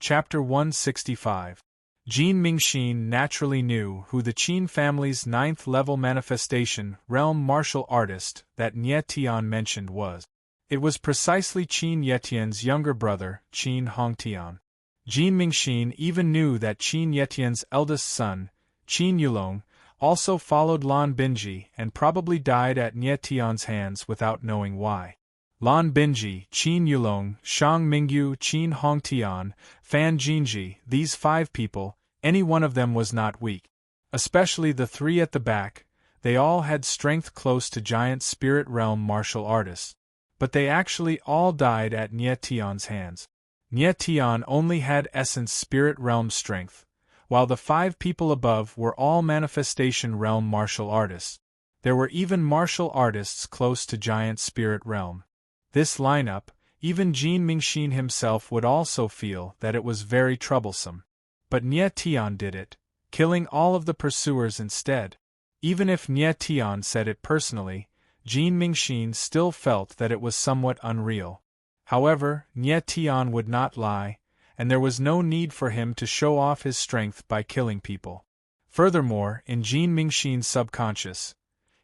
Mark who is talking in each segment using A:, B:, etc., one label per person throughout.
A: Chapter 165. Jin Mingxin naturally knew who the Qin family's 9th-level manifestation realm martial artist that Nie Tian mentioned was. It was precisely Qin Yetian's younger brother, Qin Hongtian. Jin Mingxin even knew that Qin Yetian's eldest son, Qin Yulong, also followed Lan Binji and probably died at Nie Tian's hands without knowing why. Lan Binji, Qin Yulong, Shang Mingyu, Qin Hongtian, Fan Jinji, these 5 people, any one of them was not weak. Especially the 3 at the back, they all had strength close to giant spirit realm martial artists. But they actually all died at Nie Tian's hands. Nie Tian only had essence spirit realm strength, while the 5 people above were all manifestation realm martial artists. There were even martial artists close to giant spirit realm. This lineup, even Jin Mingxin himself would also feel that it was very troublesome. But Nie Tian did it, killing all of the pursuers instead. Even if Nie Tian said it personally, Jin Mingxin still felt that it was somewhat unreal. However, Nie Tian would not lie, and there was no need for him to show off his strength by killing people. Furthermore, in Jin Mingxin's subconscious,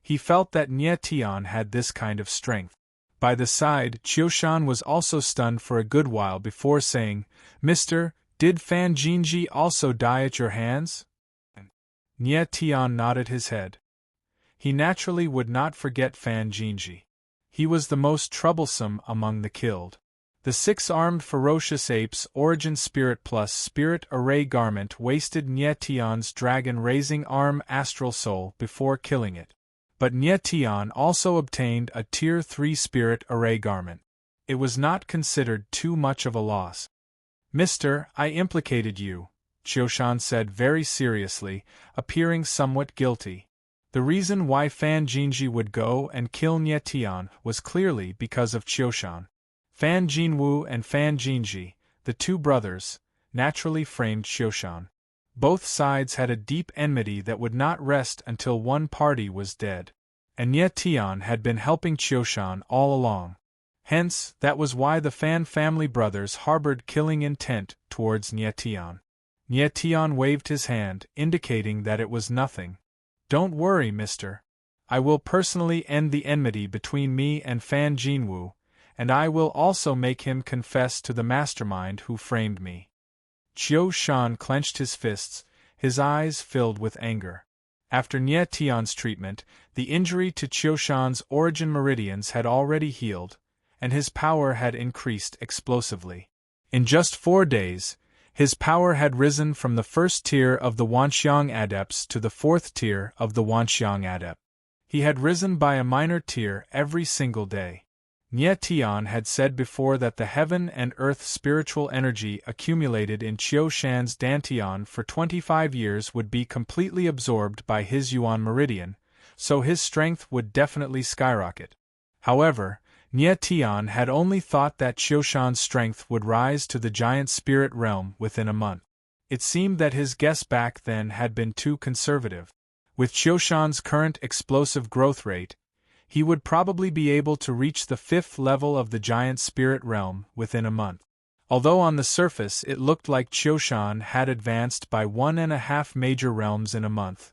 A: he felt that Nie Tian had this kind of strength. By the side, Qiushan was also stunned for a good while before saying, "Mister, did Fan Jinji also die at your hands?" Nie Tian nodded his head. He naturally would not forget Fan Jinji. He was the most troublesome among the killed. The 6-armed ferocious ape's origin spirit plus spirit array garment wasted Nie Tian's dragon-raising arm astral soul before killing it. But Nie Tian also obtained a Tier 3 spirit array garment. It was not considered too much of a loss. "Mister, I implicated you," Qiushan said very seriously, appearing somewhat guilty. The reason why Fan Jinji would go and kill Nie Tian was clearly because of Qiushan. Fan Jinwu and Fan Jinji, the 2 brothers, naturally framed Qiushan. Both sides had a deep enmity that would not rest until one party was dead. And Nie Tian had been helping Qiushan all along. Hence, that was why the Fan family brothers harbored killing intent towards Nie Tian. Nie Tian waved his hand, indicating that it was nothing. "Don't worry, mister. I will personally end the enmity between me and Fan Jinwu, and I will also make him confess to the mastermind who framed me." Qiushan clenched his fists, his eyes filled with anger. After Nie Tian's treatment, the injury to Qiushan's origin meridians had already healed, and his power had increased explosively. In just 4 days, his power had risen from the 1st tier of the Wanxiang Adepts to the 4th tier of the Wanxiang Adept. He had risen by a minor tier every single day. Nie Tian had said before that the heaven and earth spiritual energy accumulated in Qiushan's Dantian for 25 years would be completely absorbed by his Yuan meridian, so his strength would definitely skyrocket. However, Nie Tian had only thought that Qiushan's strength would rise to the giant spirit realm within a month. It seemed that his guess back then had been too conservative. With Qiushan's current explosive growth rate, he would probably be able to reach the 5th level of the giant spirit realm within a month. Although on the surface it looked like Qiushan had advanced by 1.5 major realms in a month,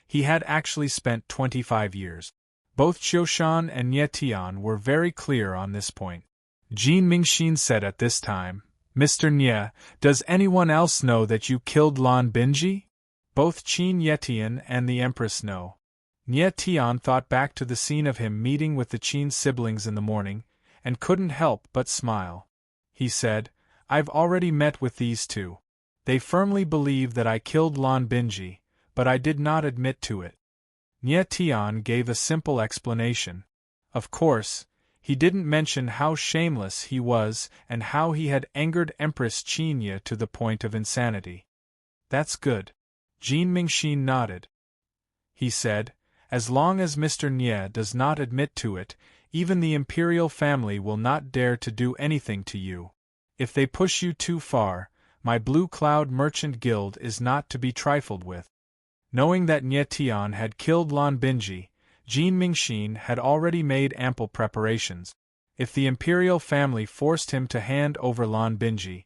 A: he had actually spent 25 years. Both Qiushan and Nie Tian were very clear on this point. Jin Mingxin said at this time, "Mr. Nie, does anyone else know that you killed Lan Binji?" Both Qin Yetian and the Empress know. Nie Tian thought back to the scene of him meeting with the Qin siblings in the morning, and couldn't help but smile. He said, "I've already met with these 2. They firmly believe that I killed Lan Binji, but I did not admit to it." Nie Tian gave a simple explanation. Of course, he didn't mention how shameless he was and how he had angered Empress Qinye to the point of insanity. "That's good." Jin Mingxin nodded. He said, "As long as Mr. Nie does not admit to it, even the imperial family will not dare to do anything to you. If they push you too far, my Blue Cloud Merchant Guild is not to be trifled with." Knowing that Nie Tian had killed Lan Binji, Jin Mingxin had already made ample preparations. If the imperial family forced him to hand over Lan Binji,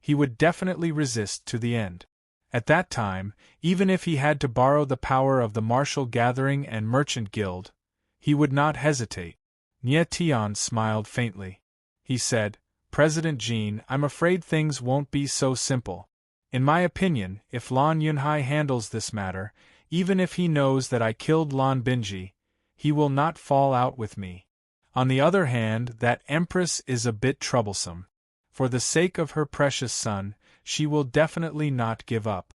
A: he would definitely resist to the end. At that time, even if he had to borrow the power of the martial gathering and merchant guild, he would not hesitate. Nie Tian smiled faintly. He said, President Jean, I'm afraid things won't be so simple. In my opinion, if Lan Yunhai handles this matter, even if he knows that I killed Lan Binji, he will not fall out with me. On the other hand, that empress is a bit troublesome. For the sake of her precious son, she will definitely not give up.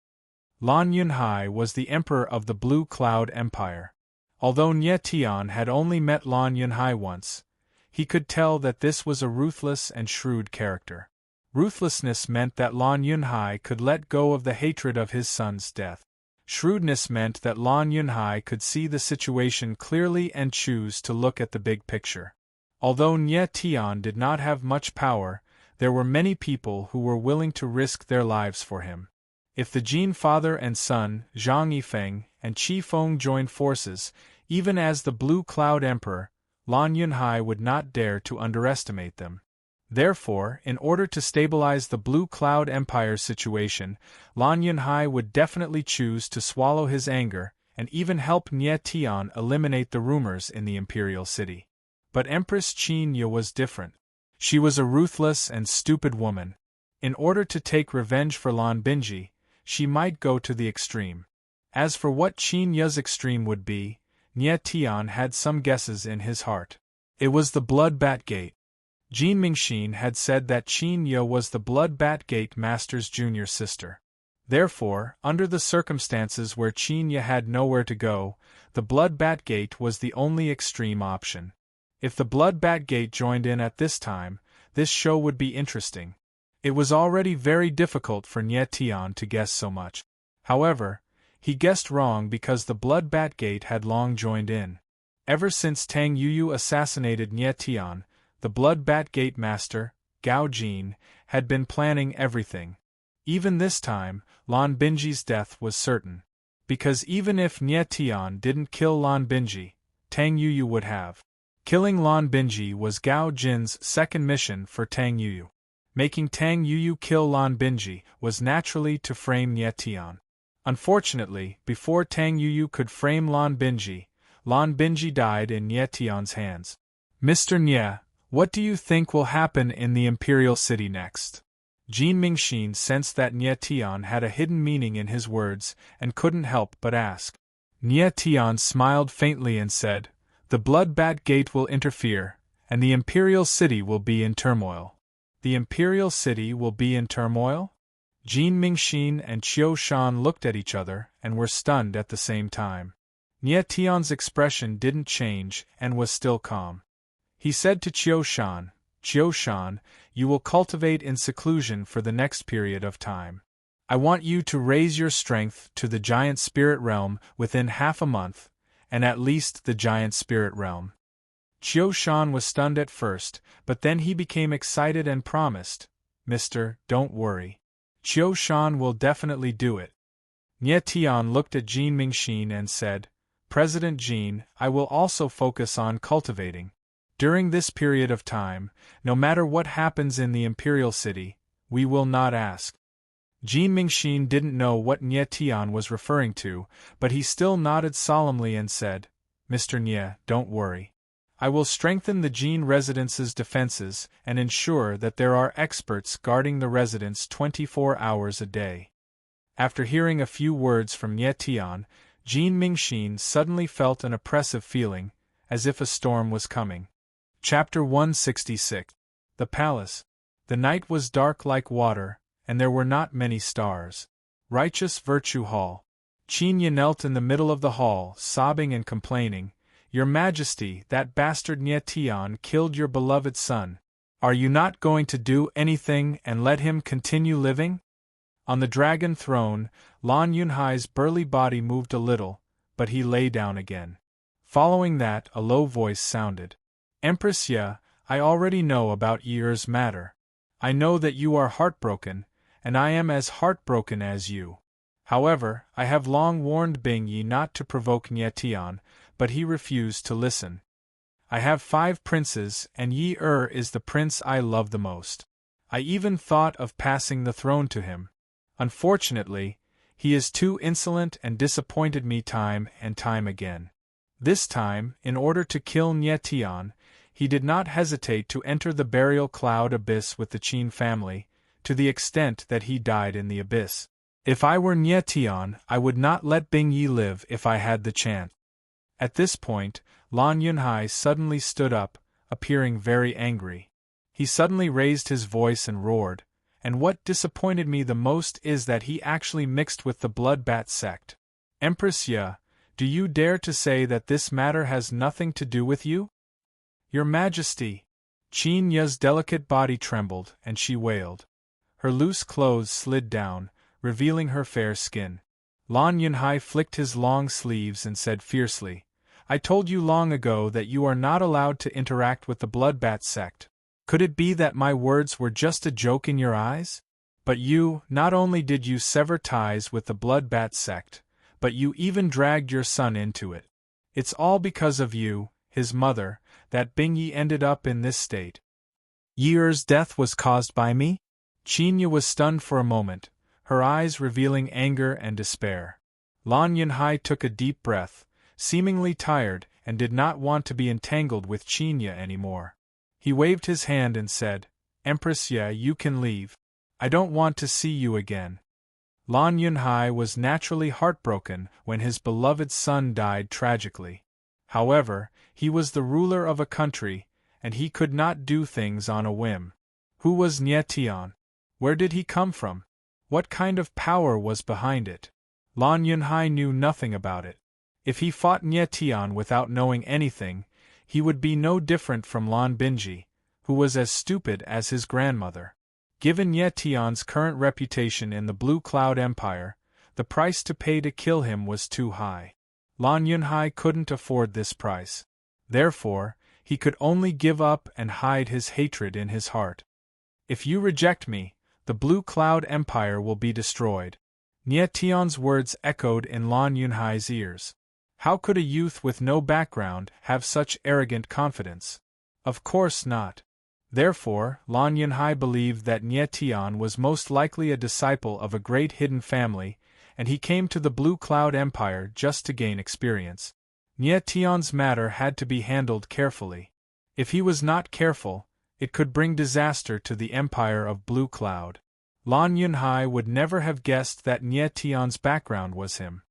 A: Lan Yunhai was the emperor of the Blue Cloud Empire. Although Nie Tian had only met Lan Yunhai once, he could tell that this was a ruthless and shrewd character. Ruthlessness meant that Lan Yunhai could let go of the hatred of his son's death. Shrewdness meant that Lan Yunhai could see the situation clearly and choose to look at the big picture. Although Nie Tian did not have much power, there were many people who were willing to risk their lives for him. If the Jin father and son, Zhang Yifeng, and Qi Feng joined forces, even as the Blue Cloud Emperor, Lan Yunhai would not dare to underestimate them. Therefore, in order to stabilize the Blue Cloud Empire's situation, Lan Yunhai would definitely choose to swallow his anger and even help Nie Tian eliminate the rumors in the imperial city. But Empress Qin Ye was different. She was a ruthless and stupid woman. In order to take revenge for Lan Binji, she might go to the extreme. As for what Qin Ye's extreme would be, Nie Tian had some guesses in his heart. It was the Blood Bat Gate. Jin Mingxin had said that Qin Ye was the Blood Bat Gate Master's junior sister. Therefore, under the circumstances where Qin Ye had nowhere to go, the Blood Bat Gate was the only extreme option. If the Blood Bat Gate joined in at this time, this show would be interesting. It was already very difficult for Nie Tian to guess so much. However, he guessed wrong because the Blood Bat Gate had long joined in. Ever since Tang Yuyu assassinated Nie Tian, the Blood Bat Gate Master, Gao Jin, had been planning everything. Even this time, Lan Binji's death was certain. Because even if Nie Tian didn't kill Lan Binji, Tang Yuyu would have. Killing Lan Binji was Gao Jin's second mission for Tang Yuyu. Making Tang Yuyu kill Lan Binji was naturally to frame Nie Tian. Unfortunately, before Tang Yuyu could frame Lan Binji died in Nie Tian's hands. Mr. Nie, what do you think will happen in the Imperial City next? Jin Mingxin sensed that Nie Tian had a hidden meaning in his words and couldn't help but ask. Nie Tian smiled faintly and said, The Blood Bat Gate will interfere, and the Imperial City will be in turmoil. The Imperial City will be in turmoil? Jin Mingxin and Qiu Shan looked at each other and were stunned at the same time. Nie Tian's expression didn't change and was still calm. He said to Qiu Shan, you will cultivate in seclusion for the next period of time. I want you to raise your strength to the Giant Spirit Realm within half a month, and at least the Giant Spirit Realm. Qiu Shan was stunned at first, but then he became excited and promised, Mister, don't worry. Qiu Shan will definitely do it. Nie Tian looked at Jin Mingxin and said, President Jin, I will also focus on cultivating. During this period of time, no matter what happens in the Imperial City, we will not ask. Jin Mingxin didn't know what Nie Tian was referring to, but he still nodded solemnly and said, Mr. Nie, don't worry. I will strengthen the Jin residence's defenses and ensure that there are experts guarding the residence 24 hours a day. After hearing a few words from Nie Tian, Jin Mingxin suddenly felt an oppressive feeling, as if a storm was coming. Chapter 166. The Palace. The night was dark like water, and there were not many stars. Righteous Virtue Hall. Qin Ye knelt in the middle of the hall, sobbing and complaining, Your Majesty, that bastard Nie Tian killed your beloved son. Are you not going to do anything and let him continue living? On the dragon throne, Lan Yunhai's burly body moved a little, but he lay down again. Following that, a low voice sounded. Empress Ye, I already know about Yi's matter. I know that you are heartbroken, and I am as heartbroken as you. However, I have long warned Bing Yi not to provoke Nie Tian, but he refused to listen. I have 5 princes, and Yi is the prince I love the most. I even thought of passing the throne to him. Unfortunately, he is too insolent and disappointed me time and time again. This time, in order to kill Nyetian, he did not hesitate to enter the burial cloud abyss with the Qin family, to the extent that he died in the abyss. If I were Nyetian, I would not let Bing Yi live if I had the chance. At this point, Lan Yunhai suddenly stood up, appearing very angry. He suddenly raised his voice and roared, and what disappointed me the most is that he actually mixed with the Bloodbat sect. Empress Ye, do you dare to say that this matter has nothing to do with you? Your Majesty! Qin Ye's delicate body trembled, and she wailed. Her loose clothes slid down, revealing her fair skin. Lan Yunhai flicked his long sleeves and said fiercely, I told you long ago that you are not allowed to interact with the Bloodbat sect. Could it be that my words were just a joke in your eyes? But you, not only did you sever ties with the Bloodbat sect, but you even dragged your son into it. It's all because of you, his mother, that Bing Yi ended up in this state. Ye's death was caused by me? Qin Ye was stunned for a moment, her eyes revealing anger and despair. Lan Yunhai took a deep breath, seemingly tired, and did not want to be entangled with Qin Ye anymore. He waved his hand and said, Empress Ye, you can leave. I don't want to see you again. Lan Yunhai was naturally heartbroken when his beloved son died tragically. However, he was the ruler of a country, and he could not do things on a whim. Who was Nyetian? Where did he come from? What kind of power was behind it? Lan Yunhai knew nothing about it. If he fought Nyetian without knowing anything, he would be no different from Lan Binji, who was as stupid as his grandmother. Given Nyetian's current reputation in the Blue Cloud Empire, the price to pay to kill him was too high. Lan Yunhai couldn't afford this price. Therefore, he could only give up and hide his hatred in his heart. If you reject me, the Blue Cloud Empire will be destroyed. Nyetian's words echoed in Lan Yunhai's ears. How could a youth with no background have such arrogant confidence? Of course not. Therefore, Lan Yunhai believed that Nyetian was most likely a disciple of a great hidden family, and he came to the Blue Cloud Empire just to gain experience. Nyetian's matter had to be handled carefully. If he was not careful, it could bring disaster to the Empire of Blue Cloud. Lan Yunhai would never have guessed that Nyetian's background was him.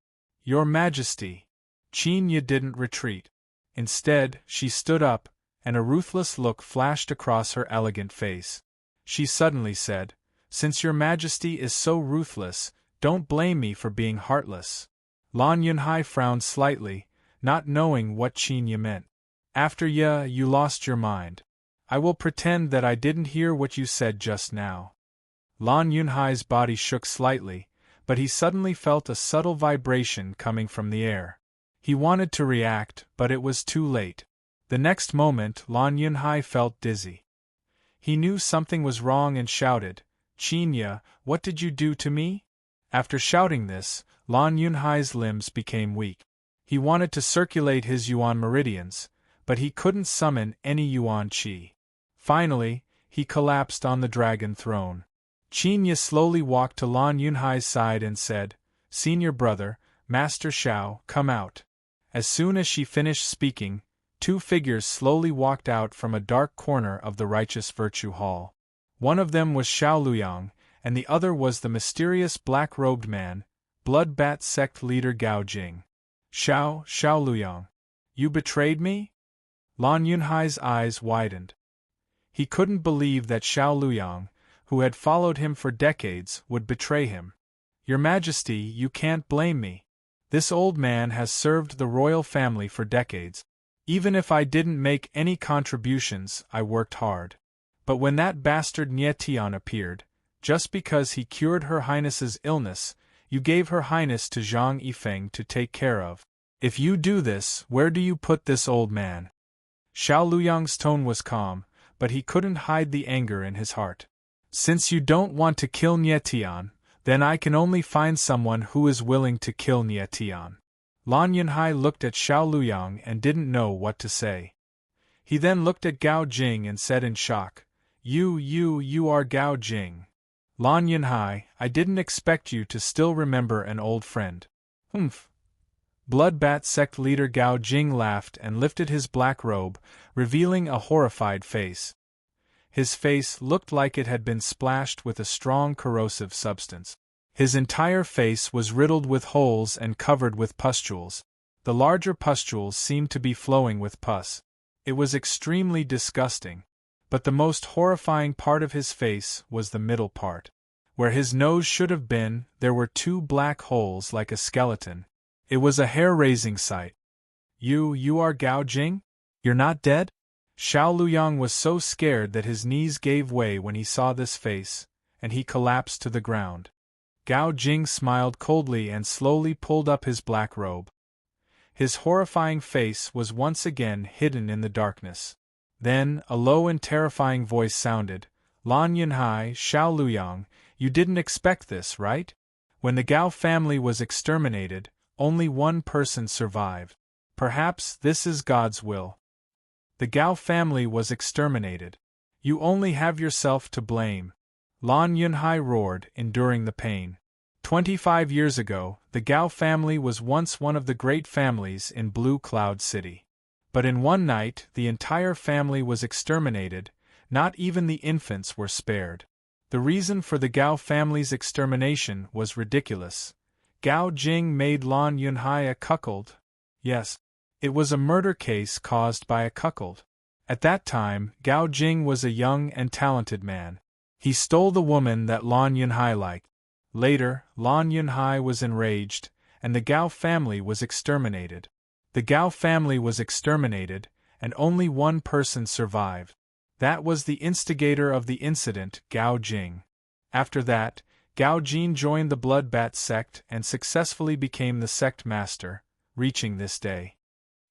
A: Your Majesty! Qin Ye didn't retreat. Instead, she stood up, and a ruthless look flashed across her elegant face. She suddenly said, Since your Majesty is so ruthless, don't blame me for being heartless. Lan Yunhai frowned slightly, not knowing what Qin Ye meant. After you lost your mind. I will pretend that I didn't hear what you said just now. Lan Yunhai's body shook slightly, but he suddenly felt a subtle vibration coming from the air. He wanted to react, but it was too late. The next moment, Lan Yunhai felt dizzy. He knew something was wrong and shouted, Qin Ye, what did you do to me? After shouting this, Lan Yunhai's limbs became weak. He wanted to circulate his yuan meridians, but he couldn't summon any yuan qi. Finally, he collapsed on the dragon throne. Qin Ye slowly walked to Lan Yunhai's side and said, Senior brother, Master Xiao, come out. As soon as she finished speaking, two figures slowly walked out from a dark corner of the Righteous Virtue Hall. One of them was Xiao Luyang, and the other was the mysterious black-robed man, Bloodbat sect leader Gao Jing. Xiao Luyang, you betrayed me? Lan Yunhai's eyes widened. He couldn't believe that Xiao Luyang, who had followed him for decades, would betray him. Your Majesty, you can't blame me. This old man has served the royal family for decades. Even if I didn't make any contributions, I worked hard. But when that bastard Nyetian appeared, just because he cured Her Highness's illness, you gave Her Highness to Zhang Yifeng to take care of. If you do this, where do you put this old man? Xiao Luyang's tone was calm, but he couldn't hide the anger in his heart. Since you don't want to kill Nyetian, then I can only find someone who is willing to kill Nyetian. Lan Yunhai looked at Xiao Luyang and didn't know what to say. He then looked at Gao Jing and said in shock, You are Gao Jing. Lan Yunhai, I didn't expect you to still remember an old friend. Humph. Bloodbat sect leader Gao Jing laughed and lifted his black robe, revealing a horrified face. His face looked like it had been splashed with a strong corrosive substance. His entire face was riddled with holes and covered with pustules. The larger pustules seemed to be flowing with pus. It was extremely disgusting. But the most horrifying part of his face was the middle part. Where his nose should have been, there were two black holes like a skeleton. It was a hair-raising sight. You are Gao Jing? You're not dead? Xiao Luyang was so scared that his knees gave way when he saw this face, and he collapsed to the ground. Gao Jing smiled coldly and slowly pulled up his black robe. His horrifying face was once again hidden in the darkness. Then, a low and terrifying voice sounded, Lan Yunhai, Xiao Luyang, you didn't expect this, right? When the Gao family was exterminated, only one person survived. Perhaps this is God's will. The Gao family was exterminated. You only have yourself to blame. Lan Yunhai roared, enduring the pain. 25 years ago, the Gao family was once one of the great families in Blue Cloud City. But in one night, the entire family was exterminated, not even the infants were spared. The reason for the Gao family's extermination was ridiculous. Gao Jing made Lan Yunhai a cuckold. Yes, it was a murder case caused by a cuckold. At that time, Gao Jing was a young and talented man. He stole the woman that Lan Yunhai liked. Later, Lan Yunhai was enraged, and the Gao family was exterminated. The Gao family was exterminated, and only one person survived. That was the instigator of the incident, Gao Jing. After that, Gao Jing joined the Bloodbat sect and successfully became the sect master, reaching this day.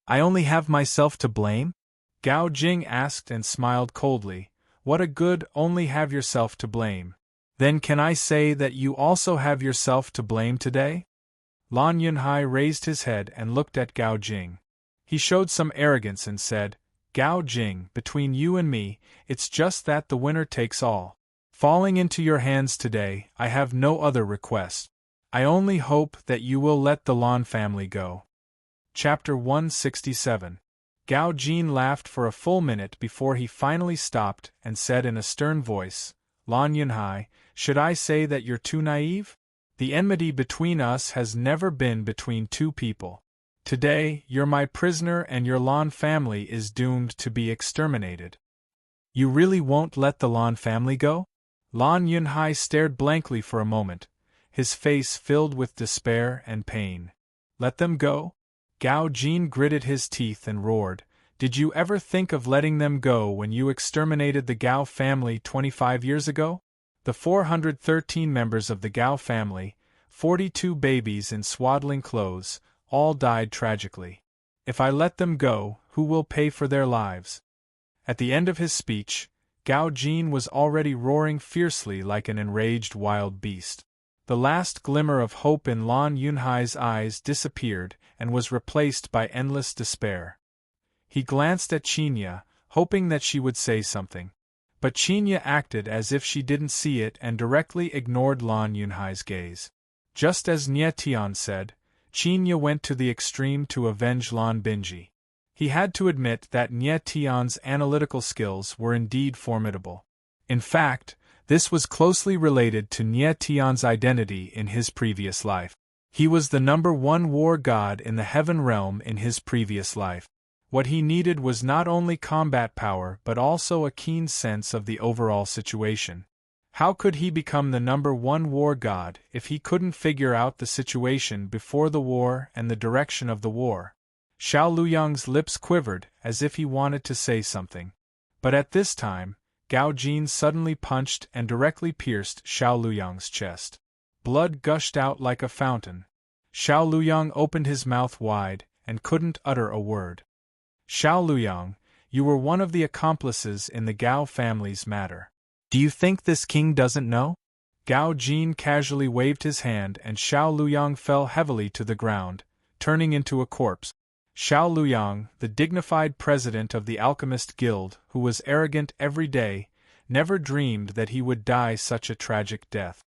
A: I only have myself to blame? Gao Jing asked and smiled coldly. What a good only have yourself to blame. Then can I say that you also have yourself to blame today? Lan Yunhai raised his head and looked at Gao Jing. He showed some arrogance and said, Gao Jing, between you and me, it's just that the winner takes all. Falling into your hands today, I have no other request. I only hope that you will let the Lan family go. Chapter 167. Gao Jing laughed for a full minute before he finally stopped and said in a stern voice, Lan Yunhai, should I say that you're too naive? The enmity between us has never been between two people. Today, you're my prisoner and your Lan family is doomed to be exterminated. You really won't let the Lan family go? Lan Yunhai stared blankly for a moment, his face filled with despair and pain. Let them go? Gao Jing gritted his teeth and roared, Did you ever think of letting them go when you exterminated the Gao family 25 years ago? The 413 members of the Gao family, 42 babies in swaddling clothes, all died tragically. If I let them go, who will pay for their lives? At the end of his speech, Gao Jing was already roaring fiercely like an enraged wild beast. The last glimmer of hope in Lan Yunhai's eyes disappeared and was replaced by endless despair. He glanced at Qinya, hoping that she would say something. But Qinya acted as if she didn't see it and directly ignored Lan Yunhai's gaze. Just as Nie Tian said, Qinya went to the extreme to avenge Lan Binji. He had to admit that Nie Tian's analytical skills were indeed formidable. In fact, this was closely related to Nie Tian's identity in his previous life. He was the #1 war god in the heaven realm in his previous life. What he needed was not only combat power but also a keen sense of the overall situation. How could he become the #1 war god if he couldn't figure out the situation before the war and the direction of the war? Xiao Luyang's lips quivered as if he wanted to say something. But at this time, Gao Jing suddenly punched and directly pierced Xiao Luyang's chest. Blood gushed out like a fountain. Xiao Luyang opened his mouth wide and couldn't utter a word. Xiao Luyang, you were one of the accomplices in the Gao family's matter. Do you think this king doesn't know? Gao Jing casually waved his hand and Xiao Luyang fell heavily to the ground, turning into a corpse. Xiao Luyang, the dignified president of the Alchemist Guild, who was arrogant every day, never dreamed that he would die such a tragic death.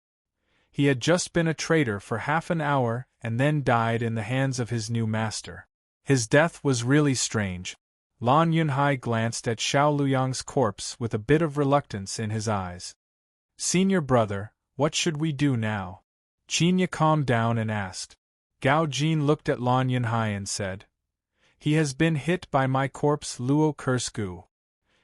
A: He had just been a traitor for half an hour and then died in the hands of his new master. His death was really strange. Lan Yunhai glanced at Xiao Luyang's corpse with a bit of reluctance in his eyes. "Senior brother, what should we do now?" Qinya calmed down and asked. Gao Jin looked at Lan Yunhai and said, "He has been hit by my corpse Luo Kursku.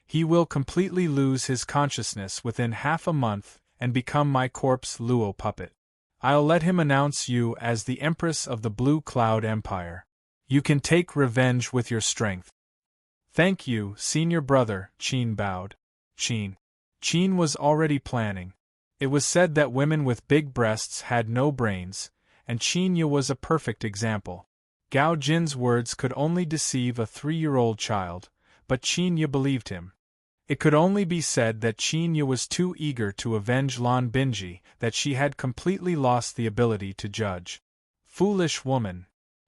A: He will completely lose his consciousness within half a month and become my corpse Luo puppet. I'll let him announce you as the Empress of the Blue Cloud Empire. You can take revenge with your strength." "Thank you, senior brother," Qin bowed. Qin was already planning. It was said that women with big breasts had no brains, and Qinya was a perfect example. Gao Jin's words could only deceive a 3-year-old child, but Qinya believed him. It could only be said that Qinya was too eager to avenge Lan Binji that she had completely lost the ability to judge. Foolish woman!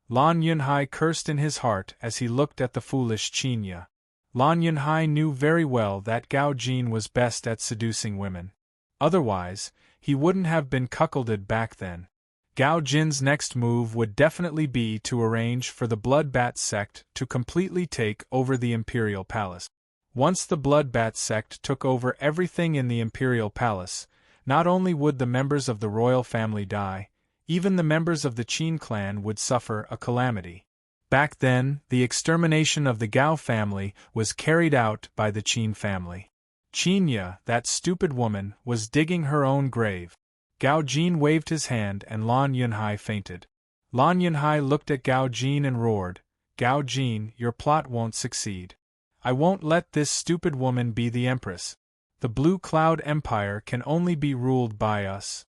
A: Lan Yunhai cursed in his heart as he looked at the foolish Qinya. Lan Yunhai knew very well that Gao Jin was best at seducing women. Otherwise, he wouldn't have been cuckolded back then. Gao Jin's next move would definitely be to arrange for the Bloodbat sect to completely take over the Imperial Palace. Once the Bloodbat sect took over everything in the Imperial Palace, not only would the members of the royal family die, even the members of the Qin clan would suffer a calamity. Back then, the extermination of the Gao family was carried out by the Qin family. Qinya, that stupid woman, was digging her own grave. Gao Jin waved his hand and Lan Yunhai fainted. Lan Yunhai looked at Gao Jin and roared, "Gao Jin, your plot won't succeed. I won't let this stupid woman be the Empress. The Blue Cloud Empire can only be ruled by us."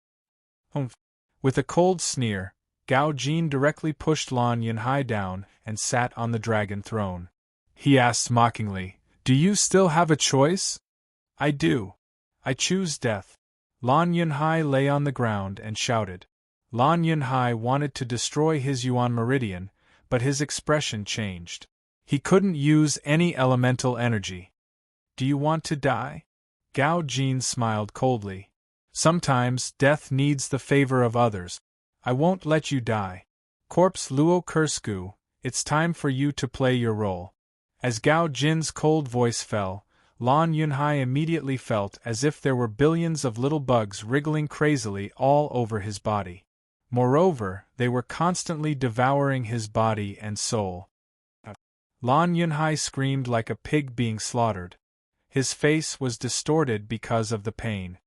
A: Humph! With a cold sneer, Gao Jin directly pushed Lan Yunhai down and sat on the dragon throne. He asked mockingly, "Do you still have a choice?" "I do. I choose death." Lan Yunhai lay on the ground and shouted. Lan Yunhai wanted to destroy his Yuan Meridian, but his expression changed. He couldn't use any elemental energy. "Do you want to die?" Gao Jin smiled coldly. "Sometimes death needs the favor of others. I won't let you die. Corpse Luo Kursku, it's time for you to play your role." As Gao Jin's cold voice fell, Lan Yunhai immediately felt as if there were billions of little bugs wriggling crazily all over his body. Moreover, they were constantly devouring his body and soul. Lan Yunhai screamed like a pig being slaughtered. His face was distorted because of the pain.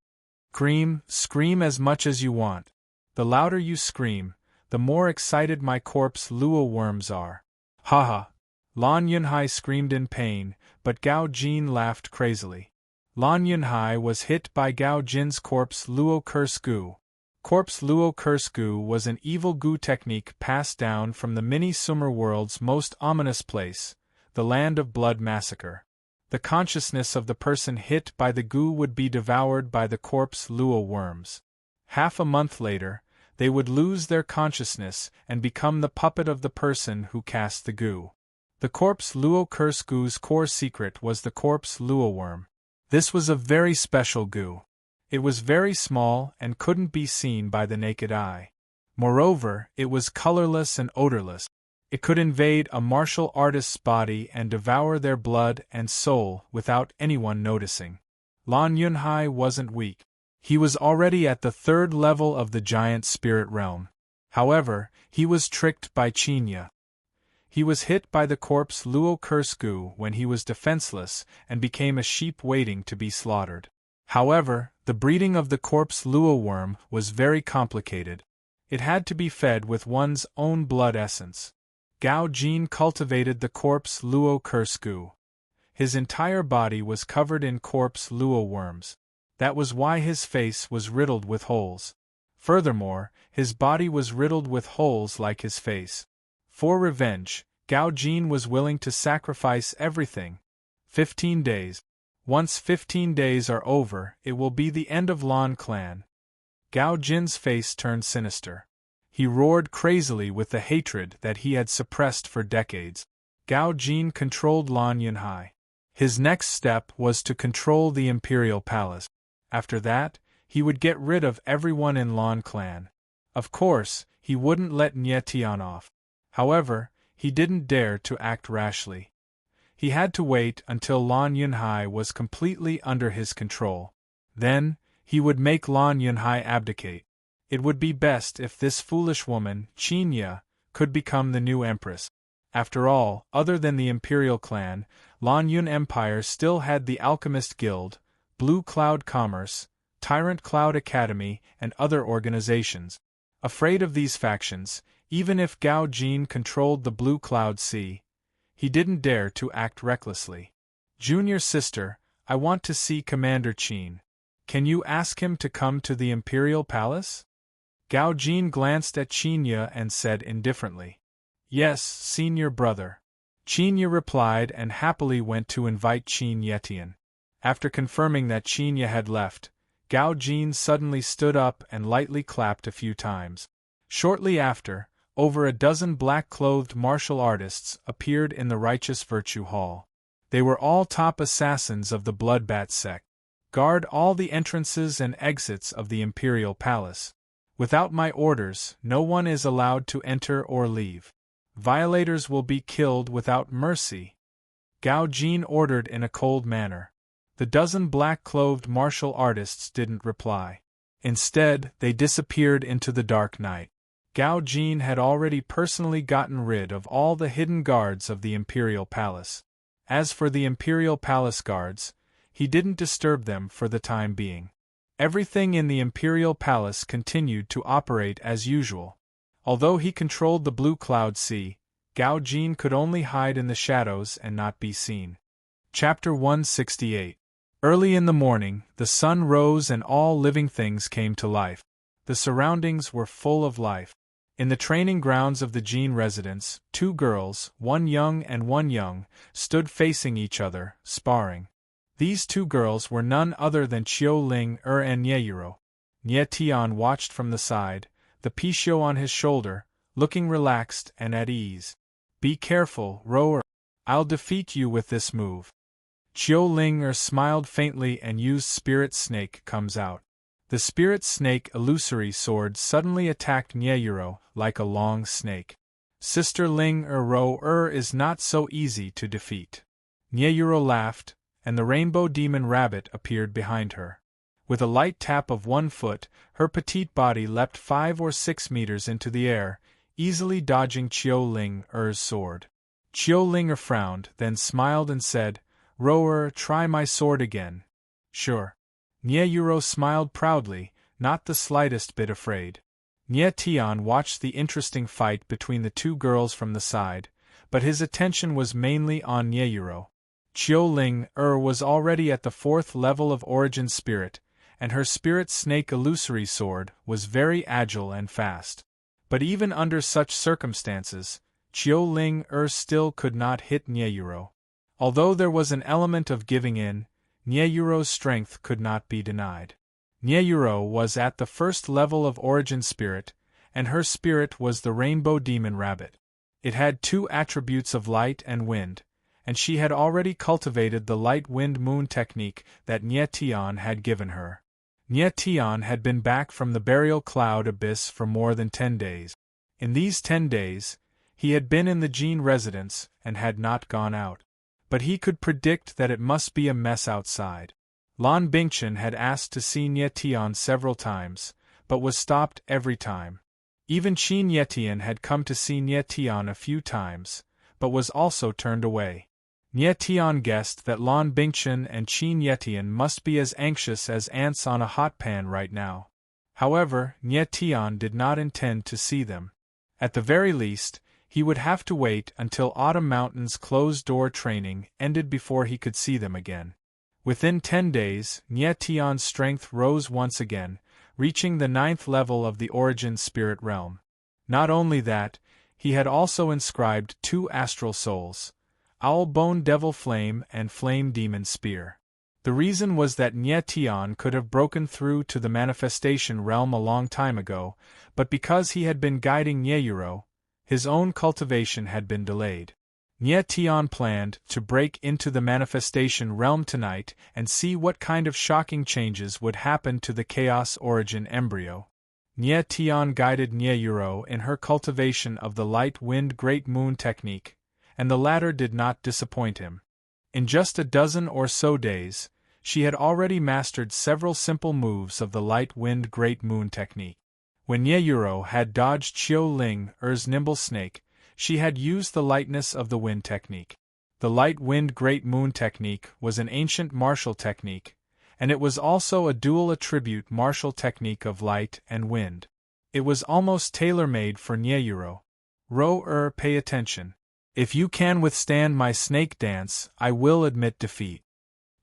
A: Scream as much as you want. The louder you scream, the more excited my corpse Luo worms are. Ha ha! Lan Yunhai screamed in pain, but Gao Jin laughed crazily. Lan Yunhai was hit by Gao Jin's corpse Luo Kursku. Corpse Luo Kursku was an evil goo technique passed down from the mini-Sumer world's most ominous place, the Land of Blood Massacre. The consciousness of the person hit by the goo would be devoured by the corpse Luo worms. Half a month later, they would lose their consciousness and become the puppet of the person who cast the goo. The corpse Luo Kursku's core secret was the corpse Luo worm. This was a very special goo. It was very small and couldn't be seen by the naked eye. Moreover, it was colorless and odorless. It could invade a martial artist's body and devour their blood and soul without anyone noticing. Lan Yunhai wasn't weak. He was already at the 3rd level of the giant spirit realm. However, he was tricked by Qinya. He was hit by the corpse Luo Kursku when he was defenseless and became a sheep waiting to be slaughtered. However, the breeding of the corpse Luo worm was very complicated. It had to be fed with one's own blood essence. Gao Jin cultivated the corpse Luo Kursku. His entire body was covered in corpse Luo worms. That was why his face was riddled with holes. Furthermore, his body was riddled with holes like his face. For revenge, Gao Jin was willing to sacrifice everything. 15 days. Once 15 days are over, it will be the end of Lan clan. Gao Jin's face turned sinister. He roared crazily with the hatred that he had suppressed for decades. Gao Jin controlled Lan Yunhai. His next step was to control the Imperial Palace. After that, he would get rid of everyone in Lan clan. Of course, he wouldn't let Nye Tian off. However, he didn't dare to act rashly. He had to wait until Lan Yunhai was completely under his control. Then, he would make Lan Yunhai abdicate. It would be best if this foolish woman, Qin Ye, could become the new empress. After all, other than the Imperial clan, Lan Yun Empire still had the Alchemist Guild, Blue Cloud Commerce, Tyrant Cloud Academy, and other organizations. Afraid of these factions, even if Gao Jin controlled the Blue Cloud Sea, he didn't dare to act recklessly. Junior sister, I want to see Commander Qin. Can you ask him to come to the Imperial Palace? Gao Jin glanced at Qin Ye and said indifferently. Yes, senior brother. Qin Ye replied and happily went to invite Qin Yetian. After confirming that Qin Ye had left, Gao Jin suddenly stood up and lightly clapped a few times. Shortly after, over a dozen black-clothed martial artists appeared in the Righteous Virtue Hall. They were all top assassins of the Bloodbat sect. Guard all the entrances and exits of the Imperial Palace. Without my orders, no one is allowed to enter or leave. Violators will be killed without mercy. Gao Jin ordered in a cold manner. The dozen black-clothed martial artists didn't reply. Instead, they disappeared into the dark night. Gao Jin had already personally gotten rid of all the hidden guards of the Imperial Palace. As for the Imperial Palace guards, he didn't disturb them for the time being. Everything in the Imperial Palace continued to operate as usual. Although he controlled the Blue Cloud Sea, Gao Jin could only hide in the shadows and not be seen. Chapter 168. Early in the morning, the sun rose and all living things came to life. The surroundings were full of life. In the training grounds of the Jin residence, two girls, one young and one young, stood facing each other, sparring. These two girls were none other than Qiu Ling and Nyeyuro. Nye Tian watched from the side, the Pishio on his shoulder, looking relaxed and at ease. Be careful, Rower. I'll defeat you with this move. Qiu Ling smiled faintly and used Spirit Snake comes out. The Spirit Snake illusory sword suddenly attacked Nyeyuro like a long snake. Sister Ling Ro is not so easy to defeat. Nyeyuro laughed, and the Rainbow Demon Rabbit appeared behind her. With a light tap of one foot, her petite body leapt 5 or 6 meters into the air, easily dodging Qiu Ling sword. Qiu Ling frowned, then smiled and said, Rower, try my sword again. Sure. Nyeyuro smiled proudly, not the slightest bit afraid. Nye Tian watched the interesting fight between the two girls from the side, but his attention was mainly on Nyeyuro. Qiu Ling was already at the 4th level of Origin Spirit, and her Spirit Snake illusory sword was very agile and fast. But even under such circumstances, Qiu Ling still could not hit Nyeyuro. Although there was an element of giving in, Nyeyuro's strength could not be denied. Nyeyuro was at the 1st level of Origin Spirit, and her spirit was the Rainbow Demon Rabbit. It had 2 attributes of light and wind, and she had already cultivated the light wind moon technique that Nye Tian had given her. Nye Tian had been back from the burial cloud abyss for more than 10 days. In these 10 days, he had been in the Jin residence and had not gone out. But he could predict that it must be a mess outside. Lan Bingchen had asked to see Nye Tian several times, but was stopped every time. Even Qin Yetian had come to see Nye Tian a few times, but was also turned away. Nye Tian guessed that Lan Bingchen and Qin Yetian must be as anxious as ants on a hot pan right now. However, Nye Tian did not intend to see them. At the very least, he would have to wait until Autumn Mountain's closed-door training ended before he could see them again. Within 10 days, Nye Tian's strength rose once again, reaching the 9th level of the Origin Spirit Realm. Not only that, he had also inscribed 2 astral souls, Owl Bone Devil Flame and Flame Demon Spear. The reason was that Nye Tian could have broken through to the manifestation realm a long time ago, but because he had been guiding Nyeyuro, his own cultivation had been delayed. Nie Tian planned to break into the manifestation realm tonight and see what kind of shocking changes would happen to the Chaos Origin embryo. Nie Tian guided Nie Yuro in her cultivation of the Light Wind Great Moon technique, and the latter did not disappoint him. In just a dozen or so days, she had already mastered several simple moves of the Light Wind Great Moon technique. When Nie Yuro had dodged Qiu Ling Er's nimble snake, she had used the lightness of the wind technique. The Light Wind Great Moon technique was an ancient martial technique, and it was also a dual attribute martial technique of light and wind. It was almost tailor-made for Nie Yuro. Pay attention. If you can withstand my snake dance, I will admit defeat.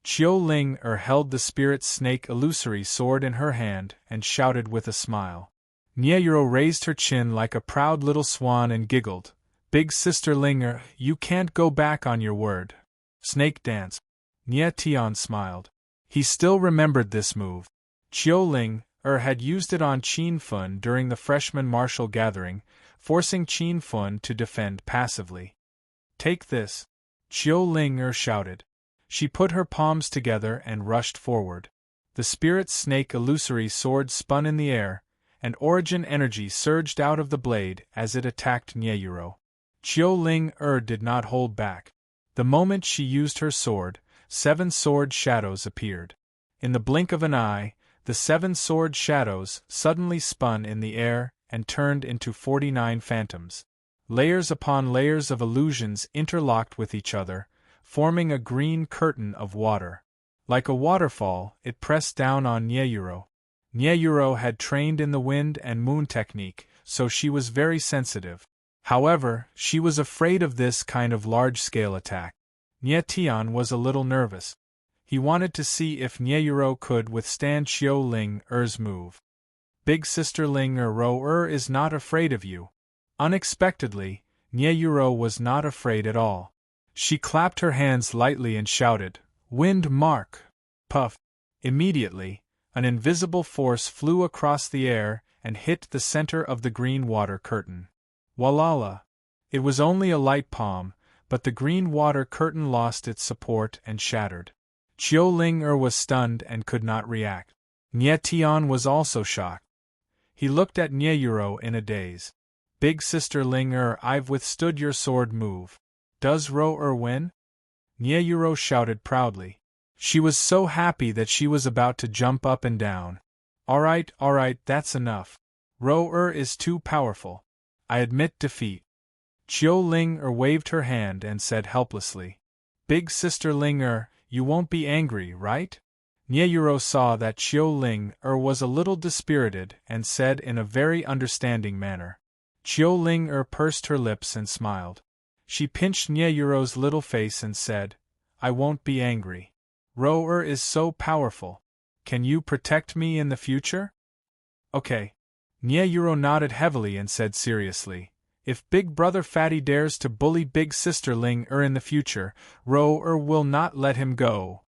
A: Qiu Ling held the spirit snake illusory sword in her hand and shouted with a smile. Nie Yuro raised her chin like a proud little swan and giggled. Big sister Ling you can't go back on your word. Snake dance. Nie Tian smiled. He still remembered this move. Qiu Ling had used it on Qin Fun during the freshman martial gathering, forcing Qin Fun to defend passively. Take this. Qiu Ling shouted. She put her palms together and rushed forward. The spirit snake illusory sword spun in the air, and origin energy surged out of the blade as it attacked Nie Yuro. Qiu Ling did not hold back. The moment she used her sword, 7 sword shadows appeared. In the blink of an eye, the 7 sword shadows suddenly spun in the air and turned into 49 phantoms. Layers upon layers of illusions interlocked with each other, forming a green curtain of water. Like a waterfall, it pressed down on Nie Yuro. Nie Yuro had trained in the wind and moon technique, so she was very sensitive. However, she was afraid of this kind of large-scale attack. Nie Tian was a little nervous. He wanted to see if Nie Yuro could withstand Qiu Ling Er's move. Big sister Ling Er is not afraid of you. Unexpectedly, Nie Yuro was not afraid at all. She clapped her hands lightly and shouted, "Wind mark!" Puff! Immediately, an invisible force flew across the air and hit the center of the green water curtain. Walala! It was only a light palm, but the green water curtain lost its support and shattered. Qiu Ling was stunned and could not react. Nie Tian was also shocked. He looked at Nie Yuro in a daze. Big sister Ling I've withstood your sword move. Does win? Nie Yuro shouted proudly. She was so happy that she was about to jump up and down. Alright, that's enough. Is too powerful. I admit defeat. Qiu Ling waved her hand and said helplessly. Big sister Ling you won't be angry, right? Nie Yuro saw that Qiu Ling was a little dispirited and said in a very understanding manner. Qiu Ling pursed her lips and smiled. She pinched Nie Yuro's little face and said, I won't be angry. Is so powerful. Can you protect me in the future? Okay. Nie Yuro nodded heavily and said seriously, if Big Brother Fatty dares to bully Big Sister Ling in the future, will not let him go.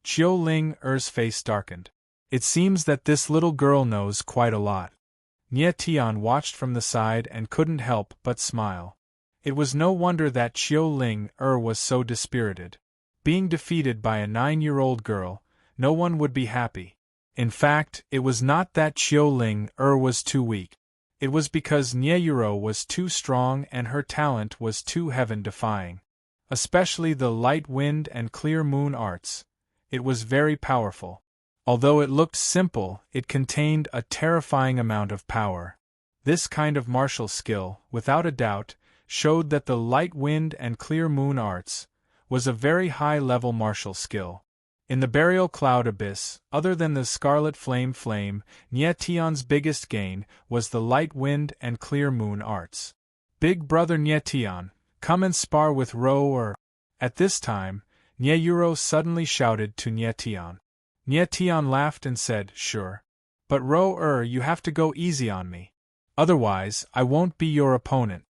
A: Qiu Ling face darkened. It seems that this little girl knows quite a lot. Nie Tian watched from the side and couldn't help but smile. It was no wonder that Qiu Ling was so dispirited. Being defeated by a 9-year-old girl, no one would be happy. In fact, it was not that Qiu Ling was too weak. It was because Nie Yuro was too strong and her talent was too heaven-defying. Especially the light wind and clear moon arts. It was very powerful. Although it looked simple, it contained a terrifying amount of power. This kind of martial skill, without a doubt, showed that the light wind and clear moon arts was a very high-level martial skill. In the burial cloud abyss, other than the scarlet flame, Nie Tian's biggest gain was the light wind and clear moon arts. Big brother Nie Tian, come and spar with At this time, Nie Yuro suddenly shouted to Nie Tian. Nie Tian laughed and said, sure. But you have to go easy on me. Otherwise, I won't be your opponent.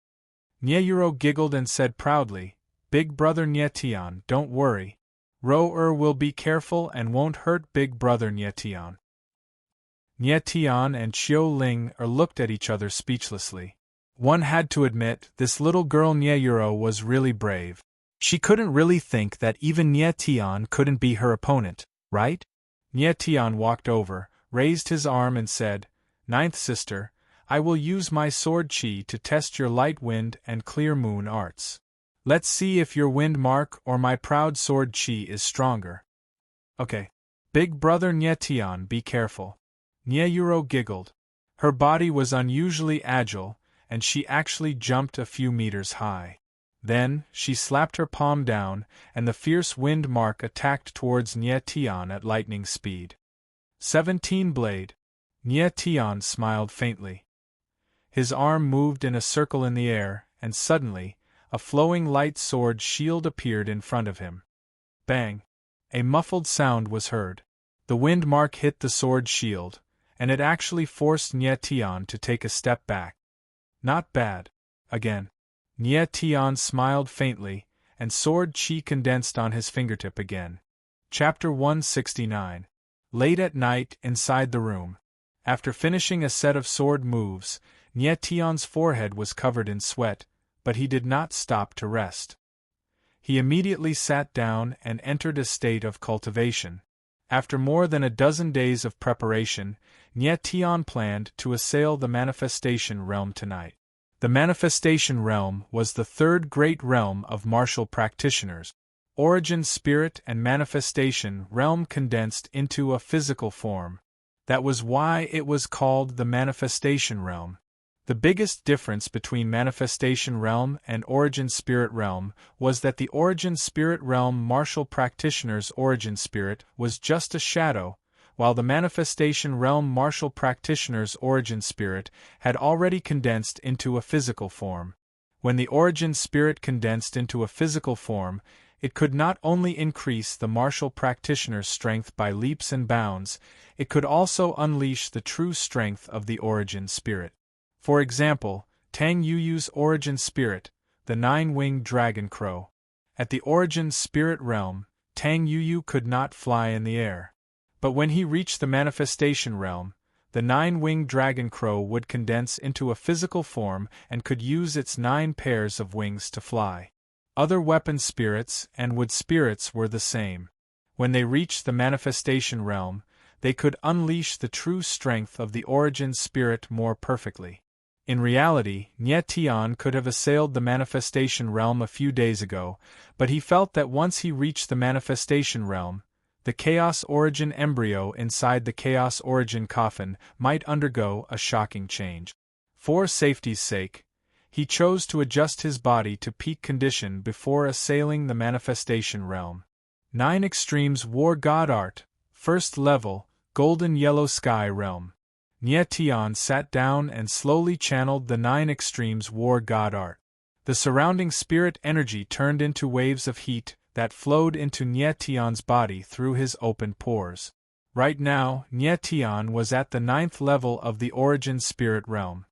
A: Nie Yuro giggled and said proudly, Big brother Nie Tian, don't worry. Will be careful and won't hurt Big brother Nie Tian. Nie Tian and Qiu Ling looked at each other speechlessly. One had to admit, this little girl Nyeyuro was really brave. She couldn't really think that even Nye Tian couldn't be her opponent, right? Nye Tian walked over, raised his arm and said, "Ninth sister, I will use my sword chi to test your light wind and clear moon arts. Let's see if your wind mark or my proud sword chi is stronger." "Okay. Big brother Nye Tian, be careful." Nyeyuro giggled. Her body was unusually agile, and she actually jumped a few meters high. Then, she slapped her palm down, and the fierce wind mark attacked towards Nye Tian at lightning speed. 17 blade. Nye Tian smiled faintly. His arm moved in a circle in the air, and suddenly, a flowing light sword shield appeared in front of him. Bang! A muffled sound was heard. The wind mark hit the sword shield, and it actually forced Nye Tian to take a step back. Not bad. Again. Nye Tian smiled faintly, and sword chi condensed on his fingertip again. Chapter 169. Late at night, inside the room. After finishing a set of sword moves, Nye Tian's forehead was covered in sweat, but he did not stop to rest. He immediately sat down and entered a state of cultivation. After more than a dozen days of preparation, Nye Tian planned to assail the manifestation realm tonight. The manifestation realm was the third great realm of martial practitioners. Origin spirit and manifestation realm condensed into a physical form. That was why it was called the manifestation realm. The biggest difference between manifestation realm and origin spirit realm was that the origin spirit realm martial practitioner's origin spirit was just a shadow, while the manifestation realm martial practitioner's origin spirit had already condensed into a physical form. When the origin spirit condensed into a physical form, it could not only increase the martial practitioner's strength by leaps and bounds, it could also unleash the true strength of the origin spirit. For example, Tang Yuyu's origin spirit, the nine-winged dragon crow. At the origin spirit realm, Tang Yuyu could not fly in the air. But when he reached the manifestation realm, the nine-winged dragon crow would condense into a physical form and could use its 9 pairs of wings to fly. Other weapon spirits and wood spirits were the same. When they reached the manifestation realm, they could unleash the true strength of the origin spirit more perfectly. In reality, Nye Tian could have assailed the manifestation realm a few days ago, but he felt that once he reached the manifestation realm, the Chaos Origin embryo inside the Chaos Origin coffin might undergo a shocking change. For safety's sake, he chose to adjust his body to peak condition before assailing the manifestation realm. 9 Extremes War God Art, First Level, Golden Yellow Sky Realm. Nye Tian sat down and slowly channeled the 9 Extremes War God Art. The surrounding spirit energy turned into waves of heat that flowed into Nye Tian's body through his open pores. Right now, Nye Tian was at the 9th level of the origin spirit realm.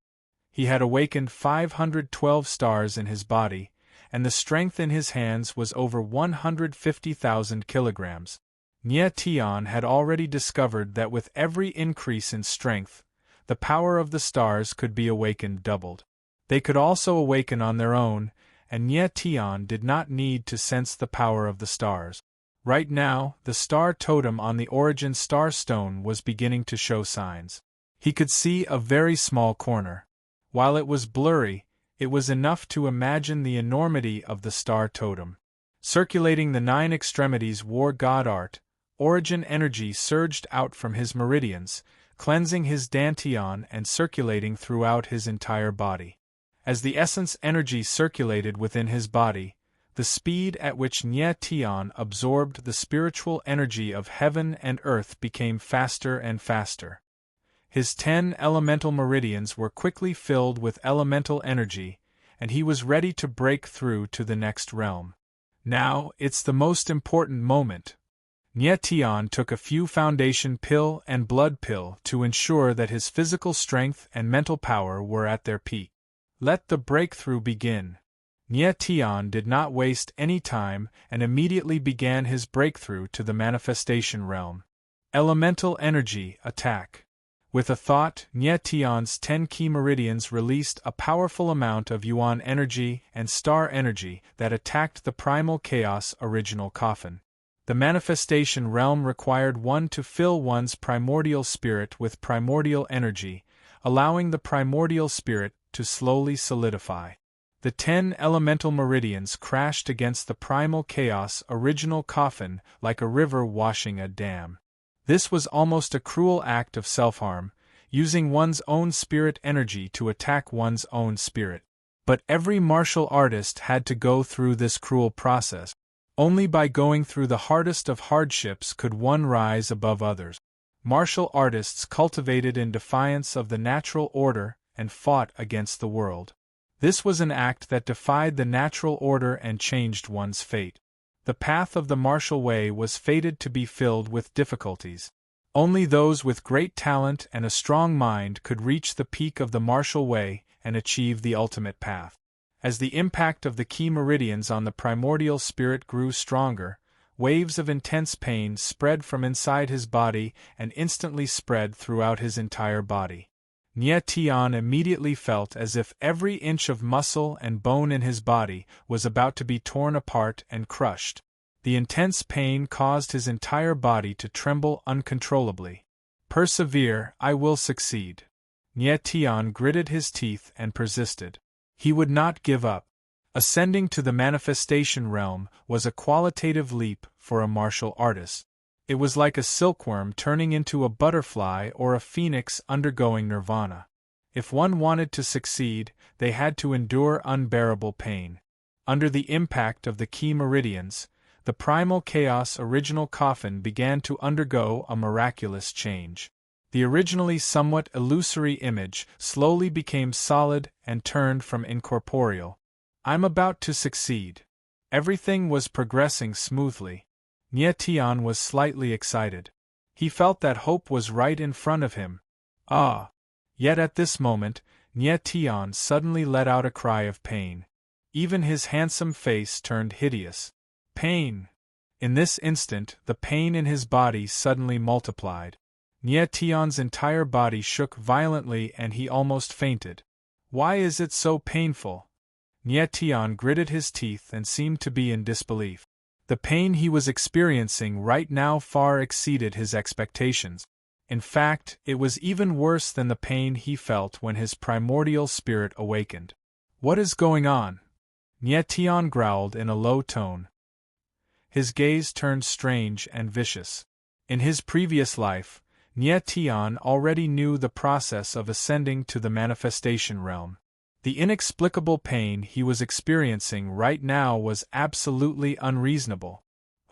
A: He had awakened 512 stars in his body, and the strength in his hands was over 150,000 kilograms. Nye Tian had already discovered that with every increase in strength, the power of the stars could be awakened doubled. They could also awaken on their own, and Nye Tian did not need to sense the power of the stars. Right now, the star totem on the origin star stone was beginning to show signs. He could see a very small corner. While it was blurry, it was enough to imagine the enormity of the star totem. Circulating the 9 extremities war god art, origin energy surged out from his meridians, cleansing his dantian and circulating throughout his entire body. As the essence energy circulated within his body, the speed at which Nye Tian absorbed the spiritual energy of heaven and earth became faster and faster. His 10 elemental meridians were quickly filled with elemental energy, and he was ready to break through to the next realm. Now, it's the most important moment. Nye Tian took a few foundation pill and blood pill to ensure that his physical strength and mental power were at their peak. Let the breakthrough begin. Nye Tian did not waste any time and immediately began his breakthrough to the manifestation realm. Elemental energy attack. With a thought, Nye Tian's 10 key meridians released a powerful amount of yuan energy and star energy that attacked the primal chaos original coffin. The manifestation realm required one to fill one's primordial spirit with primordial energy, allowing the primordial spirit to slowly solidify. The 10 elemental meridians crashed against the primal chaos original coffin like a river washing a dam. This was almost a cruel act of self-harm, using one's own spirit energy to attack one's own spirit. But every martial artist had to go through this cruel process. Only by going through the hardest of hardships could one rise above others. Martial artists cultivated in defiance of the natural order and fought against the world. This was an act that defied the natural order and changed one's fate. The path of the martial way was fated to be filled with difficulties. Only those with great talent and a strong mind could reach the peak of the martial way and achieve the ultimate path. As the impact of the key meridians on the primordial spirit grew stronger, waves of intense pain spread from inside his body and instantly spread throughout his entire body. Nye Tian immediately felt as if every inch of muscle and bone in his body was about to be torn apart and crushed. The intense pain caused his entire body to tremble uncontrollably. Persevere, I will succeed. Nye Tian gritted his teeth and persisted. He would not give up. Ascending to the manifestation realm was a qualitative leap for a martial artist. It was like a silkworm turning into a butterfly or a phoenix undergoing nirvana. If one wanted to succeed, they had to endure unbearable pain. Under the impact of the key meridians, the primal chaos original coffin began to undergo a miraculous change. The originally somewhat illusory image slowly became solid and turned from incorporeal. I'm about to succeed. Everything was progressing smoothly. Nye Tian was slightly excited. He felt that hope was right in front of him. Ah! Yet at this moment, Nye Tian suddenly let out a cry of pain. Even his handsome face turned hideous. Pain! In this instant, the pain in his body suddenly multiplied. Nye Tian's entire body shook violently and he almost fainted. Why is it so painful? Nye Tian gritted his teeth and seemed to be in disbelief. The pain he was experiencing right now far exceeded his expectations. In fact, it was even worse than the pain he felt when his primordial spirit awakened. What is going on? Nye Tian growled in a low tone. His gaze turned strange and vicious. In his previous life, Nye Tian already knew the process of ascending to the manifestation realm. The inexplicable pain he was experiencing right now was absolutely unreasonable.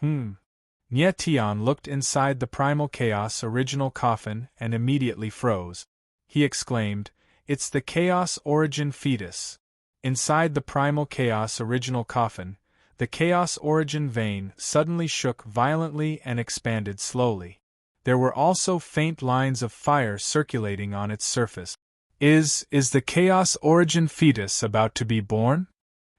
A: Nye Tian looked inside the primal chaos original coffin and immediately froze. He exclaimed, "It's the chaos origin fetus." Inside the primal chaos original coffin, the chaos origin vein suddenly shook violently and expanded slowly. There were also faint lines of fire circulating on its surface. Is the chaos origin fetus about to be born?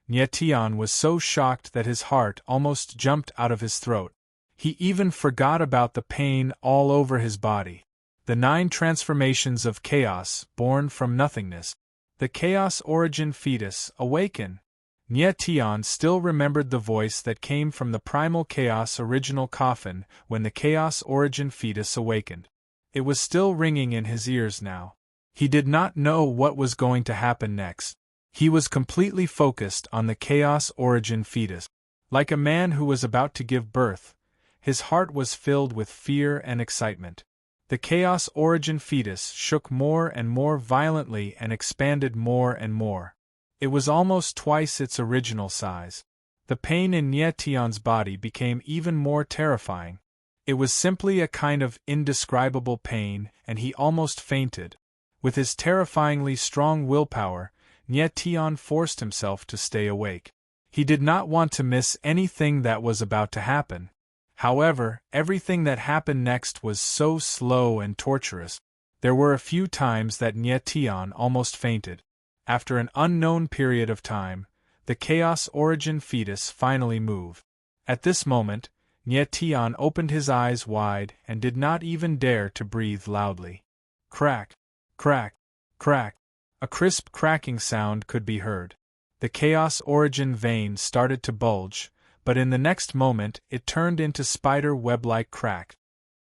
A: Nye Tian was so shocked that his heart almost jumped out of his throat. He even forgot about the pain all over his body. The 9 transformations of chaos born from nothingness. The chaos origin fetus awaken. Nye Tian still remembered the voice that came from the primal chaos original coffin when the chaos origin fetus awakened. It was still ringing in his ears now. He did not know what was going to happen next. He was completely focused on the chaos origin fetus. Like a man who was about to give birth, his heart was filled with fear and excitement. The chaos origin fetus shook more and more violently and expanded more and more. It was almost twice its original size. The pain in Nye Tian's body became even more terrifying. It was simply a kind of indescribable pain, and he almost fainted. With his terrifyingly strong willpower, Nye Tian forced himself to stay awake. He did not want to miss anything that was about to happen. However, everything that happened next was so slow and torturous. There were a few times that Nye Tian almost fainted. After an unknown period of time, the chaos origin fetus finally moved. At this moment, Nye Tian opened his eyes wide and did not even dare to breathe loudly. Crack, crack, crack. A crisp cracking sound could be heard. The Chaos Origin vein started to bulge, but in the next moment it turned into spider web-like crack.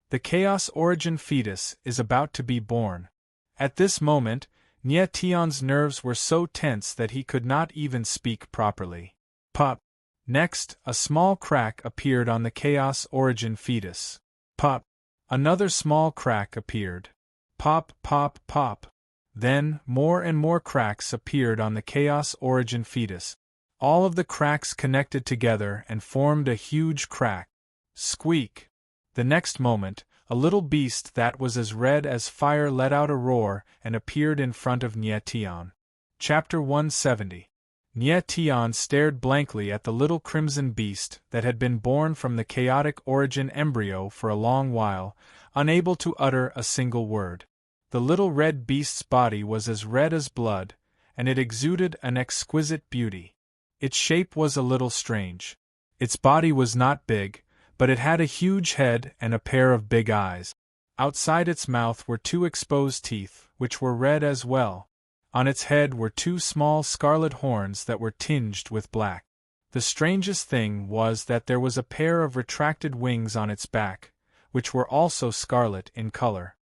A: The Chaos Origin fetus is about to be born. At this moment, Nye Tion's nerves were so tense that he could not even speak properly. Pop! Next, a small crack appeared on the Chaos Origin fetus. Pop! Another small crack appeared. Pop, pop, pop. Then, more and more cracks appeared on the Chaos Origin fetus. All of the cracks connected together and formed a huge crack. Squeak! The next moment, a little beast that was as red as fire let out a roar and appeared in front of Nye Tion. Chapter 170. Nye Tion stared blankly at the little crimson beast that had been born from the chaotic origin embryo for a long while, unable to utter a single word. The little red beast's body was as red as blood, and it exuded an exquisite beauty. Its shape was a little strange. Its body was not big, but it had a huge head and a pair of big eyes. Outside its mouth were two exposed teeth, which were red as well. On its head were two small scarlet horns that were tinged with black. The strangest thing was that there was a pair of retracted wings on its back, which were also scarlet in color.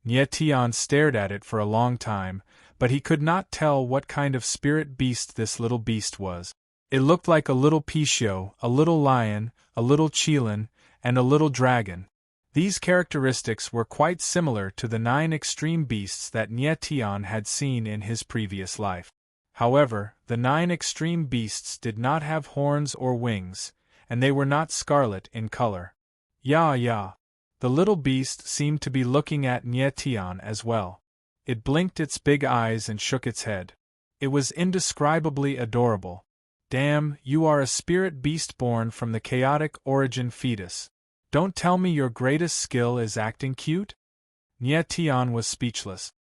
A: Nye Tion stared at it for a long time, but he could not tell what kind of spirit beast this little beast was. It looked like a little Pishio, a little lion, a little Qilin, and a little dragon. These characteristics were quite similar to the 9 extreme beasts that Nye Tion had seen in his previous life. However, the 9 extreme beasts did not have horns or wings, and they were not scarlet in color. Ya. The little beast seemed to be looking at Nye Tion as well. It blinked its big eyes and shook its head. It was indescribably adorable. Damn, you are a spirit beast born from the chaotic origin fetus. Don't tell me your greatest skill is acting cute? Nye Tion was speechless.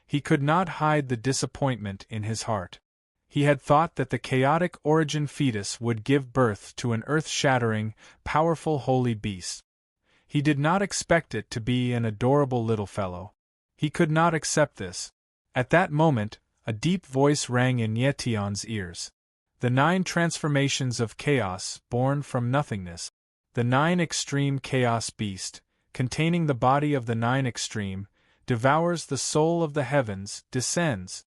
A: He could not hide the disappointment in his heart. He had thought that the chaotic origin fetus would give birth to an earth-shattering, powerful holy beast. He did not expect it to be an adorable little fellow. He could not accept this. At that moment, a deep voice rang in Nye Tion's ears. The 9 transformations of chaos born from nothingness. The 9 extreme chaos beast, containing the body of the 9 extreme, devours the soul of the heavens, descends.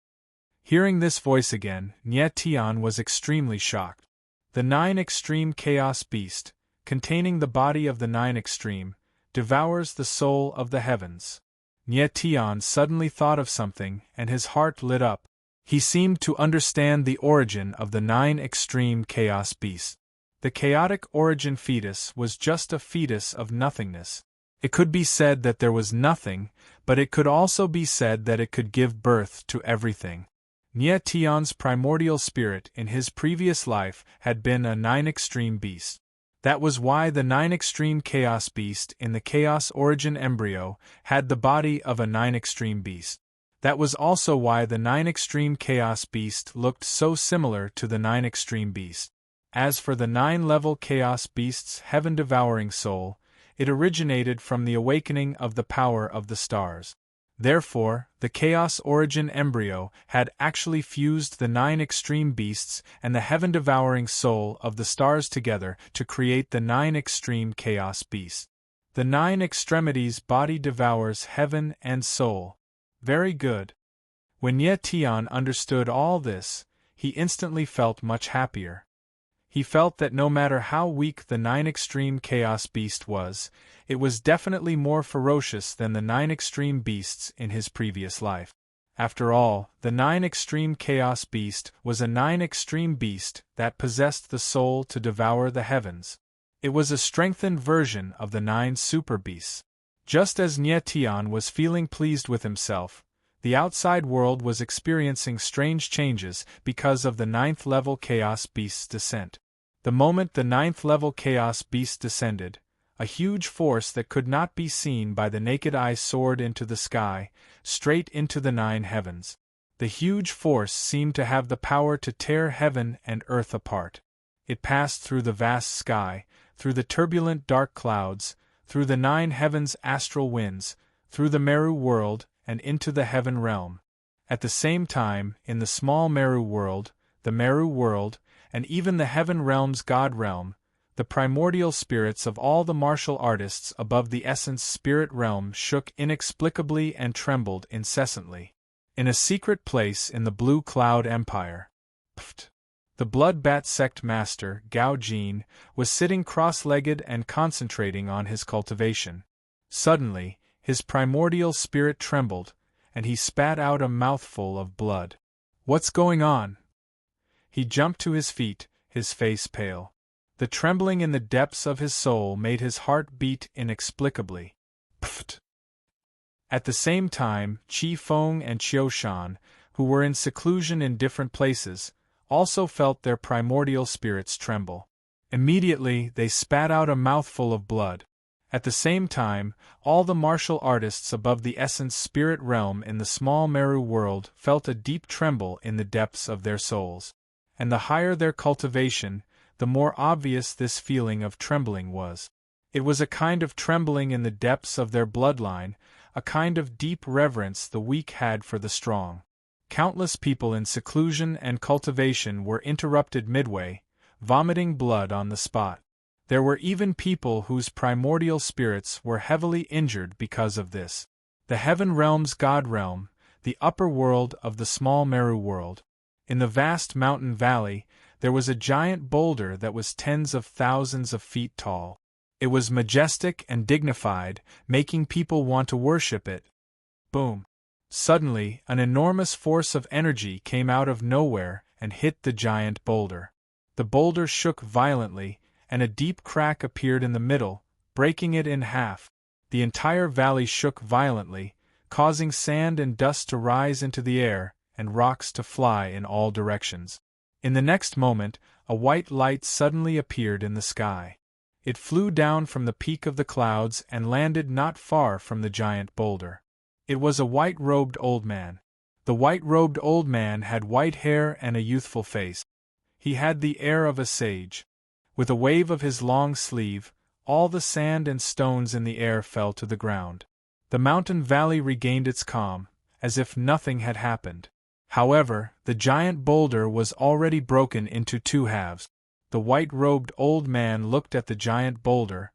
A: Hearing this voice again, Nye Tion was extremely shocked. The 9 extreme chaos beast, containing the body of the 9 extreme, devours the soul of the heavens. Nye Tion suddenly thought of something, and his heart lit up. He seemed to understand the origin of the 9 extreme chaos beasts. The chaotic origin fetus was just a fetus of nothingness. It could be said that there was nothing, but it could also be said that it could give birth to everything. Nye Tion's primordial spirit in his previous life had been a 9 extreme beast. That was why the 9 extreme chaos beast in the chaos origin embryo had the body of a 9 extreme beast. That was also why the 9 extreme chaos beast looked so similar to the 9 extreme beast. As for the 9-level chaos beast's heaven-devouring soul, it originated from the awakening of the power of the stars. Therefore, the chaos origin embryo had actually fused the 9 extreme beasts and the heaven-devouring soul of the stars together to create the 9 extreme chaos beast. The 9 extremities body devours heaven and soul. Very good. When Nye Tion understood all this, he instantly felt much happier. He felt that no matter how weak the 9 extreme chaos beast was, it was definitely more ferocious than the 9 extreme beasts in his previous life. After all, the 9 extreme chaos beast was a 9 extreme beast that possessed the soul to devour the heavens. It was a strengthened version of the 9 super beasts. Just as Nye Tion was feeling pleased with himself, the outside world was experiencing strange changes because of the 9th-level Chaos Beast's descent. The moment the 9th-level Chaos Beast descended, a huge force that could not be seen by the naked eye soared into the sky, straight into the 9 heavens. The huge force seemed to have the power to tear heaven and earth apart. It passed through the vast sky, through the turbulent dark clouds, through the 9 heavens' astral winds, through the Meru world, and into the heaven realm. At the same time, in the small Meru world, the Meru world, and even the heaven realm's god realm, the primordial spirits of all the martial artists above the essence spirit realm shook inexplicably and trembled incessantly. In a secret place in the Blue Cloud Empire, the Bloodbat sect master, Gao Jin, was sitting cross-legged and concentrating on his cultivation. Suddenly, his primordial spirit trembled, and he spat out a mouthful of blood. "What's going on?" He jumped to his feet, his face pale. The trembling in the depths of his soul made his heart beat inexplicably. Pfft! At the same time, Qi Feng and Qiu Shan, who were in seclusion in different places, also felt their primordial spirits tremble. Immediately, they spat out a mouthful of blood. At the same time, all the martial artists above the essence spirit realm in the small Meru world felt a deep tremble in the depths of their souls. And the higher their cultivation, the more obvious this feeling of trembling was. It was a kind of trembling in the depths of their bloodline, a kind of deep reverence the weak had for the strong. Countless people in seclusion and cultivation were interrupted midway, vomiting blood on the spot. There were even people whose primordial spirits were heavily injured because of this. The heaven realm's god realm, the upper world of the small Meru world. In the vast mountain valley, there was a giant boulder that was tens of thousands of feet tall. It was majestic and dignified, making people want to worship it. Boom! Suddenly, an enormous force of energy came out of nowhere and hit the giant boulder. The boulder shook violently, and a deep crack appeared in the middle, breaking it in half. The entire valley shook violently, causing sand and dust to rise into the air, and rocks to fly in all directions. In the next moment, a white light suddenly appeared in the sky. It flew down from the peak of the clouds and landed not far from the giant boulder. It was a white-robed old man. The white-robed old man had white hair and a youthful face. He had the air of a sage. With a wave of his long sleeve, all the sand and stones in the air fell to the ground. The mountain valley regained its calm, as if nothing had happened. However, the giant boulder was already broken into two halves. The white-robed old man looked at the giant boulder,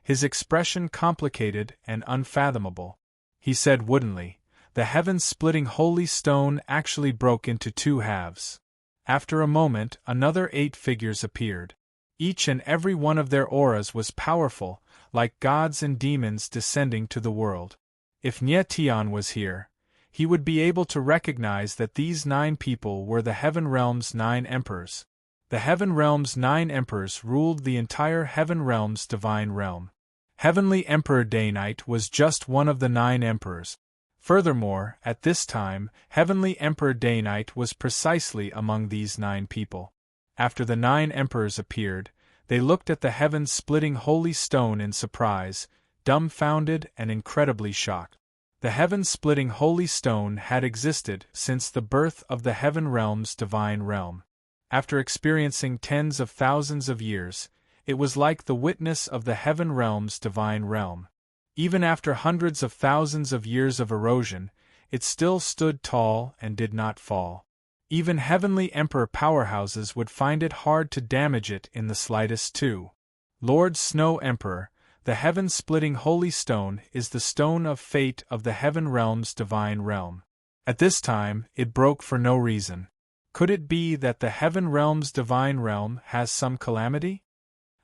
A: his expression complicated and unfathomable. He said woodenly, "The heaven-splitting holy stone actually broke into two halves." After a moment, another 8 figures appeared. Each and every one of their auras was powerful, like gods and demons descending to the world. If Nye Tian was here, he would be able to recognize that these 9 people were the Heaven Realm's 9 emperors. The Heaven Realm's 9 emperors ruled the entire Heaven Realm's divine realm. Heavenly Emperor Daynite was just one of the 9 emperors. Furthermore, at this time, Heavenly Emperor Daynite was precisely among these 9 people. After the 9 emperors appeared, they looked at the heaven-splitting holy stone in surprise, dumbfounded and incredibly shocked. The heaven-splitting holy stone had existed since the birth of the Heaven Realm's divine realm. After experiencing tens of thousands of years, it was like the witness of the Heaven Realm's divine realm. Even after hundreds of thousands of years of erosion, it still stood tall and did not fall. Even Heavenly Emperor powerhouses would find it hard to damage it in the slightest too. Lord Snow Emperor, the heaven-splitting holy stone is the stone of fate of the Heaven Realm's divine realm. At this time, it broke for no reason. Could it be that the Heaven Realm's divine realm has some calamity?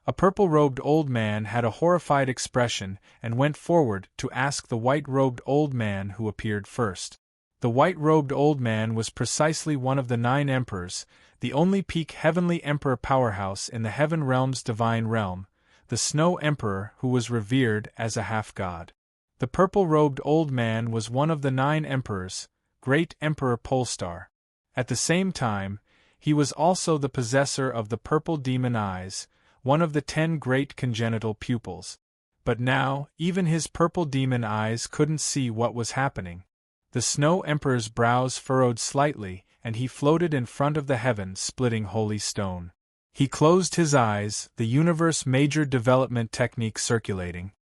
A: A purple-robed old man had a horrified expression and went forward to ask the white-robed old man who appeared first. The white-robed old man was precisely one of the 9 emperors, the only peak Heavenly Emperor powerhouse in the Heaven Realm's divine realm, the Snow Emperor who was revered as a half-god. The purple-robed old man was one of the 9 emperors, Great Emperor Polestar. At the same time, he was also the possessor of the purple demon eyes, one of the 10 great congenital pupils. But now, even his purple demon eyes couldn't see what was happening. The Snow Emperor's brows furrowed slightly, and he floated in front of the heaven-splitting holy stone. He closed his eyes, the universe major development technique circulating.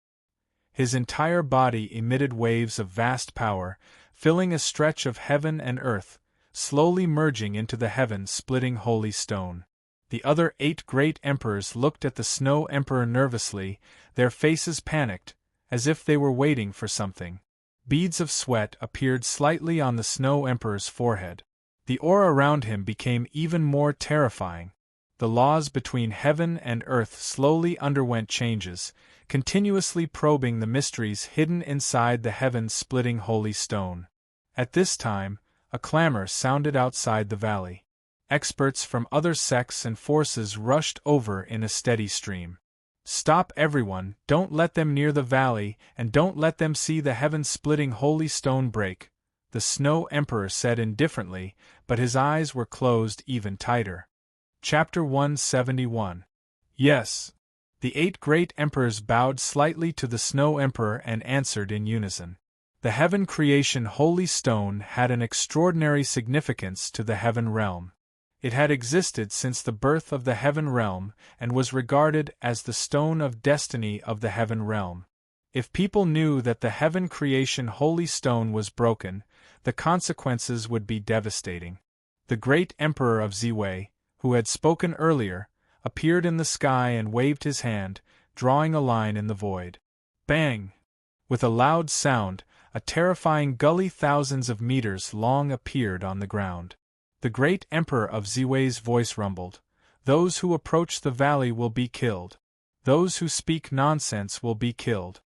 A: His entire body emitted waves of vast power, filling a stretch of heaven and earth, slowly merging into the heaven-splitting holy stone. The other 8 great emperors looked at the Snow Emperor nervously, their faces panicked, as if they were waiting for something. Beads of sweat appeared slightly on the Snow Emperor's forehead. The aura around him became even more terrifying. The laws between heaven and earth slowly underwent changes, continuously probing the mysteries hidden inside the heaven-splitting holy stone. At this time, a clamor sounded outside the valley. Experts from other sects and forces rushed over in a steady stream. "Stop everyone, don't let them near the valley, and don't let them see the heaven-splitting holy stone break," the Snow Emperor said indifferently, but his eyes were closed even tighter. Chapter 171. Yes. The 8 great emperors bowed slightly to the Snow Emperor and answered in unison. The heaven creation holy stone had an extraordinary significance to the heaven realm. It had existed since the birth of the heaven realm and was regarded as the stone of destiny of the heaven realm. If people knew that the heaven creation holy stone was broken, the consequences would be devastating. The great emperor of Ziwei, who had spoken earlier, appeared in the sky and waved his hand, drawing a line in the void. Bang! With a loud sound, a terrifying gully thousands of meters long appeared on the ground. The great emperor of Ziwei's voice rumbled. "Those who approach the valley will be killed. Those who speak nonsense will be killed."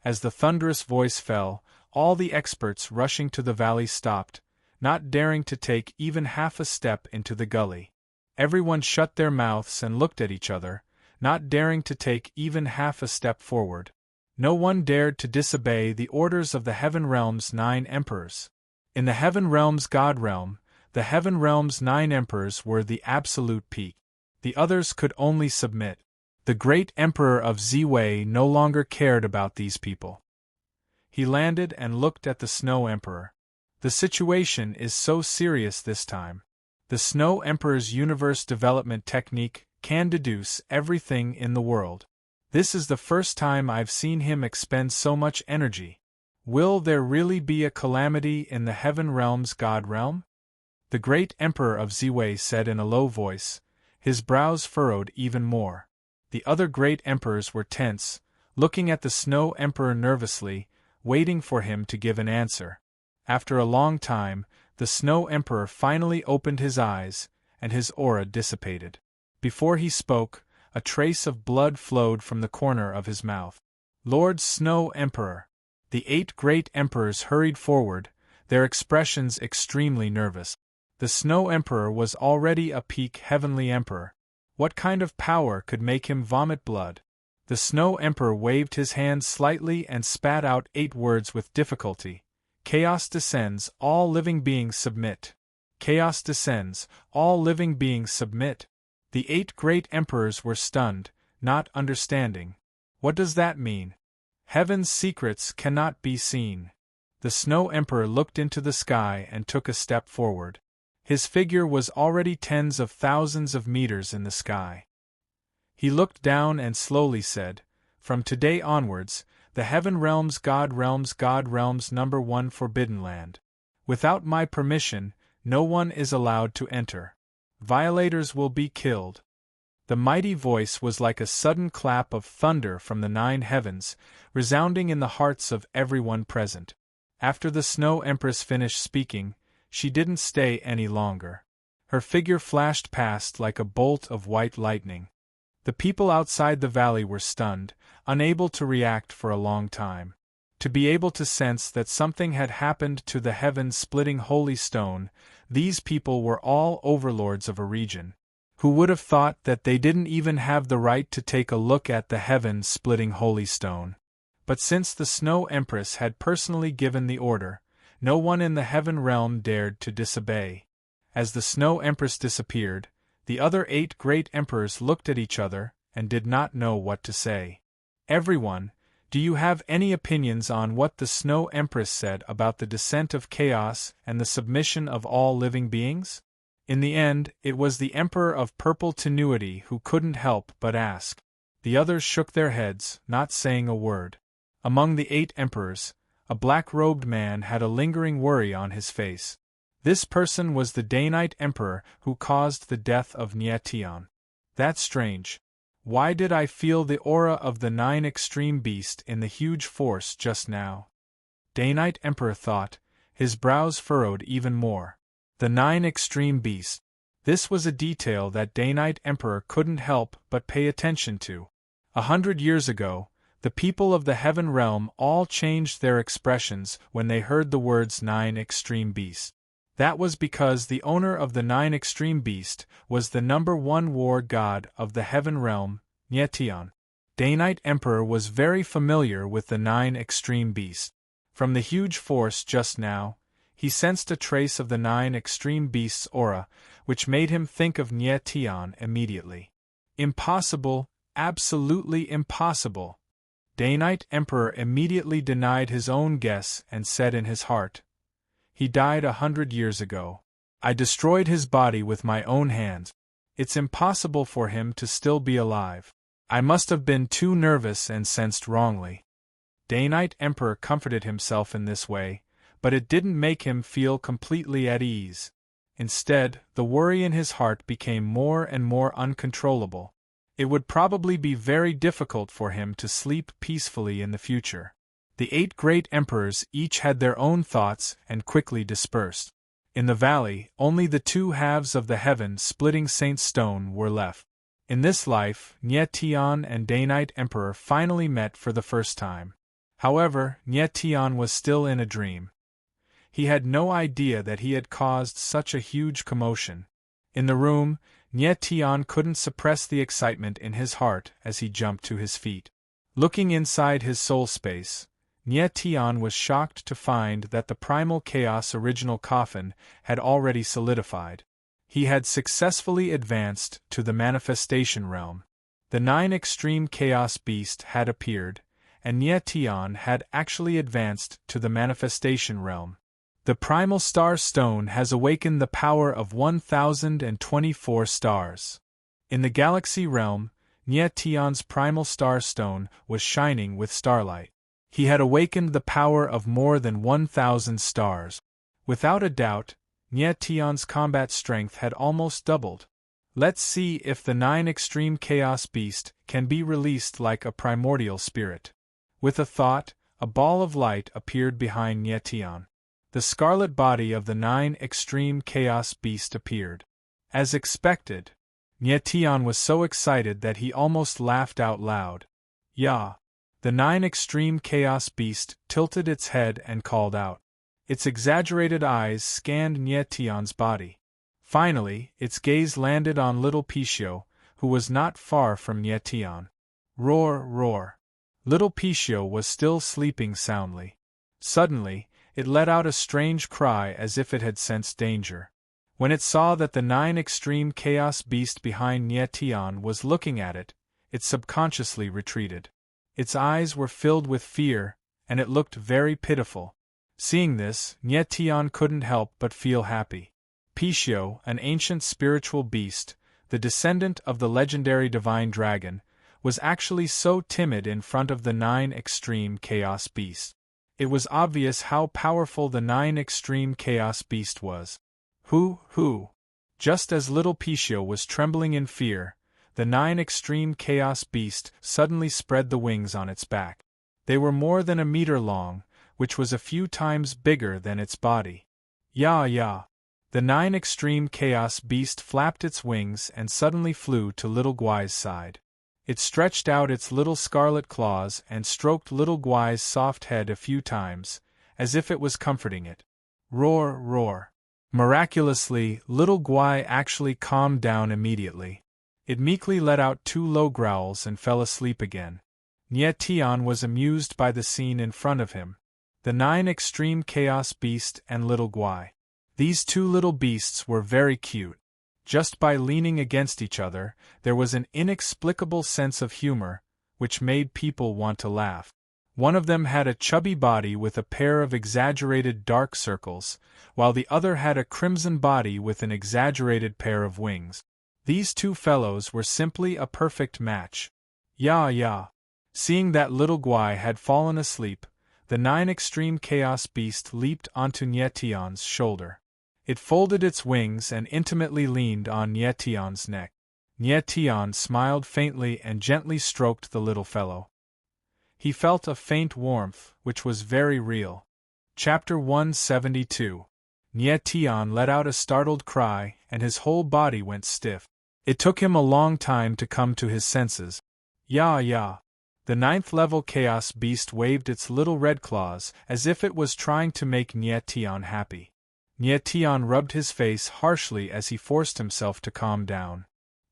A: As the thunderous voice fell, all the experts rushing to the valley stopped, not daring to take even half a step into the gully. Everyone shut their mouths and looked at each other, not daring to take even half a step forward. No one dared to disobey the orders of the Heaven Realm's 9 emperors. In the Heaven Realm's God Realm, the Heaven Realm's 9 emperors were the absolute peak. The others could only submit. The great emperor of Ziwei no longer cared about these people. He landed and looked at the Snow Emperor. "The situation is so serious this time. The Snow Emperor's universe development technique can deduce everything in the world. This is the first time I've seen him expend so much energy. Will there really be a calamity in the Heaven Realm's God Realm?" The great emperor of Ziwei said in a low voice, his brows furrowed even more. The other great emperors were tense, looking at the Snow Emperor nervously, waiting for him to give an answer. After a long time, the Snow Emperor finally opened his eyes, and his aura dissipated. Before he spoke, a trace of blood flowed from the corner of his mouth. "Lord Snow Emperor." The 8 great emperors hurried forward, their expressions extremely nervous. The Snow Emperor was already a peak heavenly emperor. What kind of power could make him vomit blood? The Snow Emperor waved his hand slightly and spat out 8 words with difficulty. "Chaos descends, all living beings submit. Chaos descends, all living beings submit." The 8 great emperors were stunned, not understanding. What does that mean? Heaven's secrets cannot be seen. The Snow Emperor looked into the sky and took a step forward. His figure was already tens of thousands of meters in the sky. He looked down and slowly said, "From today onwards, the Heaven Realm's God Realm's #1 Forbidden Land. Without my permission, no one is allowed to enter. Violators will be killed." The mighty voice was like a sudden clap of thunder from the 9 heavens, resounding in the hearts of everyone present. After the Snow Empress finished speaking, she didn't stay any longer. Her figure flashed past like a bolt of white lightning. The people outside the valley were stunned, unable to react for a long time. To be able to sense that something had happened to the heaven-splitting holy stone, these people were all overlords of a region. Who would have thought that they didn't even have the right to take a look at the heaven-splitting holy stone? But since the Snow Empress had personally given the order, no one in the Heaven Realm dared to disobey. As the Snow Empress disappeared, the other 8 great emperors looked at each other and did not know what to say. "Everyone, do you have any opinions on what the Snow Empress said about the descent of chaos and the submission of all living beings?" In the end, it was the Emperor of Purple Tenuity who couldn't help but ask. The others shook their heads, not saying a word. Among the 8 emperors, A black-robed man had a lingering worry on his face. This person was the Danite Emperor who caused the death of Nietion. That's strange. Why did I feel the aura of the 9 extreme beast in the huge force just now? Danite Emperor thought, his brows furrowed even more. The 9 extreme beast. This was a detail that Danite Emperor couldn't help but pay attention to. 100 years ago, the people of the Heaven Realm all changed their expressions when they heard the words 9 extreme beast. That was because the owner of the 9 extreme beast was the #1 war god of the Heaven Realm, Nietion. Danite Emperor was very familiar with the 9 extreme beast. From the huge force just now, he sensed a trace of the 9 extreme beast's aura, which made him think of Nietion immediately. Impossible, absolutely impossible. Danite Emperor immediately denied his own guess and said in his heart, "He died 100 years ago. I destroyed his body with my own hands. It's impossible for him to still be alive. I must have been too nervous and sensed wrongly." Danite Emperor comforted himself in this way, but it didn't make him feel completely at ease. Instead, the worry in his heart became more and more uncontrollable. It would probably be very difficult for him to sleep peacefully in the future. The 8 great emperors each had their own thoughts and quickly dispersed. In the valley, only the 2 halves of the heaven-splitting Saint Stone were left. In this life, Nietion and Danite Emperor finally met for the first time. However, Nietion was still in a dream. He had no idea that he had caused such a huge commotion. In the room, Nietion couldn't suppress the excitement in his heart as he jumped to his feet. Looking inside his soul space, Nietion was shocked to find that the primal chaos original coffin had already solidified. He had successfully advanced to the manifestation realm. The 9 extreme chaos beast had appeared, and Nietion had actually advanced to the manifestation realm. The primal star stone has awakened the power of 1024 stars. In the galaxy realm, Nietion's primal star stone was shining with starlight. He had awakened the power of more than 1,000 stars. Without a doubt, Nietion's combat strength had almost doubled. Let's see if the 9 extreme chaos beast can be released like a primordial spirit. With a thought, a ball of light appeared behind Nietion. The scarlet body of the 9 extreme chaos beast appeared. As expected, Nietion was so excited that he almost laughed out loud. "Yah!" The 9 extreme chaos beast tilted its head and called out. Its exaggerated eyes scanned Nietion's body. Finally, its gaze landed on little Pichio, who was not far from Nietion. Roar, roar. Little Pichio was still sleeping soundly. Suddenly, it let out a strange cry as if it had sensed danger. When it saw that the 9 extreme chaos beast behind Nietion was looking at it, it subconsciously retreated. Its eyes were filled with fear, and it looked very pitiful. Seeing this, Nietion couldn't help but feel happy. Pichio, an ancient spiritual beast, the descendant of the legendary divine dragon, was actually so timid in front of the 9 extreme chaos beast. It was obvious how powerful the 9 extreme chaos beast was. Hoo! Just as little Pichio was trembling in fear, the 9 extreme chaos beast suddenly spread the wings on its back. They were more than a meter long, which was a few times bigger than its body. Yah! The 9 extreme chaos beast flapped its wings and suddenly flew to little Guai's side. It stretched out its little scarlet claws and stroked little Guai's soft head a few times, as if it was comforting it. Roar, roar. Miraculously, little Guai actually calmed down immediately. It meekly let out 2 low growls and fell asleep again. Nietion was amused by the scene in front of him. The 9 extreme chaos beast and little Guai. These 2 little beasts were very cute. Just by leaning against each other, there was an inexplicable sense of humor, which made people want to laugh. One of them had a chubby body with a pair of exaggerated dark circles, while the other had a crimson body with an exaggerated pair of wings. These 2 fellows were simply a perfect match. Yah! Seeing that little Guai had fallen asleep, the 9 extreme chaos beast leaped onto Nietion's shoulder. It folded its wings and intimately leaned on Nietion's neck. Nietion smiled faintly and gently stroked the little fellow. He felt a faint warmth, which was very real. Chapter 172. Nietion let out a startled cry, and his whole body went stiff. It took him a long time to come to his senses. Ya. The 9th level chaos beast waved its little red claws as if it was trying to make Nietion happy. Nietion rubbed his face harshly as he forced himself to calm down.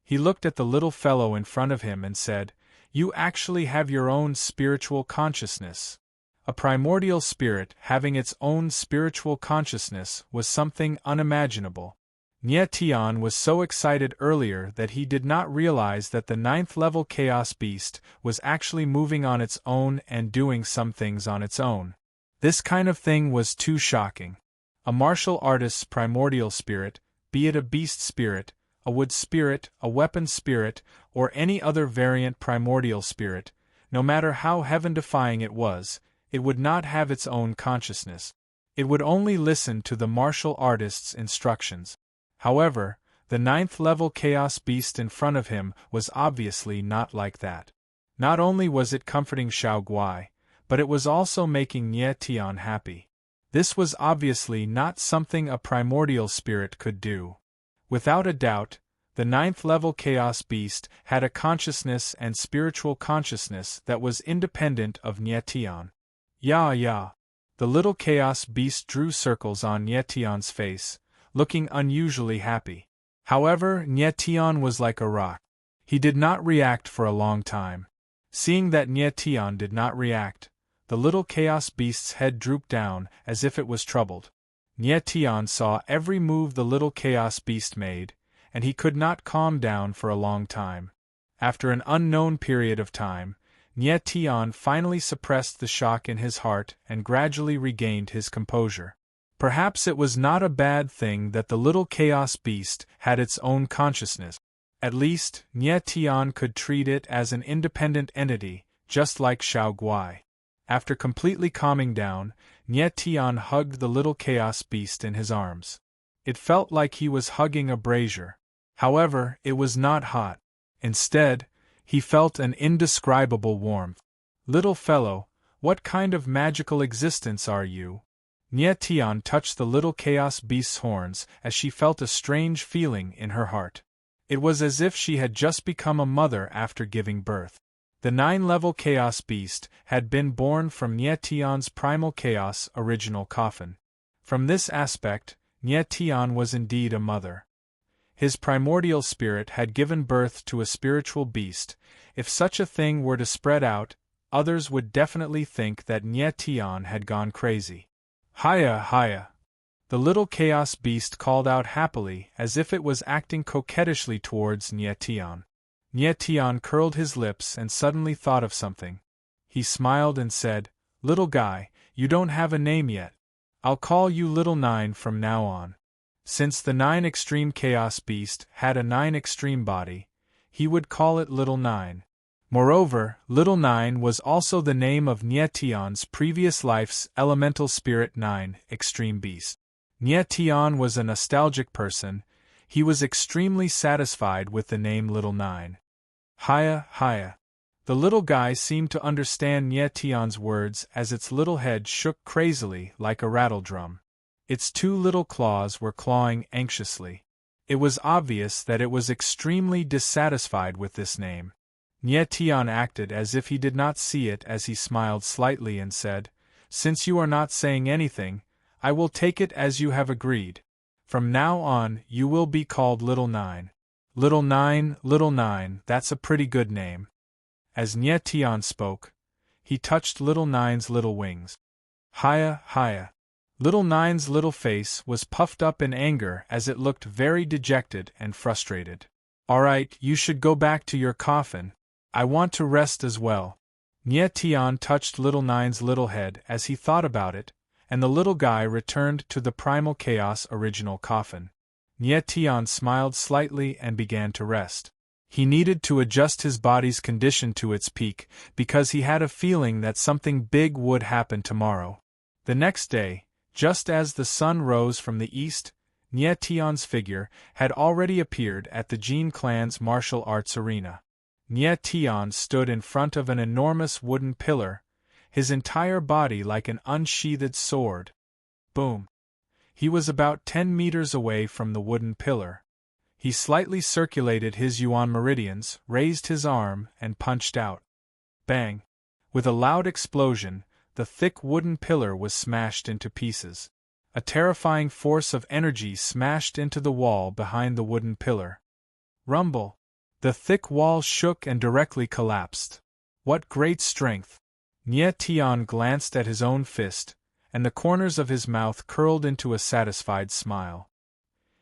A: He looked at the little fellow in front of him and said, "You actually have your own spiritual consciousness." A primordial spirit having its own spiritual consciousness was something unimaginable. Nietion was so excited earlier that he did not realize that the 9th level chaos beast was actually moving on its own and doing some things on its own. This kind of thing was too shocking. A martial artist's primordial spirit, be it a beast spirit, a wood spirit, a weapon spirit, or any other variant primordial spirit, no matter how heaven-defying it was, it would not have its own consciousness. It would only listen to the martial artist's instructions. However, the 9th level chaos beast in front of him was obviously not like that. Not only was it comforting Xiao Guai, but it was also making Nietion happy. This was obviously not something a primordial spirit could do. Without a doubt, the 9th level chaos beast had a consciousness and spiritual consciousness that was independent of Nietion. Ya. The little chaos beast drew circles on Nietion's face, looking unusually happy. However, Nietion was like a rock. He did not react for a long time. Seeing that Nietion did not react, the little chaos beast's head drooped down as if it was troubled. Nietion saw every move the little chaos beast made, and he could not calm down for a long time. After an unknown period of time, Nietion finally suppressed the shock in his heart and gradually regained his composure. Perhaps it was not a bad thing that the little chaos beast had its own consciousness. At least, Nietion could treat it as an independent entity, just like Xiao Guai. After completely calming down, Nietion hugged the little chaos beast in his arms. It felt like he was hugging a brazier. However, it was not hot. Instead, he felt an indescribable warmth. "Little fellow, what kind of magical existence are you?" Nietion touched the little chaos beast's horns as she felt a strange feeling in her heart. It was as if she had just become a mother after giving birth. The 9-level chaos beast had been born from Nietion's primal chaos original coffin. From this aspect, Nietion was indeed a mother. His primordial spirit had given birth to a spiritual beast. If such a thing were to spread out, others would definitely think that Nietion had gone crazy. Hiya. The little chaos beast called out happily as if it was acting coquettishly towards Nietion. Nietion curled his lips and suddenly thought of something. He smiled and said, "Little guy, you don't have a name yet. I'll call you Little 9 from now on." Since the 9 extreme chaos beast had a 9 extreme body, he would call it Little 9. Moreover, Little 9 was also the name of Nietion's previous life's elemental spirit 9 extreme beast. Nietion was a nostalgic person. He was extremely satisfied with the name Little 9. Hiya. The little guy seemed to understand Nietion's words as its little head shook crazily like a rattle drum. Its 2 little claws were clawing anxiously. It was obvious that it was extremely dissatisfied with this name. Nietion acted as if he did not see it as he smiled slightly and said, "Since you are not saying anything, I will take it as you have agreed. From now on, you will be called Little 9. Little 9, that's a pretty good name." As Nietion spoke, he touched Little 9's little wings. Hiya. Little 9's little face was puffed up in anger as it looked very dejected and frustrated. "All right, you should go back to your coffin. I want to rest as well." Nietion touched Little 9's little head as he thought about it, and the little guy returned to the primal chaos original coffin. Nietion smiled slightly and began to rest. He needed to adjust his body's condition to its peak, because he had a feeling that something big would happen tomorrow. The next day, just as the sun rose from the east, Nie Tion's figure had already appeared at the Jin clan's martial arts arena. Nie Tion stood in front of an enormous wooden pillar, his entire body like an unsheathed sword. Boom! He was about 10 meters away from the wooden pillar. He slightly circulated his yuan meridians, raised his arm, and punched out. Bang! With a loud explosion, the thick wooden pillar was smashed into pieces. A terrifying force of energy smashed into the wall behind the wooden pillar. Rumble! The thick wall shook and directly collapsed. What great strength! Nie Tion glanced at his own fist, and the corners of his mouth curled into a satisfied smile.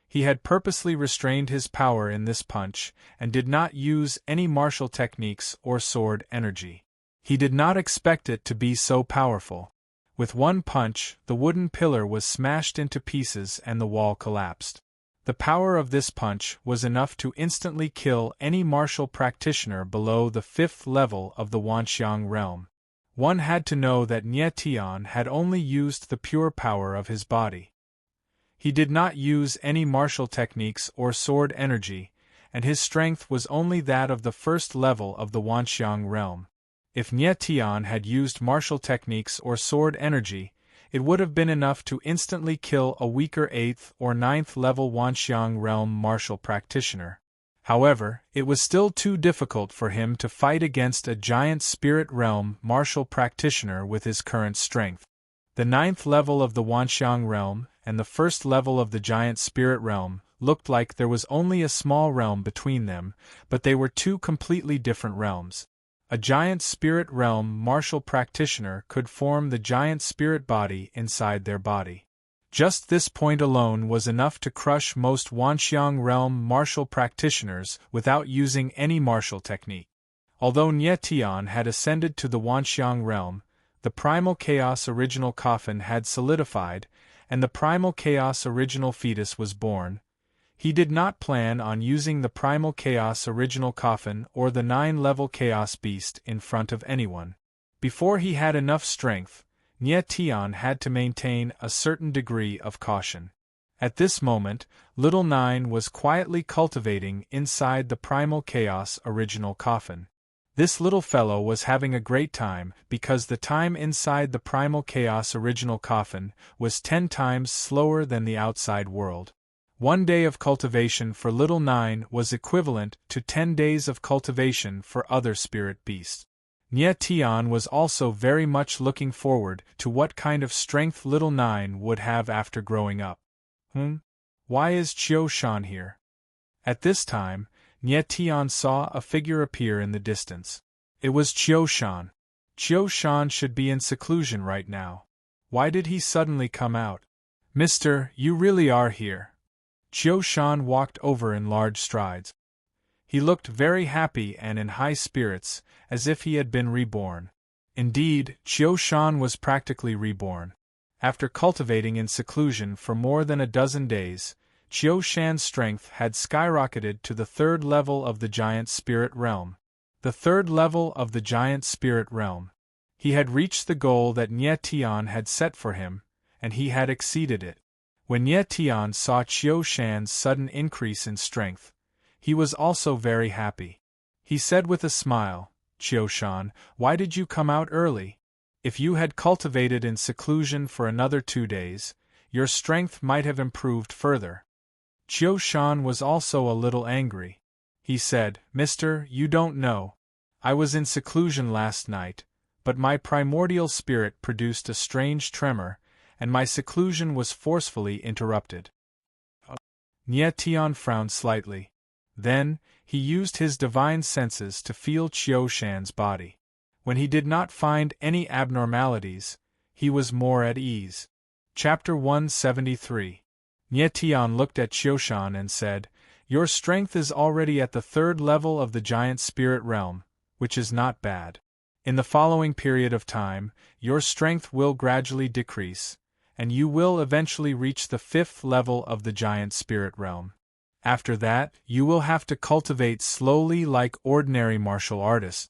A: He had purposely restrained his power in this punch, and did not use any martial techniques or sword energy. He did not expect it to be so powerful. With one punch, the wooden pillar was smashed into pieces and the wall collapsed. The power of this punch was enough to instantly kill any martial practitioner below the 5th level of the Wanxiang realm. One had to know that Nie Tion had only used the pure power of his body. He did not use any martial techniques or sword energy, and his strength was only that of the 1st level of the Wanxiang realm. If Nie Tion had used martial techniques or sword energy, it would have been enough to instantly kill a weaker 8th or 9th level Wanxiang realm martial practitioner. However, it was still too difficult for him to fight against a giant spirit realm martial practitioner with his current strength. The 9th level of the Wanxiang realm and the 1st level of the giant spirit realm looked like there was only a small realm between them, but they were two completely different realms. A giant spirit realm martial practitioner could form the giant spirit body inside their body. Just this point alone was enough to crush most Wanxiang realm martial practitioners without using any martial technique. Although Nie Tion had ascended to the Wanxiang realm, the primal chaos original coffin had solidified, and the primal chaos original fetus was born. He did not plan on using the primal chaos original coffin or the 9-level chaos beast in front of anyone. Before he had enough strength, Nie Tion had to maintain a certain degree of caution. At this moment, Little Nine was quietly cultivating inside the primal chaos original coffin. This little fellow was having a great time because the time inside the primal chaos original coffin was 10 times slower than the outside world. 1 day of cultivation for Little Nine was equivalent to 10 days of cultivation for other spirit beasts. Nie Tion was also very much looking forward to what kind of strength Little Nine would have after growing up. Why is Qiu Shan here? At this time, Nie Tion saw a figure appear in the distance. It was Qiu Shan. Qiu Shan should be in seclusion right now. Why did he suddenly come out? Mister, you really are here. Qiu Shan walked over in large strides. He looked very happy and in high spirits, as if he had been reborn. Indeed, Qiu Shan was practically reborn. After cultivating in seclusion for more than a dozen days, Qiu Shan's strength had skyrocketed to the 3rd level of the giant spirit realm. The 3rd level of the giant spirit realm. He had reached the goal that Nie Tion had set for him, and he had exceeded it. When Nie Tion saw Qiu Shan's sudden increase in strength, he was also very happy. He said with a smile, "Qiu Shan, why did you come out early? If you had cultivated in seclusion for another 2 days, your strength might have improved further." Qiu Shan was also a little angry. He said, "Mister, you don't know. I was in seclusion last night, but my primordial spirit produced a strange tremor, and my seclusion was forcefully interrupted." Nie Tion frowned slightly. Then, he used his divine senses to feel Qiu Shan's body. When he did not find any abnormalities, he was more at ease. Chapter 173. Nie Tion looked at Qiu Shan and said, "Your strength is already at the 3rd level of the giant spirit realm, which is not bad. In the following period of time, your strength will gradually decrease, and you will eventually reach the 5th level of the giant spirit realm. After that, you will have to cultivate slowly like ordinary martial artists.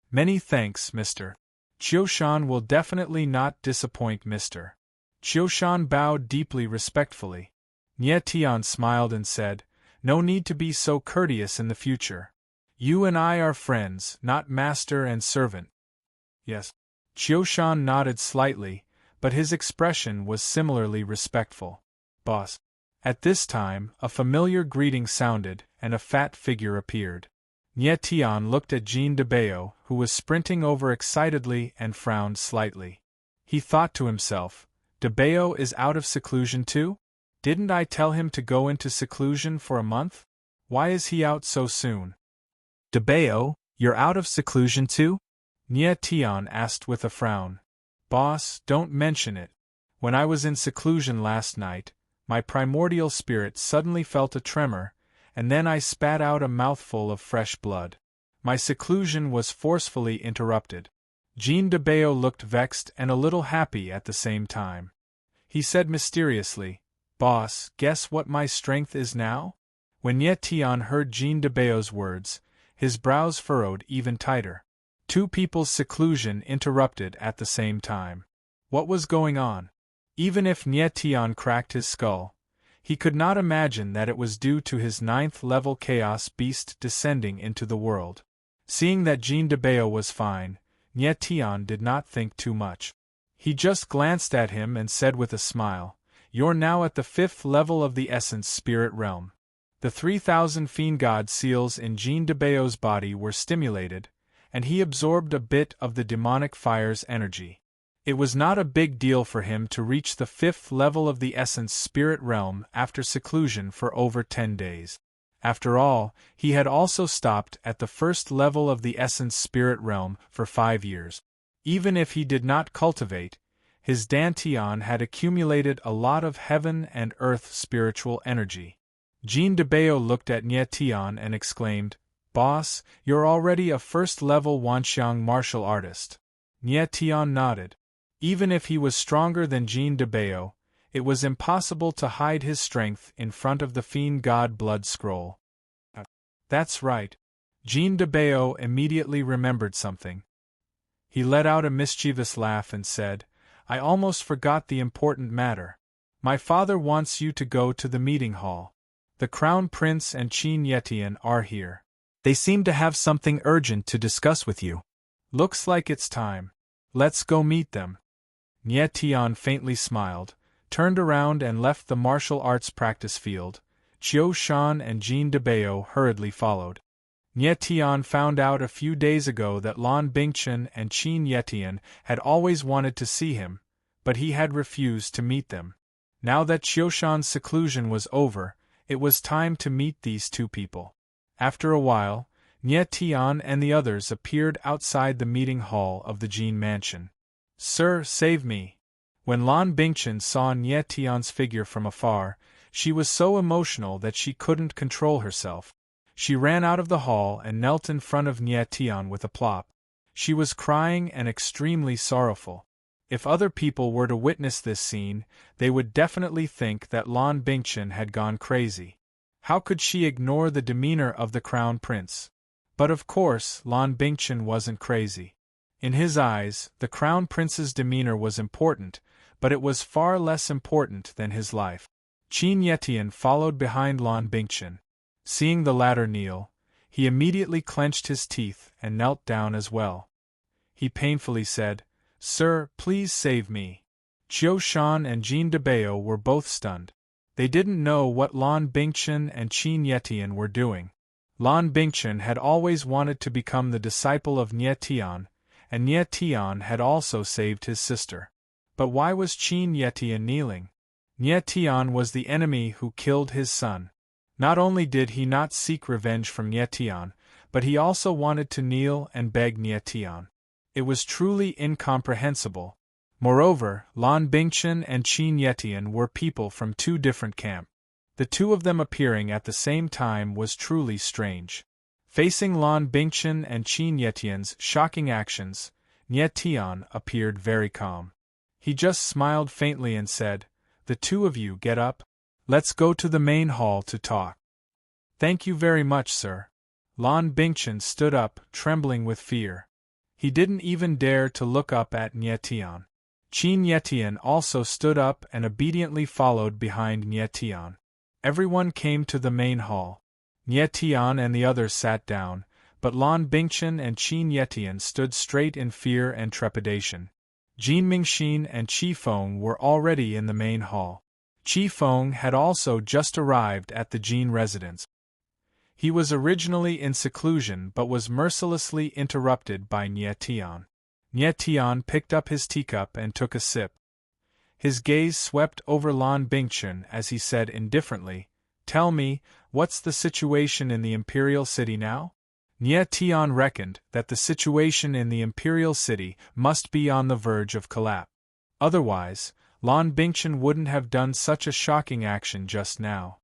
A: Many thanks, Mr. Qiushan will definitely not disappoint Mr. Qiushan bowed deeply respectfully. Nie Tian smiled and said, no need to be so courteous in the future. You and I are friends, not master and servant. Yes. Qiushan nodded slightly, but his expression was similarly respectful. Boss. At this time, a familiar greeting sounded, and a fat figure appeared. Nie Tian looked at Jean de Bao, who was sprinting over excitedly, and frowned slightly. He thought to himself, de Bao is out of seclusion too? Didn't I tell him to go into seclusion for a month? Why is he out so soon? De Bao, you're out of seclusion too? Nie Tian asked with a frown. Boss, don't mention it. When I was in seclusion last night, my primordial spirit suddenly felt a tremor, and then I spat out a mouthful of fresh blood. My seclusion was forcefully interrupted. Jean de Bao looked vexed and a little happy at the same time. He said mysteriously, Boss, guess what my strength is now? When Nie Tian heard Jean de Bao's words, his brows furrowed even tighter. Two people's seclusion interrupted at the same time. What was going on? Even if Nie Tian cracked his skull, he could not imagine that it was due to his 9th-level chaos beast descending into the world. Seeing that Jean de Bao was fine, Nie Tian did not think too much. He just glanced at him and said with a smile, You're now at the 5th level of the essence spirit realm. The 3,000 fiend god seals in Jean de Bao's body were stimulated, and he absorbed a bit of the demonic fire's energy. It was not a big deal for him to reach the 5th level of the essence spirit realm after seclusion for over 10 days. After all, he had also stopped at the 1st level of the essence spirit realm for 5 years. Even if he did not cultivate, his Dantian had accumulated a lot of heaven and earth spiritual energy. Jean de Bao looked at Nie Tian and exclaimed, Boss, you're already a 1st-level Wanxiang martial artist. Nie Tian nodded. Even if he was stronger than Jean de Bao, it was impossible to hide his strength in front of the fiend god blood scroll. That's right. Jean de Bao immediately remembered something. He let out a mischievous laugh and said, I almost forgot the important matter. My father wants you to go to the meeting hall. The Crown Prince and Qin Yetian are here. They seem to have something urgent to discuss with you. Looks like it's time. Let's go meet them. Nie Tian faintly smiled, turned around and left the martial arts practice field. Qiushan and Jean de Bao hurriedly followed. Nie Tian found out a few days ago that Lan Bingchen and Qin Yetian had always wanted to see him, but he had refused to meet them. Now that Qiushan's seclusion was over, it was time to meet these two people. After a while, Nie Tian and the others appeared outside the meeting hall of the Jin mansion. Sir, save me. When Lan Bingchen saw Nie Tian's figure from afar, she was so emotional that she couldn't control herself. She ran out of the hall and knelt in front of Nie Tian with a plop. She was crying and extremely sorrowful. If other people were to witness this scene, they would definitely think that Lan Bingchen had gone crazy. How could she ignore the demeanor of the Crown Prince? But of course, Lan Bingchen wasn't crazy. In his eyes, the Crown Prince's demeanor was important, but it was far less important than his life. Qin Yetian followed behind Lan Bingchen. Seeing the latter kneel, he immediately clenched his teeth and knelt down as well. He painfully said, Sir, please save me. Qiushan and Jean de Bao were both stunned. They didn't know what Lan Bingchen and Qin Yetian were doing. Lan Bingchen had always wanted to become the disciple of Nie Tian, and Nie Tian had also saved his sister. But why was Qin Yetian kneeling? Nie Tian was the enemy who killed his son. Not only did he not seek revenge from Nie Tian, but he also wanted to kneel and beg Nie Tian. It was truly incomprehensible. Moreover, Lan Bingchen and Qin Yetian were people from two different camps. The two of them appearing at the same time was truly strange. Facing Lan Bingchen and Qin Yetian's shocking actions, Nie Tian appeared very calm. He just smiled faintly and said, The two of you get up. Let's go to the main hall to talk. Thank you very much, sir. Lan Bingchen stood up, trembling with fear. He didn't even dare to look up at Nye Tian. Qin Yetian also stood up and obediently followed behind Nye Tian. Everyone came to the main hall. Nye Tian and the others sat down, but Lan Bingchen and Qin Yetian stood straight in fear and trepidation. Jin Mingxin and Qi Feng were already in the main hall. Qi Feng had also just arrived at the Jin residence. He was originally in seclusion but was mercilessly interrupted by Nye Tian. Nye Tian picked up his teacup and took a sip. His gaze swept over Lan Bingchen as he said indifferently, "Tell me, what's the situation in the Imperial City now?" Nye Tian reckoned that the situation in the Imperial City must be on the verge of collapse. Otherwise, Lan Bingchen wouldn't have done such a shocking action just now.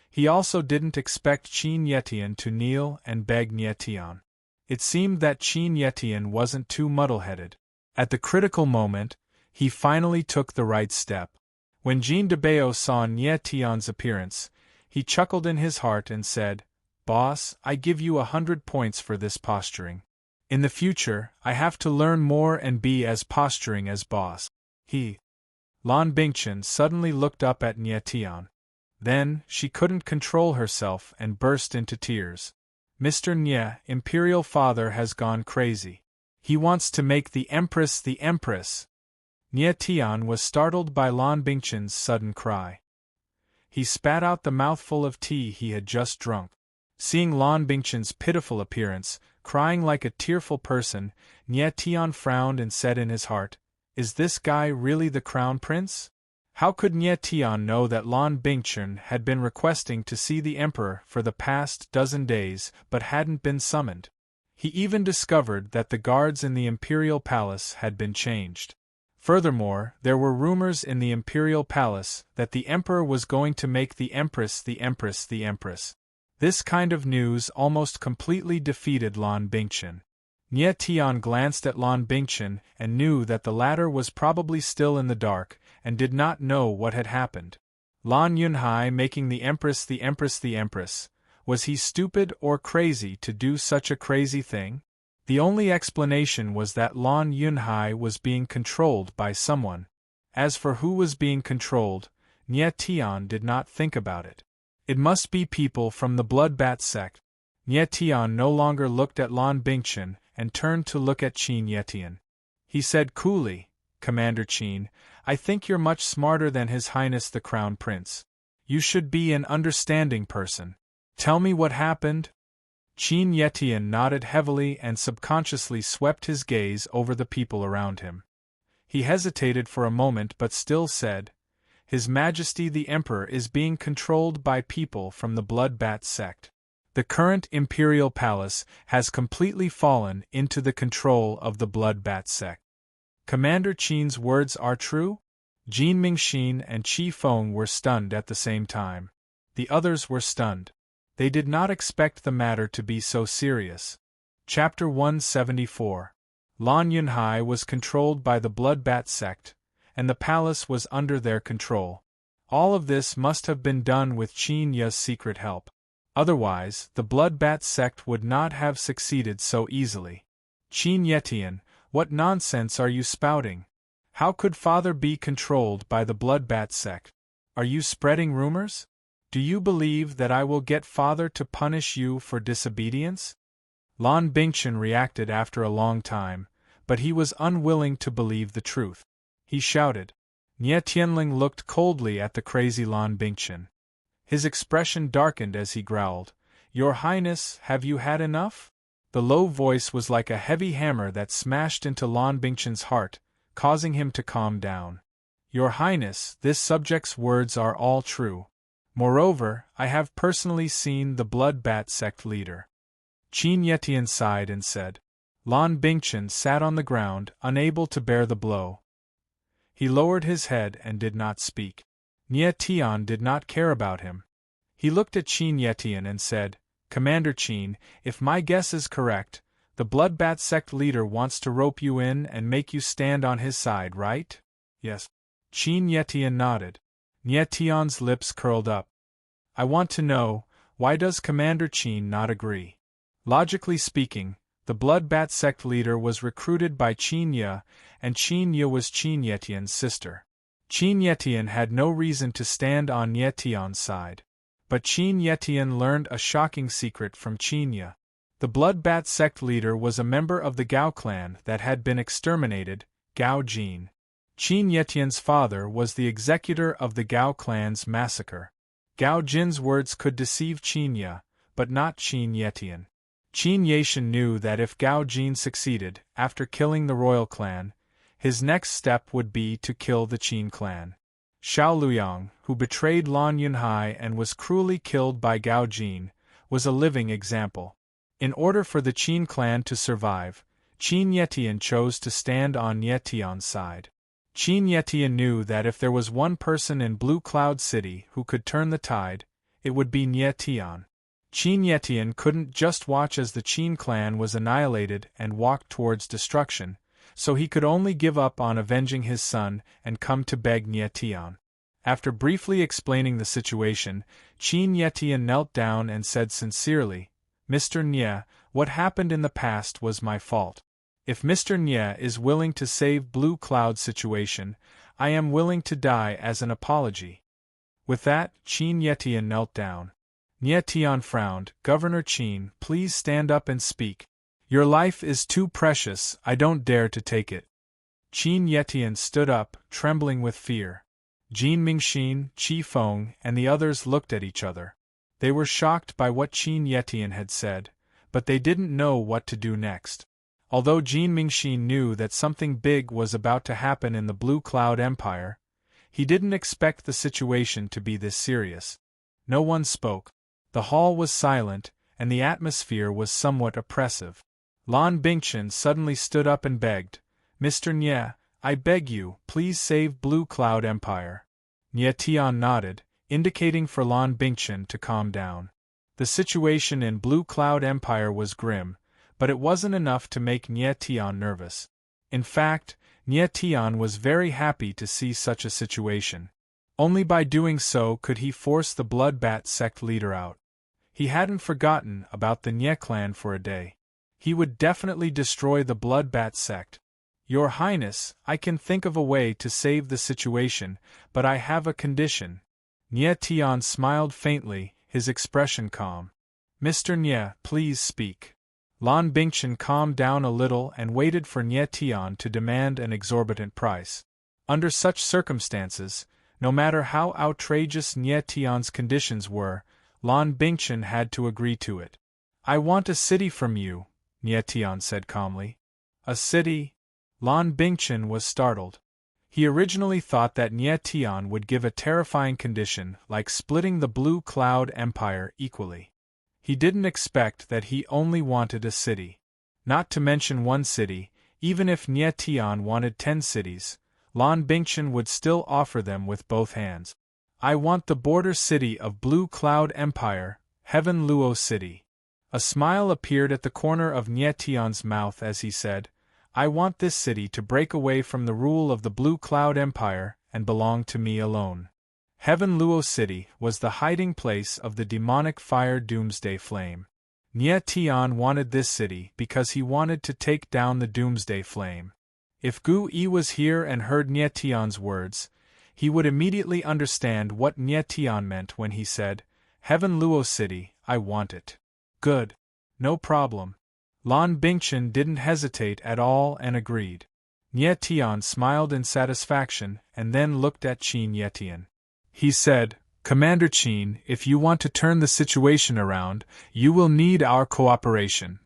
A: He also didn't expect Qin Yetian to kneel and beg Nye Tian. It seemed that Qin Yetian wasn't too muddle-headed. At the critical moment, he finally took the right step. When Jin Debao saw Nye Tian's appearance, he chuckled in his heart and said, "Boss, I give you 100 points for this posturing. In the future, I have to learn more and be as posturing as boss." Lan Bingchen suddenly looked up at Nye Tian. Then, she couldn't control herself and burst into tears. "Mr. Nye, Imperial Father has gone crazy. He wants to make the Empress the Empress." Nye Tian was startled by Lan Bingchen's sudden cry. He spat out the mouthful of tea he had just drunk. Seeing Lan Bingchen's pitiful appearance, crying like a tearful person, Nye Tian frowned and said in his heart, "Is this guy really the Crown Prince?" How could Nye Tian know that Lan Bingchen had been requesting to see the Emperor for the past dozen days but hadn't been summoned? He even discovered that the guards in the Imperial Palace had been changed. Furthermore, there were rumors in the Imperial Palace that the Emperor was going to make the Empress the Empress the Empress. This kind of news almost completely defeated Lan Bingchen. Nye Tian glanced at Lan Bingchen and knew that the latter was probably still in the dark and did not know what had happened. Lan Yunhai making the Empress the Empress the Empress. Was he stupid or crazy to do such a crazy thing? The only explanation was that Lan Yunhai was being controlled by someone. As for who was being controlled, Nye Tian did not think about it. It must be people from the Bloodbat sect. Nye Tian no longer looked at Lan Bingchen and turned to look at Qin Yetian. He said coolly, "Commander Qin, I think you're much smarter than His Highness the Crown Prince. You should be an understanding person. Tell me what happened?" Qin Yetian nodded heavily and subconsciously swept his gaze over the people around him. He hesitated for a moment but still said, "His Majesty the Emperor is being controlled by people from the Bloodbat sect. The current Imperial Palace has completely fallen into the control of the Bloodbat sect." Commander Qin's words are true? Jin Mingxin and Qi Feng were stunned at the same time. The others were stunned. They did not expect the matter to be so serious. Chapter 174. Lan Yunhai was controlled by the Bloodbat sect, and the palace was under their control. All of this must have been done with Qin Ye's secret help. Otherwise, the Bloodbat sect would not have succeeded so easily. Qin Yetian, what nonsense are you spouting? How could Father be controlled by the Bloodbat sect? Are you spreading rumors? Do you believe that I will get Father to punish you for disobedience? Lan Bingchen reacted after a long time, but he was unwilling to believe the truth. He shouted. Nye Tianling looked coldly at the crazy Lan Bingchen. His expression darkened as he growled, "Your Highness, have you had enough?" The low voice was like a heavy hammer that smashed into Lan Bingchen's heart, causing him to calm down. "Your Highness, this subject's words are all true. Moreover, I have personally seen the Bloodbat sect leader." Qin Yetian sighed and said. Lan Bingchen sat on the ground, unable to bear the blow. He lowered his head and did not speak. Nye Tian did not care about him. He looked at Qin Yetian and said, "Commander Qin, if my guess is correct, the Bloodbat sect leader wants to rope you in and make you stand on his side, right?" "Yes." Qin Yetian nodded. Nye Tian's lips curled up. "I want to know, Why does Commander Qin not agree? Logically speaking, the Bloodbat sect leader was recruited by Qin Ye, and Qin Ye was Qin Yetian's sister. Qin Yetian had no reason to stand on Yetian's side. But Qin Yetian learned a shocking secret from Qin Ye. The Bloodbat sect leader was a member of the Gao clan that had been exterminated, Gao Jin. Qin Yetian's father was the executor of the Gao clan's massacre. Gao Jin's words could deceive Qin Ye, but not Qin Yetian. Qin Yetian knew that if Gao Jin succeeded, after killing the royal clan, his next step would be to kill the Qin clan. Xiao Luyang, who betrayed Lan Yunhai and was cruelly killed by Gao Jin, was a living example. In order for the Qin clan to survive, Qin Yetian chose to stand on Yetian's side. Qin Yetian knew that if there was one person in Blue Cloud City who could turn the tide, it would be Yetian. Qin Yetian couldn't just watch as the Qin clan was annihilated and walked towards destruction, so he could only give up on avenging his son and come to beg Yetian. After briefly explaining the situation, Qin Yetian knelt down and said sincerely, "Mr. Nye, what happened in the past was my fault. If Mr. Nye is willing to save Blue Cloud's situation, I am willing to die as an apology." With that, Qin Yetian knelt down. Yetian frowned. "Governor Qin, please stand up and speak. Your life is too precious, I don't dare to take it." Qin Yetian stood up, trembling with fear. Jin Mingxin, Qi Feng, and the others looked at each other. They were shocked by what Qin Yetian had said, but they didn't know what to do next. Although Jin Mingxin knew that something big was about to happen in the Blue Cloud Empire, he didn't expect the situation to be this serious. No one spoke. The hall was silent, and the atmosphere was somewhat oppressive. Lan Bingchen suddenly stood up and begged, "Mr. Nye, I beg you, please save Blue Cloud Empire." Nye Tian nodded, indicating for Lan Bingchen to calm down. The situation in Blue Cloud Empire was grim, but it wasn't enough to make Nye Tian nervous. In fact, Nye Tian was very happy to see such a situation. Only by doing so could he force the Bloodbat sect leader out. He hadn't forgotten about the Nye clan for a day. He would definitely destroy the Bloodbat sect. "Your Highness, I can think of a way to save the situation, but I have a condition." Nye Tian smiled faintly, his expression calm. "Mr. Nye, please speak." Lan Bingchen calmed down a little and waited for Nye Tian to demand an exorbitant price. Under such circumstances, no matter how outrageous Nye Tian's conditions were, Lan Bingchen had to agree to it. "I want a city from you," Nye Tian said calmly. "A city?" Lan Bingchen was startled. He originally thought that Nye Tian would give a terrifying condition like splitting the Blue Cloud Empire equally. He didn't expect that he only wanted a city. Not to mention one city, even if Nye Tian wanted 10 cities, Lan Bingchen would still offer them with both hands. "I want the border city of Blue Cloud Empire, Heaven Luo City." A smile appeared at the corner of Nye Tian's mouth as he said, "I want this city to break away from the rule of the Blue Cloud Empire and belong to me alone." Heaven Luo City was the hiding place of the demonic fire Doomsday Flame. Nye Tian wanted this city because he wanted to take down the Doomsday Flame. If Gu Yi was here and heard Nye Tian's words, he would immediately understand what Nye Tian meant when he said, "Heaven Luo City, I want it." "Good. No problem." Lan Bingchen didn't hesitate at all and agreed. Nye Tian smiled in satisfaction and then looked at Qin Yetian. He said, "Commander Qin, if you want to turn the situation around, you will need our cooperation."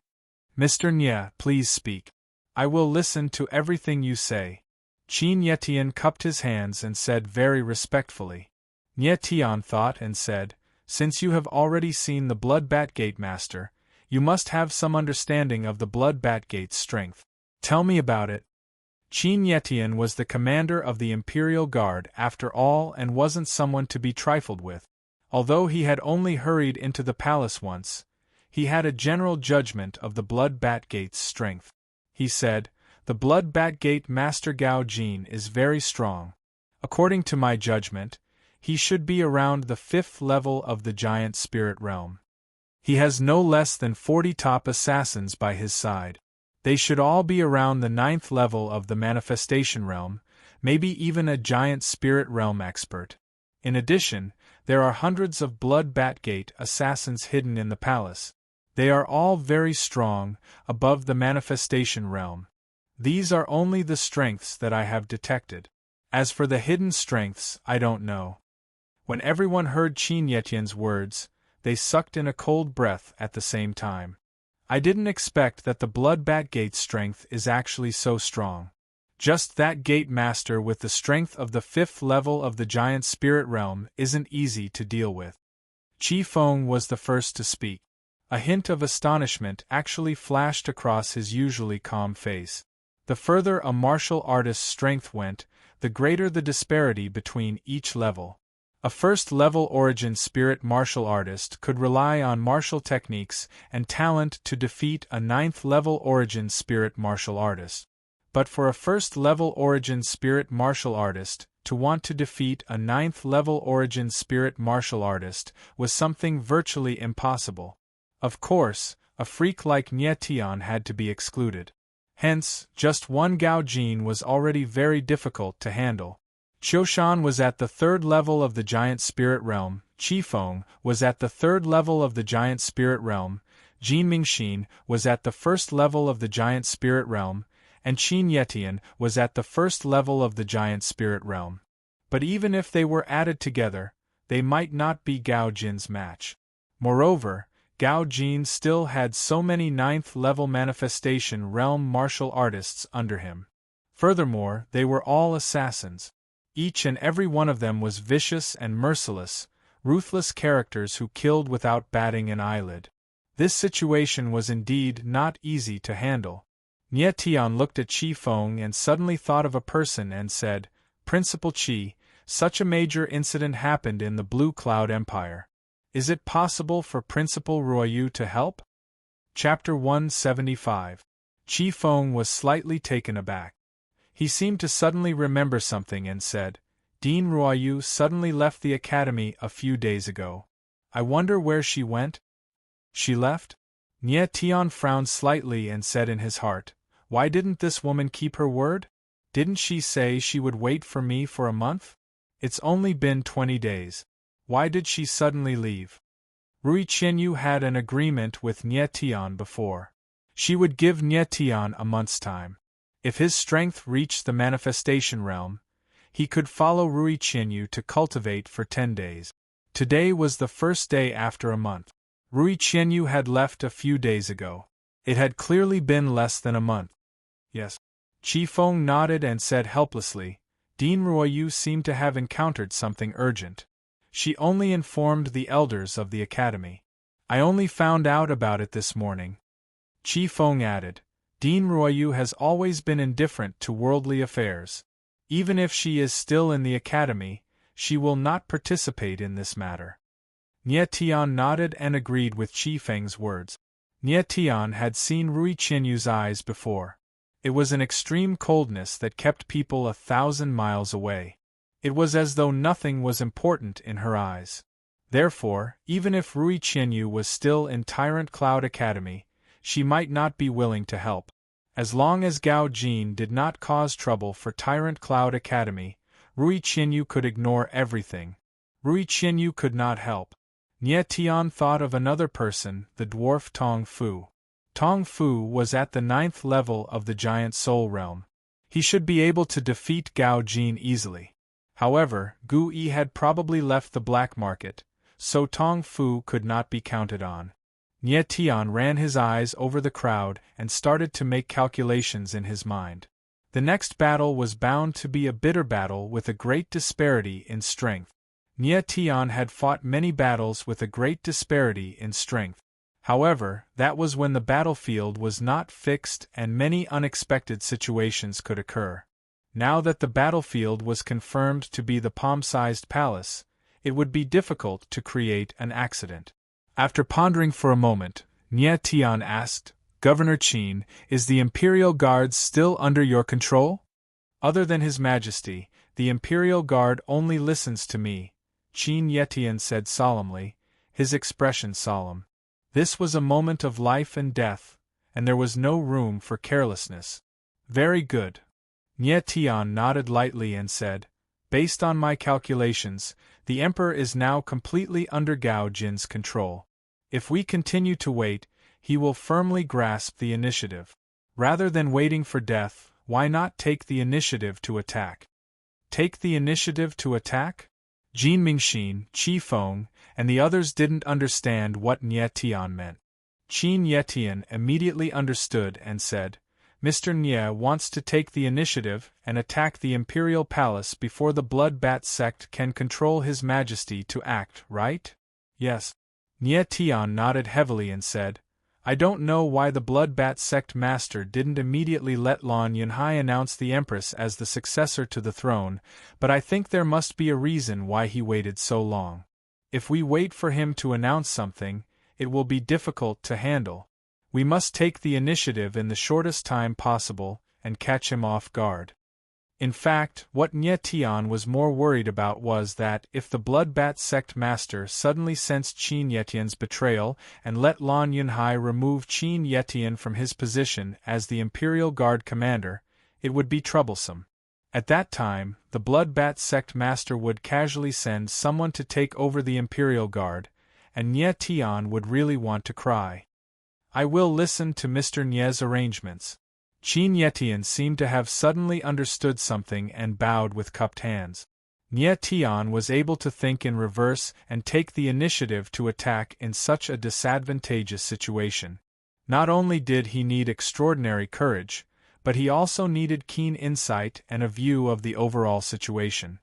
A: "Mr. Nye, please speak. I will listen to everything you say." Qin Yetian cupped his hands and said very respectfully. Nye Tian thought and said, "Since you have already seen the Bloodbat Gate Master, you must have some understanding of the Bloodbat Gate's strength. Tell me about it." Qin Yetian was the commander of the Imperial Guard after all and wasn't someone to be trifled with. Although he had only hurried into the palace once, he had a general judgment of the Bloodbat Gate's strength. He said, "The Bloodbat Gate Master Gao Jin is very strong. According to my judgment, he should be around the 5th level of the giant spirit realm. He has no less than 40 top assassins by his side. They should all be around the 9th level of the manifestation realm, maybe even a giant spirit realm expert. In addition, there are hundreds of Blood Batgate assassins hidden in the palace. They are all very strong, above the manifestation realm. These are only the strengths that I have detected. As for the hidden strengths, I don't know. When everyone heard Qin Yetian's words, they sucked in a cold breath at the same time. I didn't expect that the Blood Batgate strength is actually so strong. Just that gate master with the strength of the 5th level of the giant spirit realm isn't easy to deal with. Qi Feng was the first to speak. A hint of astonishment actually flashed across his usually calm face. The further a martial artist's strength went, the greater the disparity between each level. A first-level origin spirit martial artist could rely on martial techniques and talent to defeat a 9th-level origin spirit martial artist. But for a first-level origin spirit martial artist to want to defeat a 9th-level origin spirit martial artist was something virtually impossible. Of course, a freak like Nie Tian had to be excluded. Hence, just one Gao Jin was already very difficult to handle. Qiushan was at the 3rd level of the giant spirit realm, Qi Feng was at the 3rd level of the giant spirit realm, Jin Mingxin was at the 1st level of the giant spirit realm, and Qin Yetian was at the 1st level of the giant spirit realm. But even if they were added together, they might not be Gao Jin's match. Moreover, Gao Jin still had so many 9th-level manifestation realm martial artists under him. Furthermore, they were all assassins. Each and every one of them was vicious and merciless, ruthless characters who killed without batting an eyelid. This situation was indeed not easy to handle. Nie Tian looked at Qi Feng and suddenly thought of a person and said, "Principal Qi, such a major incident happened in the Blue Cloud Empire. Is it possible for Principal Ruoyu to help?" Chapter 175. Qi Feng was slightly taken aback. He seemed to suddenly remember something and said, "Dean Ruoyu suddenly left the academy a few days ago. I wonder where she went?" "She left?" Nie Tian frowned slightly and said in his heart, "Why didn't this woman keep her word? Didn't she say she would wait for me for a month? It's only been 20 days. Why did she suddenly leave?" Rui Qianyu had an agreement with Nie Tian before. She would give Nie Tian a month's time. If his strength reached the manifestation realm, he could follow Rui Qianyu to cultivate for 10 days. Today was the first day after a month. Rui Qianyu had left a few days ago. It had clearly been less than a month. Yes. Qi Feng nodded and said helplessly, "Dean Ruoyu seemed to have encountered something urgent. She only informed the elders of the academy. I only found out about it this morning." Qi Feng added, "Dean Ruoyu has always been indifferent to worldly affairs. Even if she is still in the academy, she will not participate in this matter." Nie Tian nodded and agreed with Qi Feng's words. Nie Tian had seen Rui Qianyu's eyes before. It was an extreme coldness that kept people 1,000 miles away. It was as though nothing was important in her eyes. Therefore, even if Rui Qianyu was still in Tyrant Cloud Academy, she might not be willing to help. As long as Gao Jin did not cause trouble for Tyrant Cloud Academy, Rui Qianyu could ignore everything. Rui Qianyu could not help. Nie Tian thought of another person, the dwarf Tong Fu. Tong Fu was at the 9th level of the giant soul realm. He should be able to defeat Gao Jin easily. However, Gu Yi had probably left the black market, so Tong Fu could not be counted on. Nie Tian ran his eyes over the crowd and started to make calculations in his mind. The next battle was bound to be a bitter battle with a great disparity in strength. Nie Tian had fought many battles with a great disparity in strength. However, that was when the battlefield was not fixed and many unexpected situations could occur. Now that the battlefield was confirmed to be the palm-sized palace, it would be difficult to create an accident. After pondering for a moment, Nie Tian asked, "Governor Qin, is the Imperial Guard still under your control?" "Other than His Majesty, the Imperial Guard only listens to me," Qin Yetian said solemnly, his expression solemn. This was a moment of life and death, and there was no room for carelessness. Very good. Nie Tian nodded lightly and said, based on my calculations, the Emperor is now completely under Gao Jin's control. If we continue to wait, he will firmly grasp the initiative. Rather than waiting for death, why not take the initiative to attack? Take the initiative to attack? Jin Mingxin, Qi Feng, and the others didn't understand what Nie Tian meant. Qin Yetian immediately understood and said, Mr. Nie wants to take the initiative and attack the imperial palace before the Blood Bat sect can control His Majesty to act, right? Yes. Nie Tian nodded heavily and said, I don't know why the Blood Bat sect master didn't immediately let Lan Yunhai announce the Empress as the successor to the throne, but I think there must be a reason why he waited so long. If we wait for him to announce something, it will be difficult to handle. We must take the initiative in the shortest time possible and catch him off guard. In fact, what Nie Tian was more worried about was that if the Blood Bat sect master suddenly sensed Qin Yetian's betrayal and let Lan Yunhai remove Qin Yetian from his position as the Imperial Guard commander, it would be troublesome. At that time, the Blood Bat sect master would casually send someone to take over the Imperial Guard, and Nie Tian would really want to cry. I will listen to Mr. Nie's arrangements. Qin Yetian seemed to have suddenly understood something and bowed with cupped hands. Nie Tian was able to think in reverse and take the initiative to attack in such a disadvantageous situation. Not only did he need extraordinary courage, but he also needed keen insight and a view of the overall situation.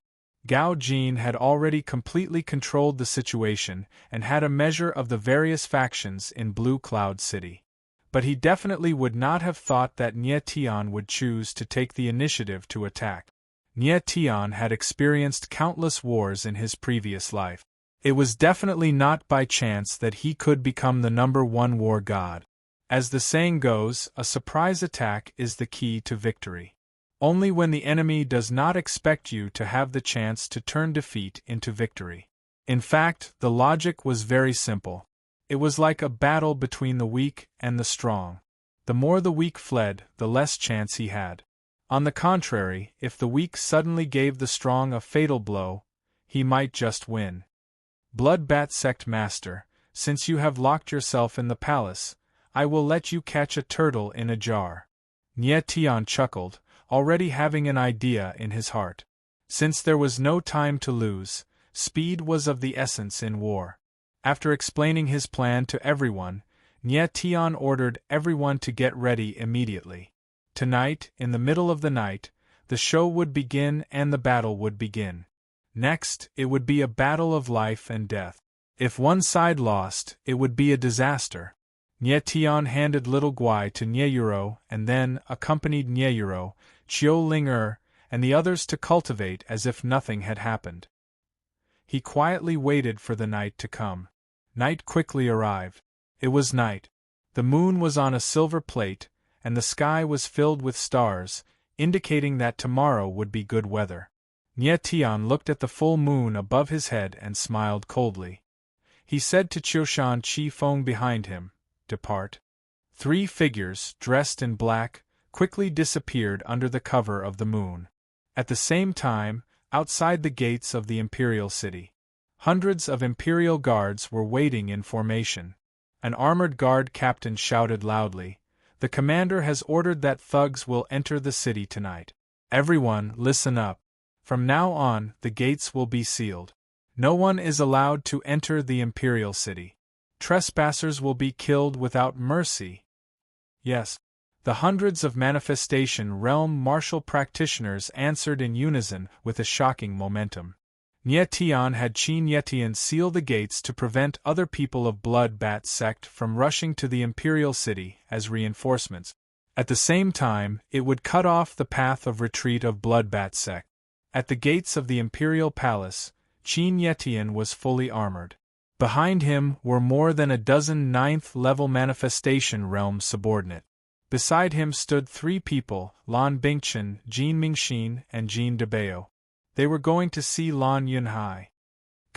A: Gao Jin had already completely controlled the situation and had a measure of the various factions in Blue Cloud City. But he definitely would not have thought that Nie Tian would choose to take the initiative to attack. Nie Tian had experienced countless wars in his previous life. It was definitely not by chance that he could become the #1 war god. As the saying goes, a surprise attack is the key to victory. Only when the enemy does not expect you to have the chance to turn defeat into victory. In fact, the logic was very simple. It was like a battle between the weak and the strong. The more the weak fled, the less chance he had. On the contrary, if the weak suddenly gave the strong a fatal blow, he might just win. Blood Bat Sect Master, since you have locked yourself in the palace, I will let you catch a turtle in a jar. Nie Tian chuckled, already having an idea in his heart. Since there was no time to lose, speed was of the essence in war. After explaining his plan to everyone, Nie Tian ordered everyone to get ready immediately. Tonight, in the middle of the night, the show would begin and the battle would begin. Next, it would be a battle of life and death. If one side lost, it would be a disaster. Nie Tian handed little Guai to Nie Yuro and then accompanied Nie Yuro, Chiu Ling and the others to cultivate as if nothing had happened. He quietly waited for the night to come. Night quickly arrived. It was night. The moon was on a silver plate, and the sky was filled with stars, indicating that tomorrow would be good weather. Nie Tian looked at the full moon above his head and smiled coldly. He said to Qiushan Qi Feng behind him, "Depart." 3 figures, dressed in black, quickly disappeared under the cover of the moon. At the same time, outside the gates of the imperial city, hundreds of imperial guards were waiting in formation. An armored guard captain shouted loudly, "The commander has ordered that thugs will enter the city tonight. Everyone, listen up. From now on, the gates will be sealed. No one is allowed to enter the imperial city. Trespassers will be killed without mercy." Yes. The hundreds of manifestation realm martial practitioners answered in unison with a shocking momentum. Nie Tian had Qin Yetian seal the gates to prevent other people of Blood Bat sect from rushing to the imperial city as reinforcements. At the same time, it would cut off the path of retreat of Blood Bat sect. At the gates of the imperial palace, Qin Yetian was fully armored. Behind him were more than a dozen 9th-level manifestation realm subordinate. Beside him stood 3 people, Lan Bingchen, Jin Mingxin, and Jin Debao. They were going to see Lan Yunhai.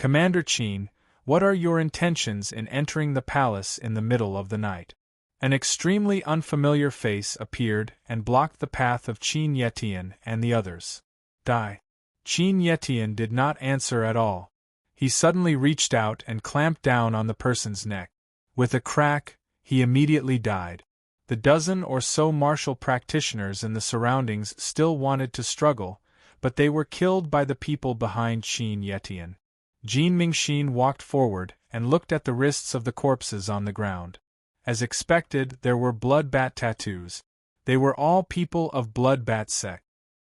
A: Commander Qin, what are your intentions in entering the palace in the middle of the night? An extremely unfamiliar face appeared and blocked the path of Qin Yetian and the others. Die. Qin Yetian did not answer at all. He suddenly reached out and clamped down on the person's neck. With a crack, he immediately died. The dozen or so martial practitioners in the surroundings still wanted to struggle, but they were killed by the people behind Qin Yetian. Jin Mingxin walked forward and looked at the wrists of the corpses on the ground. As expected, there were blood-bat tattoos. They were all people of blood-bat sect.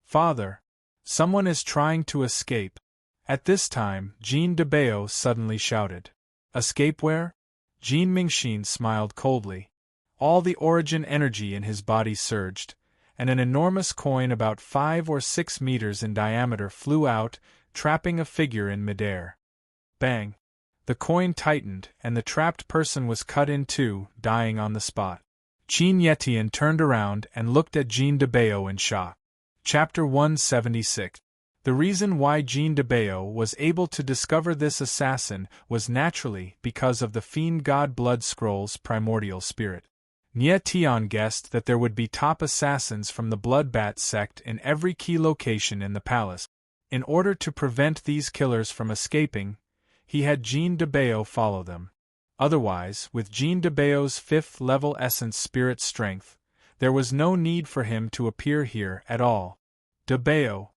A: Father, someone is trying to escape. At this time, Jean de Bao suddenly shouted. Escape where? Jin Mingxin smiled coldly. All the origin energy in his body surged, and an enormous coin about 5 or 6 meters in diameter flew out, trapping a figure in midair. Bang! The coin tightened, and the trapped person was cut in two, dying on the spot. Qin Yetian turned around and looked at Jean de Bao in shock. Chapter 176. The reason why Jean de Bao was able to discover this assassin was naturally because of the Fiend God Blood Scroll's primordial spirit. Nie Tian guessed that there would be top assassins from the Bloodbat sect in every key location in the palace. In order to prevent these killers from escaping, he had Jean de Bao follow them. Otherwise, with Jean de Bao's 5th-level essence spirit strength, there was no need for him to appear here at all. De Bao.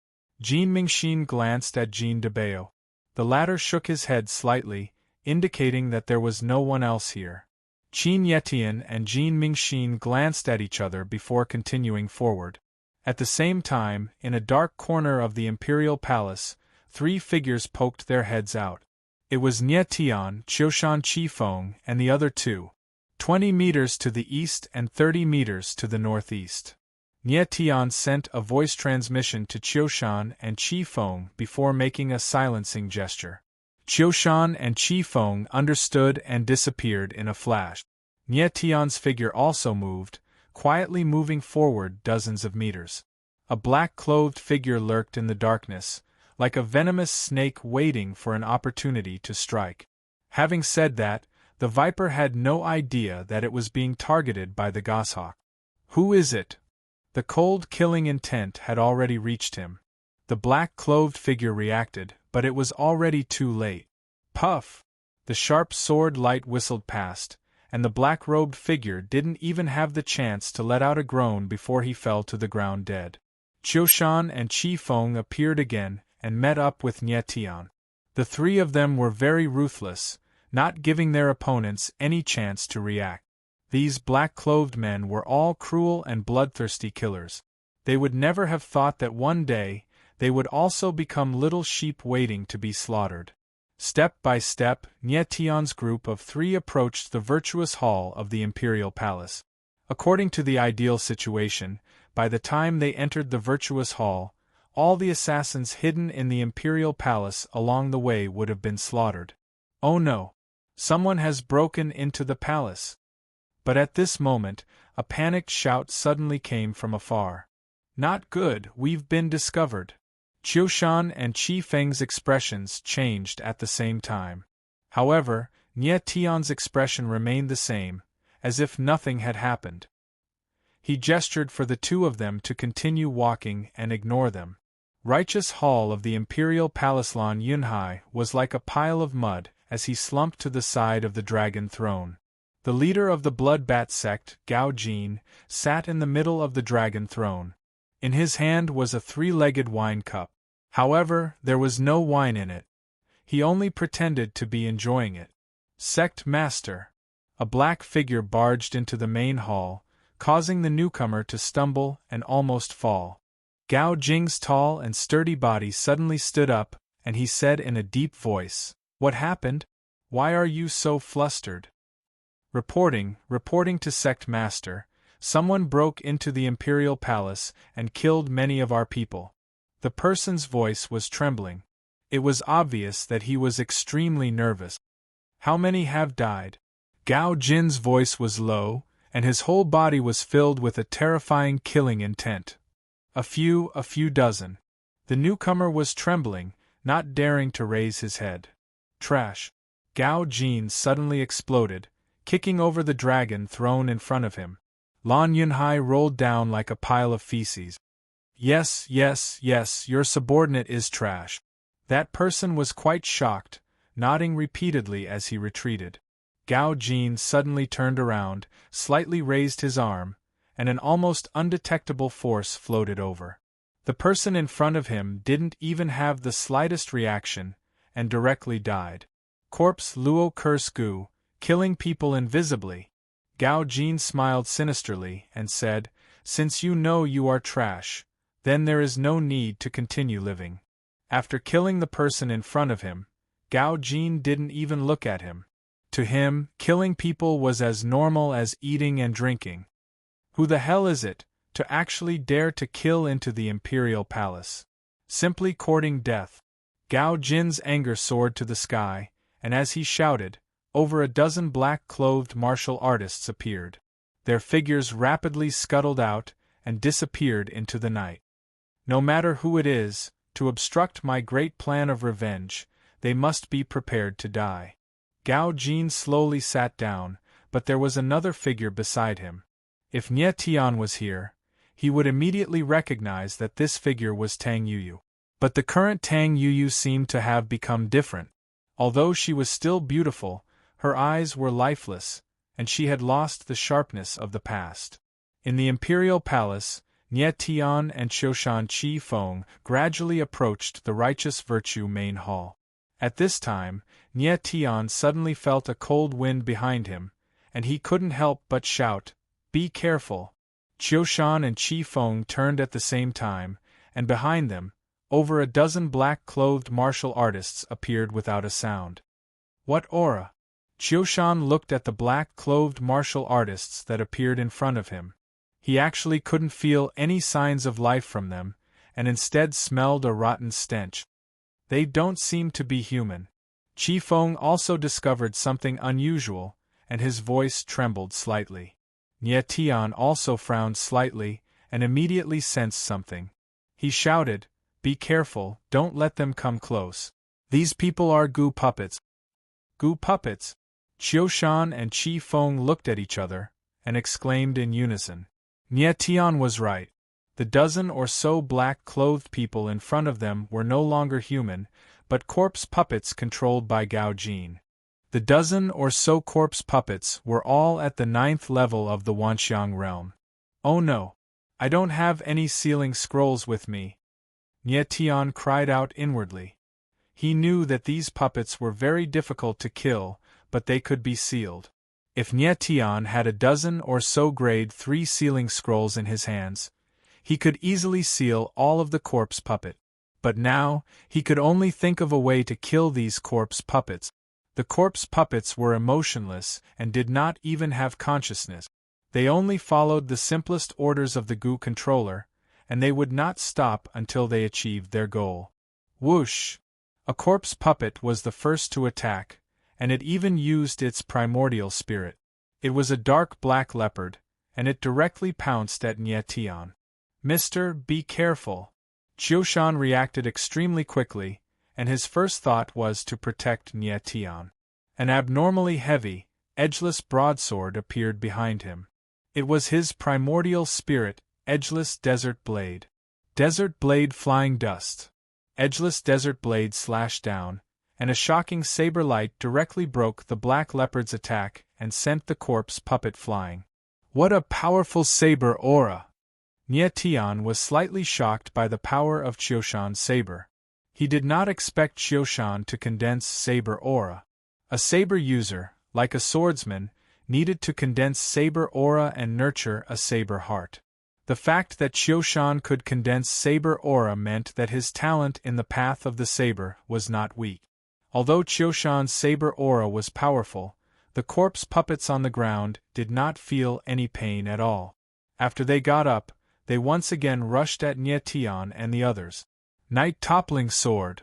A: Jin Mingxin glanced at Jean de Bao. The latter shook his head slightly, indicating that there was no one else here. Qin Yetian and Jin Mingxin glanced at each other before continuing forward. At the same time, in a dark corner of the Imperial Palace, 3 figures poked their heads out. It was Nie Tian, Qiushan Qifeng, and the other 2. 20 meters to the east and 30 meters to the northeast. Nie Tian sent a voice transmission to Qiushan and Qifeng before making a silencing gesture. Qiushan and Qifeng understood and disappeared in a flash. Nie Tian's figure also moved, quietly moving forward dozens of meters. A black-clothed figure lurked in the darkness, like a venomous snake waiting for an opportunity to strike. Having said that, the Viper had no idea that it was being targeted by the Goshawk. Who is it? The cold killing intent had already reached him. The black-clothed figure reacted, but it was already too late. Puff! The sharp sword light whistled past, and the black-robed figure didn't even have the chance to let out a groan before he fell to the ground dead. Qiushan and Qifeng appeared again and met up with Nie Tian. The 3 of them were very ruthless, not giving their opponents any chance to react. These black-clothed men were all cruel and bloodthirsty killers. They would never have thought that one day they would also become little sheep waiting to be slaughtered. Step by step, Nie Tian's group of 3 approached the virtuous hall of the Imperial Palace. According to the ideal situation, by the time they entered the virtuous hall, all the assassins hidden in the Imperial Palace along the way would have been slaughtered. Oh no! Someone has broken into the palace! But at this moment, a panicked shout suddenly came from afar. Not good, we've been discovered. Qiushan and Qifeng's expressions changed at the same time. However, Nie Tian's expression remained the same, as if nothing had happened. He gestured for the 2 of them to continue walking and ignore them. Righteous Hall of the Imperial Palace Lan Yunhai was like a pile of mud as he slumped to the side of the dragon throne. The leader of the Bloodbat sect, Gao Jin, sat in the middle of the dragon throne. In his hand was a 3-legged wine cup. However, there was no wine in it. He only pretended to be enjoying it. Sect Master. A black figure barged into the main hall, causing the newcomer to stumble and almost fall. Gao Jing's tall and sturdy body suddenly stood up, and he said in a deep voice, "What happened? Why are you so flustered?" Reporting to Sect Master, someone broke into the Imperial Palace and killed many of our people. The person's voice was trembling. It was obvious that he was extremely nervous. How many have died? Gao Jin's voice was low, and his whole body was filled with a terrifying killing intent. A few dozen. The newcomer was trembling, not daring to raise his head. Trash! Gao Jin suddenly exploded, kicking over the dragon throne in front of him. Lan Yunhai rolled down like a pile of feces. Yes, yes, yes, your subordinate is trash. That person was quite shocked, nodding repeatedly as he retreated. Gao Jin suddenly turned around, slightly raised his arm, and an almost undetectable force floated over. The person in front of him didn't even have the slightest reaction, and directly died. Corpse Luo curse Gu, killing people invisibly. Gao Jin smiled sinisterly and said, since you know you are trash, then there is no need to continue living. After killing the person in front of him, Gao Jin didn't even look at him. To him, killing people was as normal as eating and drinking. Who the hell is it, to actually dare to kill into the imperial palace? Simply courting death. Gao Jin's anger soared to the sky, and as he shouted, over a dozen black-clothed martial artists appeared. Their figures rapidly scuttled out and disappeared into the night. No matter who it is, to obstruct my great plan of revenge, they must be prepared to die. Gao Jin slowly sat down, but there was another figure beside him. If Nie Tian was here, he would immediately recognize that this figure was Tang Yuyu. But the current Tang Yuyu seemed to have become different. Although she was still beautiful, her eyes were lifeless, and she had lost the sharpness of the past. In the imperial palace, Nie Tian and Qiushan Qi Feng gradually approached the righteous virtue main hall. At this time, Nie Tian suddenly felt a cold wind behind him, and he couldn't help but shout, "Be careful!" Qiushan and Qi Feng turned at the same time, and behind them, over a dozen black-clothed martial artists appeared without a sound. What aura? Qiushan looked at the black-clothed martial artists that appeared in front of him. He actually couldn't feel any signs of life from them, and instead smelled a rotten stench. They don't seem to be human. Qi Feng also discovered something unusual, and his voice trembled slightly. Nie Tian also frowned slightly, and immediately sensed something. He shouted, "Be careful, don't let them come close. These people are Gu puppets." Gu puppets? Qiushan and Qi Feng looked at each other, and exclaimed in unison. Nie Tian was right. The dozen or so black-clothed people in front of them were no longer human, but corpse puppets controlled by Gao Jin. The dozen or so corpse puppets were all at the 9th level of the Wanxiang realm. Oh no! I don't have any sealing scrolls with me. Nie Tian cried out inwardly. He knew that these puppets were very difficult to kill, but they could be sealed. If Nie Tian had a dozen or so grade 3 sealing scrolls in his hands, he could easily seal all of the corpse puppet. But now, he could only think of a way to kill these corpse puppets. The corpse puppets were emotionless and did not even have consciousness. They only followed the simplest orders of the Gu controller, and they would not stop until they achieved their goal. Whoosh! A corpse puppet was the first to attack, and it even used its primordial spirit. It was a dark black leopard, and it directly pounced at Nie Tian. "Mister, be careful." Qiushan reacted extremely quickly, and his first thought was to protect Nie Tian. An abnormally heavy, edgeless broadsword appeared behind him. It was his primordial spirit, Edgeless Desert Blade. Desert Blade flying dust. Edgeless Desert Blade slashed down, and a shocking saber light directly broke the black leopard's attack and sent the corpse puppet flying. What a powerful saber aura! Nie Tian was slightly shocked by the power of Qiushan's saber. He did not expect Qiushan to condense saber aura. A saber user, like a swordsman, needed to condense saber aura and nurture a saber heart. The fact that Qiushan could condense saber aura meant that his talent in the path of the saber was not weak. Although Qiushan's saber aura was powerful, the corpse puppets on the ground did not feel any pain at all. After they got up, they once again rushed at Nie Tian and the others. Night Toppling Sword.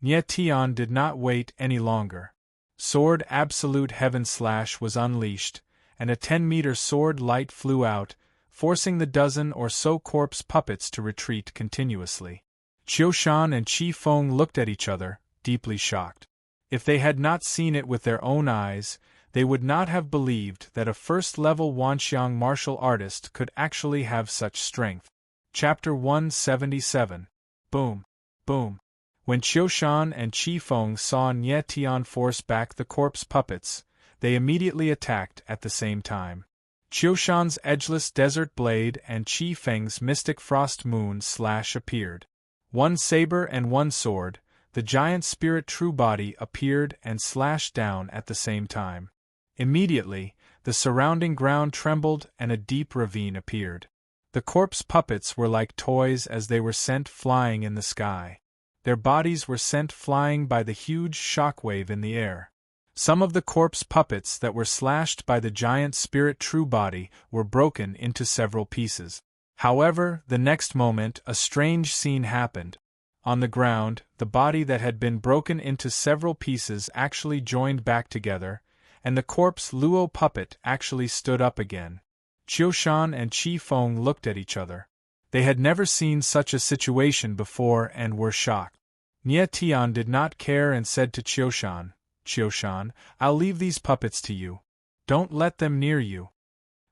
A: Nie Tian did not wait any longer. Sword Absolute Heaven Slash was unleashed, and a 10-meter sword light flew out, forcing the dozen or so corpse puppets to retreat continuously. Qiushan and Qi Feng looked at each other, deeply shocked. If they had not seen it with their own eyes, they would not have believed that a first-level Wanxiang martial artist could actually have such strength. Chapter 177. Boom. Boom. When Qiushan and Qifeng saw Nie Tian force back the corpse puppets, they immediately attacked at the same time. Qiushan's edgeless desert blade and Qifeng's mystic frost moon slash appeared. One saber and one sword, the giant spirit true body appeared and slashed down at the same time. Immediately, the surrounding ground trembled and a deep ravine appeared. The corpse puppets were like toys as they were sent flying in the sky. Their bodies were sent flying by the huge shockwave in the air. Some of the corpse puppets that were slashed by the giant spirit true body were broken into several pieces. However, the next moment a strange scene happened. On the ground, the body that had been broken into several pieces actually joined back together, and the corpse Luo puppet actually stood up again. Qiushan and Qifeng looked at each other. They had never seen such a situation before and were shocked. Nie Tian did not care and said to Qiushan, "Qiushan, I'll leave these puppets to you. Don't let them near you."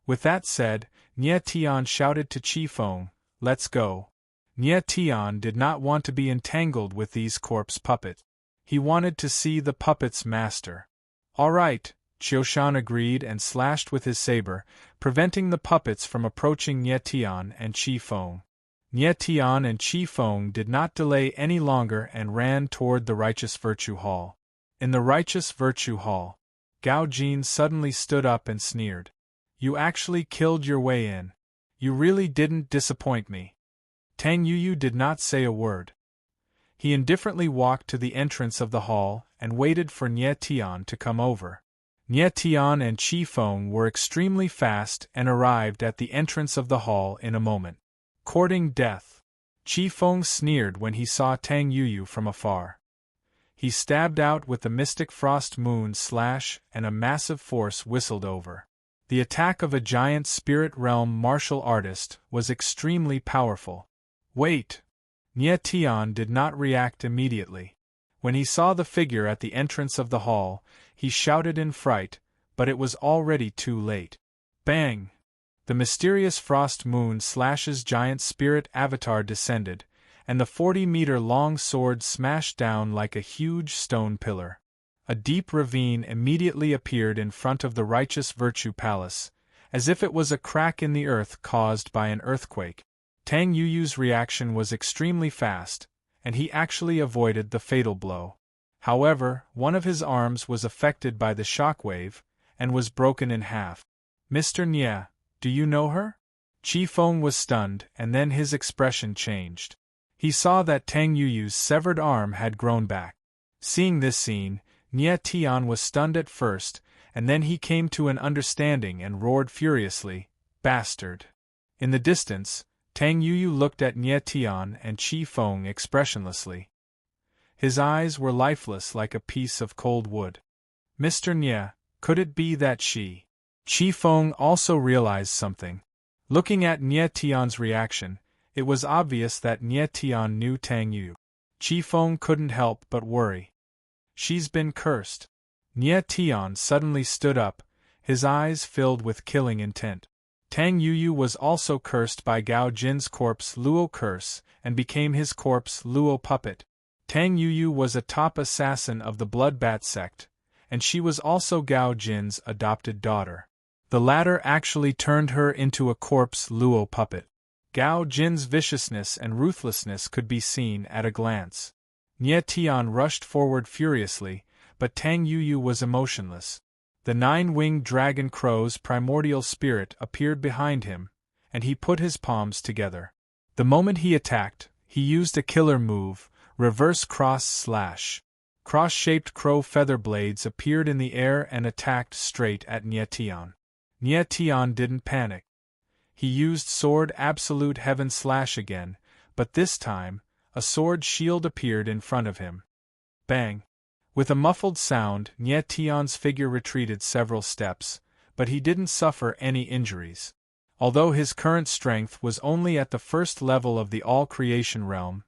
A: With that said, Nie Tian shouted to Qifeng, "Let's go." Nie Tian did not want to be entangled with these corpse puppets. He wanted to see the puppet's master. "All right," Qiushan agreed and slashed with his saber, preventing the puppets from approaching Nie Tian and Qifeng. Nie Tian and Qifeng did not delay any longer and ran toward the Righteous Virtue Hall. In the Righteous Virtue Hall, Gao Jin suddenly stood up and sneered. "You actually killed your way in. You really didn't disappoint me." Tang Yuyu did not say a word. He indifferently walked to the entrance of the hall and waited for Nie Tian to come over. Nie Tian and Qifeng were extremely fast and arrived at the entrance of the hall in a moment. Courting death. Qifeng sneered when he saw Tang Yuyu from afar. He stabbed out with the mystic frost moon slash and a massive force whistled over. The attack of a giant spirit realm martial artist was extremely powerful. "Wait!" Nie Tian did not react immediately. When he saw the figure at the entrance of the hall, he shouted in fright, but it was already too late. Bang! The mysterious frost moon slash's giant spirit avatar descended, and the 40-meter-long sword smashed down like a huge stone pillar. A deep ravine immediately appeared in front of the Righteous Virtue Palace, as if it was a crack in the earth caused by an earthquake. Tang Yuyu's reaction was extremely fast, and he actually avoided the fatal blow. However, one of his arms was affected by the shockwave, and was broken in half. "Mr. Nie, do you know her?" Qifeng was stunned, and then his expression changed. He saw that Tang Yuyu's severed arm had grown back. Seeing this scene, Nie Tian was stunned at first, and then he came to an understanding and roared furiously, "Bastard!" In the distance, Tang Yuyu looked at Nie Tian and Qifeng expressionlessly. His eyes were lifeless like a piece of cold wood. "Mr. Nie, could it be that she?" Qifeng also realized something. Looking at Nie Tian's reaction, it was obvious that Nie Tian knew Tang Yuyu. Qifeng couldn't help but worry. "She's been cursed." Nie Tian suddenly stood up, his eyes filled with killing intent. Tang Yuyu was also cursed by Gao Jin's corpse Luo curse, and became his corpse Luo puppet. Tang Yuyu was a top assassin of the Bloodbat sect, and she was also Gao Jin's adopted daughter. The latter actually turned her into a corpse Luo puppet. Gao Jin's viciousness and ruthlessness could be seen at a glance. Nie Tian rushed forward furiously, but Tang Yuyu was emotionless. The 9-winged dragon crow's primordial spirit appeared behind him, and he put his palms together. The moment he attacked, he used a killer move, reverse cross slash. Cross-shaped crow feather blades appeared in the air and attacked straight at Nie Tian. Nie Tian didn't panic. He used sword absolute heaven slash again, but this time, a sword shield appeared in front of him. Bang! With a muffled sound, Nie Tian's figure retreated several steps, but he didn't suffer any injuries. Although his current strength was only at the first level of the all-creation realm,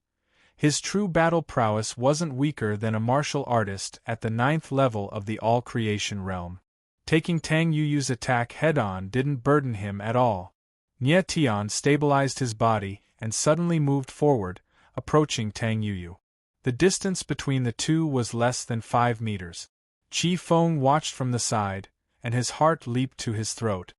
A: His true battle prowess wasn't weaker than a martial artist at the 9th level of the all-creation realm. Taking Tang Yuyu's attack head-on didn't burden him at all. Nie Tian stabilized his body and suddenly moved forward, approaching Tang Yuyu. The distance between the two was less than 5 meters. Qi Feng watched from the side, and his heart leaped to his throat.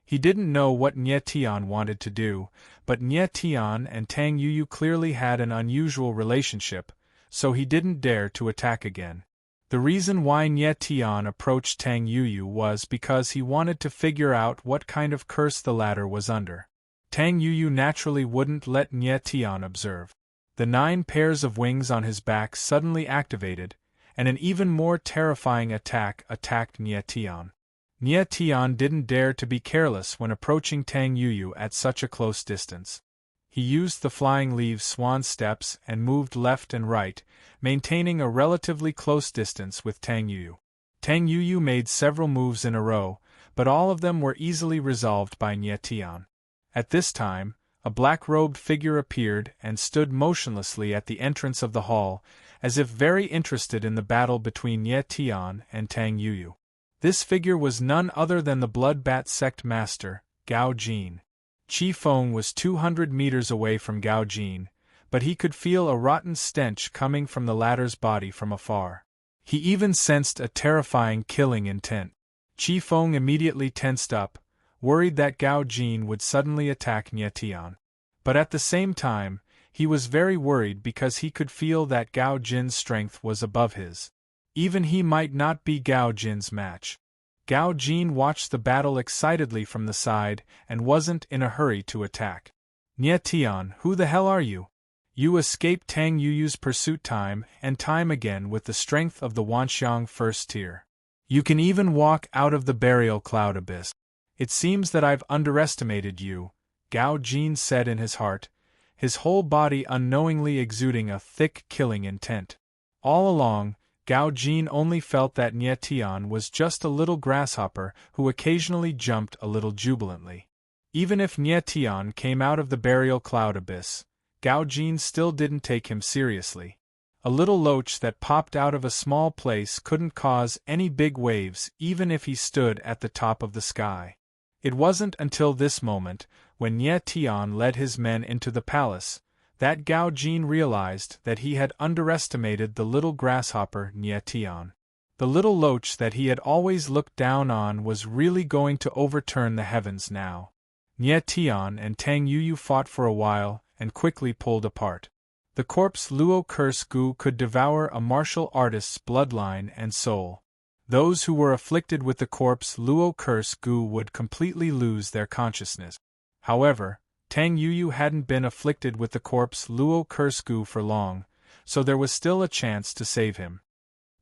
A: He didn't know what Nie Tian wanted to do, but Nie Tian and Tang Yuyu clearly had an unusual relationship, so he didn't dare to attack again. The reason why Nie Tian approached Tang Yuyu was because he wanted to figure out what kind of curse the latter was under. Tang Yuyu naturally wouldn't let Nie Tian observe. The 9 pairs of wings on his back suddenly activated, and an even more terrifying attack attacked Nie Tian. Nie Tian didn't dare to be careless when approaching Tang Yuyu at such a close distance. He used the flying leaf swan steps and moved left and right, maintaining a relatively close distance with Tang Yuyu. Tang Yuyu made several moves in a row, but all of them were easily resolved by Nie Tian. At this time, a black-robed figure appeared and stood motionlessly at the entrance of the hall, as if very interested in the battle between Nie Tian and Tang Yuyu. This figure was none other than the Blood-Bat Sect Master, Gao Jin. Qi Feng was 200 meters away from Gao Jin, but he could feel a rotten stench coming from the latter's body from afar. He even sensed a terrifying killing intent. Qi Feng immediately tensed up, worried that Gao Jin would suddenly attack Nie Tian. But at the same time, he was very worried because he could feel that Gao Jin's strength was above his. Even he might not be Gao Jin's match. Gao Jin watched the battle excitedly from the side and wasn't in a hurry to attack. Nie Tian, who the hell are you? You escaped Tang Yuyu's pursuit time and time again with the strength of the Wanxiang first tier. You can even walk out of the burial cloud abyss. It seems that I've underestimated you, Gao Jin said in his heart, his whole body unknowingly exuding a thick killing intent. All along, Gao Jin only felt that Nie Tian was just a little grasshopper who occasionally jumped a little jubilantly. Even if Nie Tian came out of the burial cloud abyss, Gao Jin still didn't take him seriously. A little loach that popped out of a small place couldn't cause any big waves even if he stood at the top of the sky. It wasn't until this moment, when Nie Tian led his men into the palace, that Gao Jin realized that he had underestimated the little grasshopper Nie Tian. The little loach that he had always looked down on was really going to overturn the heavens now. Nie Tian and Tang Yuyu fought for a while and quickly pulled apart. The corpse Luo Curse Gu could devour a martial artist's bloodline and soul. Those who were afflicted with the corpse Luo Curse Gu would completely lose their consciousness. However, Tang Yuyu hadn't been afflicted with the corpse Luo Curse Gu for long, so there was still a chance to save him.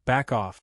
A: Back off.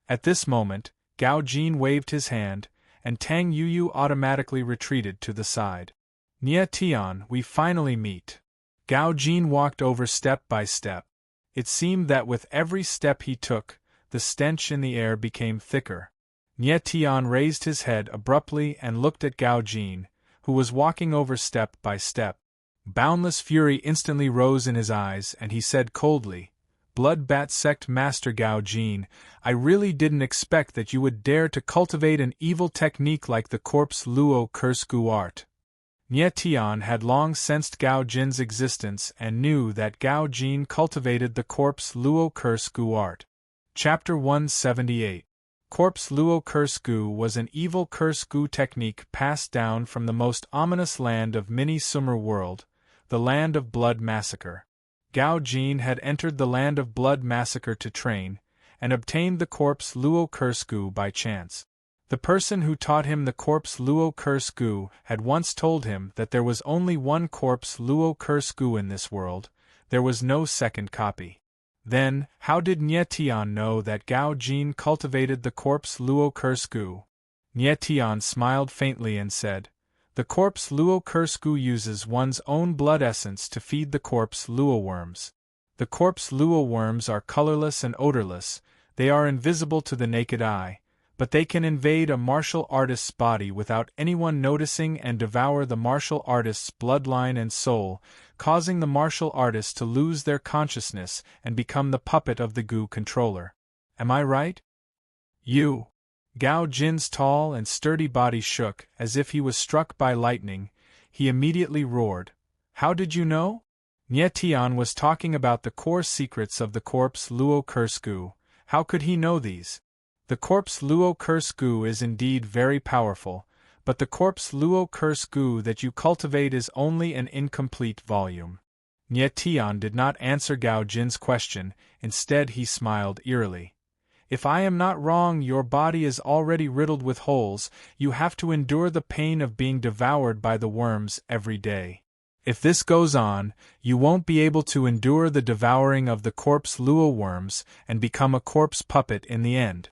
A: At this moment, Gao Jin waved his hand, and Tang Yuyu automatically retreated to the side. Nie Tian, we finally meet. Gao Jin walked over step by step. It seemed that with every step he took, the stench in the air became thicker. Nie Tian raised his head abruptly and looked at Gao Jin, who was walking over step by step. Boundless fury instantly rose in his eyes and he said coldly, Blood-Bat Sect Master Gao Jin, I really didn't expect that you would dare to cultivate an evil technique like the corpse Luo Curse Gu art. Nie Tian had long sensed Gao Jin's existence and knew that Gao Jin cultivated the corpse Luo Curse Gu art. Chapter 178. Corpse Luo Curse Gu was an evil Curse Gu technique passed down from the most ominous land of Mini Sumer world, the Land of Blood Massacre. Gao Jin had entered the Land of Blood Massacre to train, and obtained the corpse Luo Curse Gu by chance. The person who taught him the corpse Luo Curse Gu had once told him that there was only one corpse Luo Curse Gu in this world, there was no second copy. Then, how did Nie Tian know that Gao Jin cultivated the corpse Luo Curse Gu? Nie Tian smiled faintly and said, The corpse Luo Curse Gu uses one's own blood essence to feed the corpse Luo worms. The corpse Luo worms are colorless and odorless, they are invisible to the naked eye, but they can invade a martial artist's body without anyone noticing and devour the martial artist's bloodline and soul, causing the martial artist to lose their consciousness and become the puppet of the Gu controller. Am I right? You. Gao Jin's tall and sturdy body shook as if he was struck by lightning. He immediately roared. How did you know? Nie Tian was talking about the core secrets of the corpse Luo Curse Gu. How could he know these? The corpse Luo Curse Gu is indeed very powerful, but the corpse Luo Curse Gu that you cultivate is only an incomplete volume. Nie Tian did not answer Gao Jin's question, instead he smiled eerily. If I am not wrong, your body is already riddled with holes. You have to endure the pain of being devoured by the worms every day. If this goes on, you won't be able to endure the devouring of the corpse Luo worms and become a corpse puppet in the end.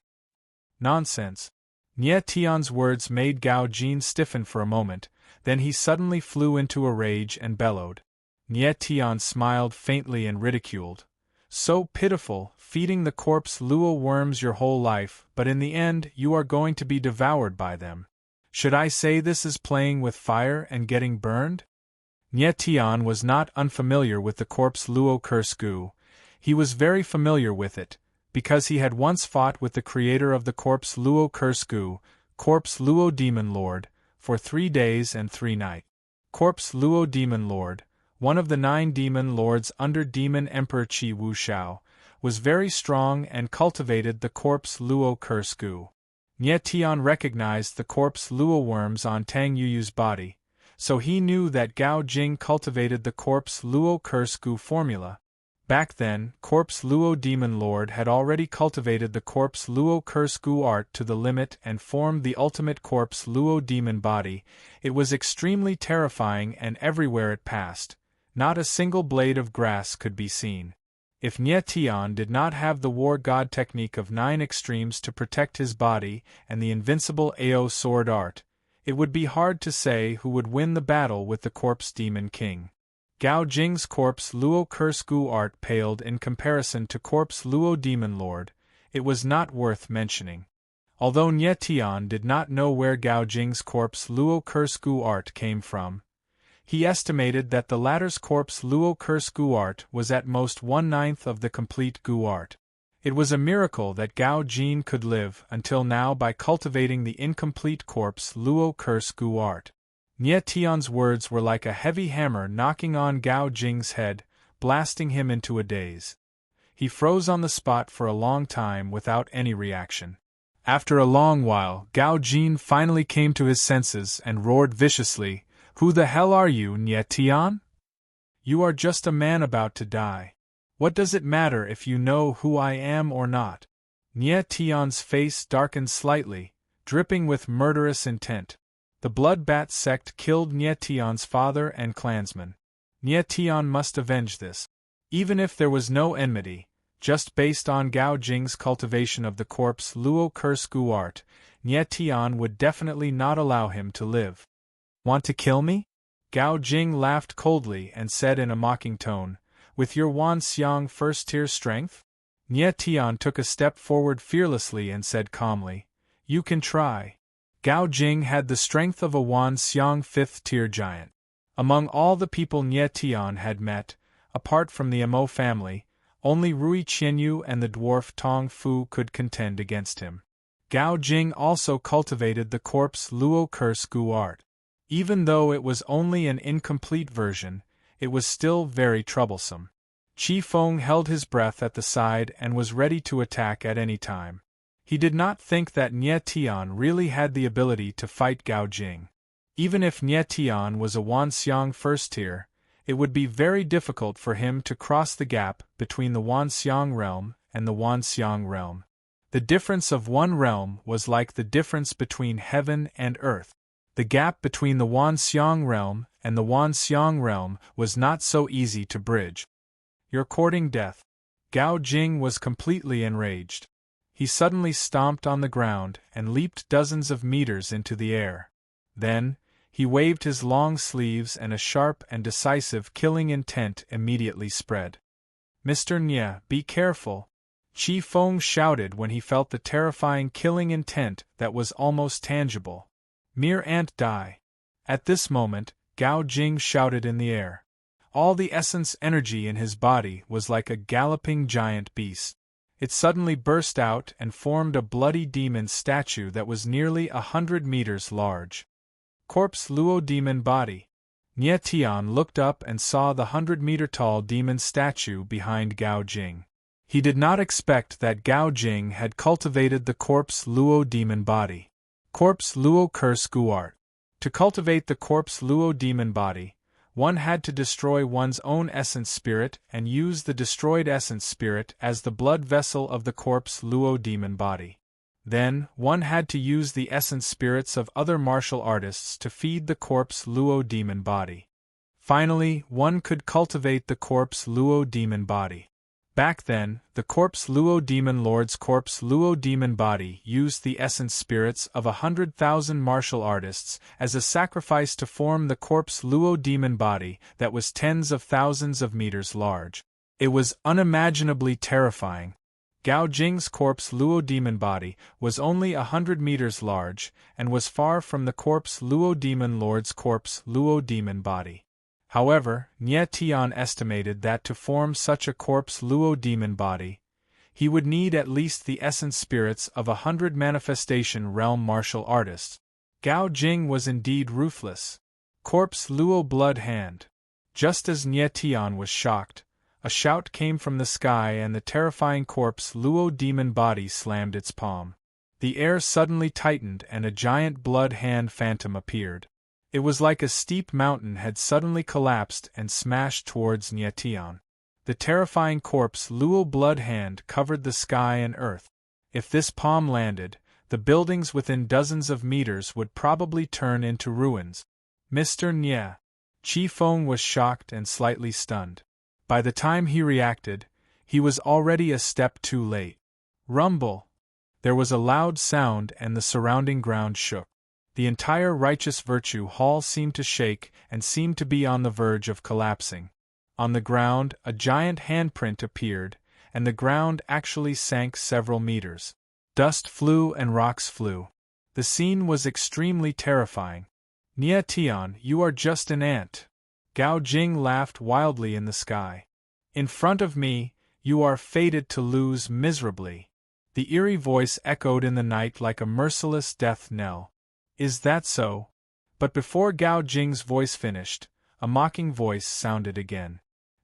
A: Nonsense. Nie Tian's words made Gao Jin stiffen for a moment, then he suddenly flew into a rage and bellowed. Nie Tian smiled faintly and ridiculed. So pitiful, feeding the corpse Luo worms your whole life, but in the end you are going to be devoured by them. Should I say this is playing with fire and getting burned? Nie Tian was not unfamiliar with the corpse Luo Curse Gu. He was very familiar with it, because he had once fought with the creator of the corpse Luo Curse Gu, corpse Luo Demon Lord, for 3 days and 3 nights. Corpse Luo Demon Lord, one of the 9 demon lords under Demon Emperor Qi Wu Shao, was very strong and cultivated the corpse Luo Curse Gu. Nie Tian recognized the corpse Luo worms on Tang Yuyu's body, so he knew that Gao Jing cultivated the corpse Luo Curse Gu formula. Back then, corpse Luo Demon Lord had already cultivated the corpse Luo Curse Gu art to the limit and formed the ultimate corpse Luo demon body. It was extremely terrifying, and everywhere it passed, not a single blade of grass could be seen. If Nie Tian did not have the war god technique of 9 extremes to protect his body and the invincible Ao sword art, it would be hard to say who would win the battle with the corpse demon king. Gao Jing's corpse Luo Curse Gu art paled in comparison to corpse Luo Demon Lord. It was not worth mentioning. Although Nie Tian did not know where Gao Jing's corpse Luo Curse Gu art came from, he estimated that the latter's corpse Luo Curse Gu art was at most 1/9 of the complete Gu art. It was a miracle that Gao Jin could live until now by cultivating the incomplete corpse Luo Curse Gu art. Nie Tian's words were like a heavy hammer knocking on Gao Jing's head, blasting him into a daze. He froze on the spot for a long time without any reaction. After a long while, Gao Jin finally came to his senses and roared viciously, "Who the hell are you, Nie Tian? You are just a man about to die. What does it matter if you know who I am or not?" Nie Tian's face darkened slightly, dripping with murderous intent. The Blood Bat sect killed Nie Tian's father and clansmen. Nie Tian must avenge this. Even if there was no enmity, just based on Gao Jing's cultivation of the corpse Luo Curse Gu art, Nie Tian would definitely not allow him to live. "Want to kill me?" Gao Jing laughed coldly and said in a mocking tone, "With your Wan Xiang first-tier strength?" Nie Tian took a step forward fearlessly and said calmly, "You can try." Gao Jing had the strength of a Wan Xiang 5th-tier giant. Among all the people Nie Tian had met, apart from the Mo family, only Rui Qianyu and the dwarf Tong Fu could contend against him. Gao Jing also cultivated the corpse Luo Curse Gu art. Even though it was only an incomplete version, it was still very troublesome. Qi Feng held his breath at the side and was ready to attack at any time. He did not think that Nie Tian really had the ability to fight Gao Jing. Even if Nie Tian was a Wan Xiang first tier, it would be very difficult for him to cross the gap between the Wan Xiang realm and the Wan Xiang realm. The difference of one realm was like the difference between heaven and earth. The gap between the Wan Xiang realm and the Wan Xiang realm was not so easy to bridge. "You're courting death." Gao Jing was completely enraged. He suddenly stomped on the ground and leaped dozens of meters into the air. Then, he waved his long sleeves and a sharp and decisive killing intent immediately spread. "Mr. Nye, be careful. Qi Feng shouted when he felt the terrifying killing intent that was almost tangible. Mere ant die. At this moment, Gao Jing shouted in the air. All the essence energy in his body was like a galloping giant beast. It suddenly burst out and formed a bloody demon statue that was nearly 100 meters large. Corpse Luo demon body. Nie Tian looked up and saw the 100-meter-tall demon statue behind Gao Jing. He did not expect that Gao Jing had cultivated the Corpse Luo demon body. Corpse Luo Curse Guart. To cultivate the Corpse Luo demon body, one had to destroy one's own essence spirit and use the destroyed essence spirit as the blood vessel of the Corpse Luo demon body. Then, one had to use the essence spirits of other martial artists to feed the Corpse Luo demon body. Finally, one could cultivate the Corpse Luo demon body. Back then, the Corpse Luo Demon Lord's Corpse Luo demon body used the essence spirits of 100,000 martial artists as a sacrifice to form the Corpse Luo demon body that was tens of thousands of meters large. It was unimaginably terrifying. Gao Jing's Corpse Luo demon body was only 100 meters large and was far from the Corpse Luo Demon Lord's Corpse Luo demon body. However, Nie Tian estimated that to form such a Corpse Luo demon body, he would need at least the essence spirits of 100 manifestation realm martial artists. Gao Jing was indeed ruthless. Corpse Luo blood hand. Just as Nie Tian was shocked, a shout came from the sky and the terrifying Corpse Luo demon body slammed its palm. The air suddenly tightened and a giant blood hand phantom appeared. It was like a steep mountain had suddenly collapsed and smashed towards Nie Tian. The terrifying Corpse Luo blood hand covered the sky and earth. If this palm landed, the buildings within dozens of meters would probably turn into ruins. Mr. Nie. Qi Feng was shocked and slightly stunned. By the time he reacted, he was already a step too late. Rumble! There was a loud sound and the surrounding ground shook. The entire Righteous Virtue Hall seemed to shake and seemed to be on the verge of collapsing. On the ground, a giant handprint appeared, and the ground actually sank several meters. Dust flew and rocks flew. The scene was extremely terrifying. Nie Tian, you are just an ant. Gao Jing laughed wildly in the sky. In front of me, you are fated to lose miserably. The eerie voice echoed in the night like a merciless death knell. Is that so? But before Gao Jing's voice finished, a mocking voice sounded again.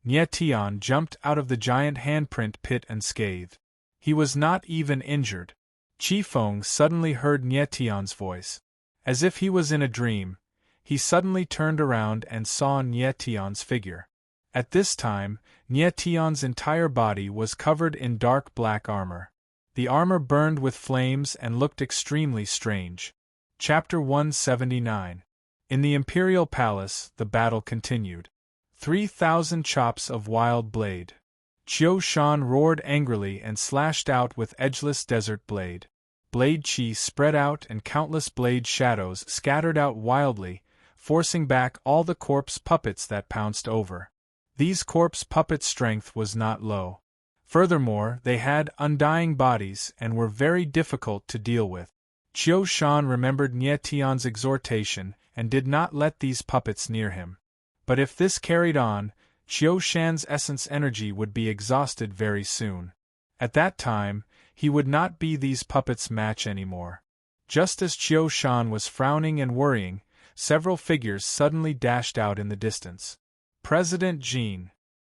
A: Nie Tian jumped out of the giant handprint pit unscathed. He was not even injured. Qi Feng suddenly heard Nie Tian's voice. As if he was in a dream, he suddenly turned around and saw Nie Tian's figure. At this time, Nie Tian's entire body was covered in dark black armor. The armor burned with flames and looked extremely strange. Chapter 179. In the Imperial Palace, the battle continued. 3,000 chops of wild blade. Qiu Shan roared angrily and slashed out with edgeless desert blade. Blade chi spread out and countless blade shadows scattered out wildly, forcing back all the corpse puppets that pounced over. These corpse puppets' strength was not low. Furthermore, they had undying bodies and were very difficult to deal with. Qiu Shan remembered Nie Tian's exhortation and did not let these puppets near him. But if this carried on, Qiu Shan's essence energy would be exhausted very soon. At that time, he would not be these puppets' match anymore. Just as Qiu Shan was frowning and worrying, several figures suddenly dashed out in the distance. President Jin.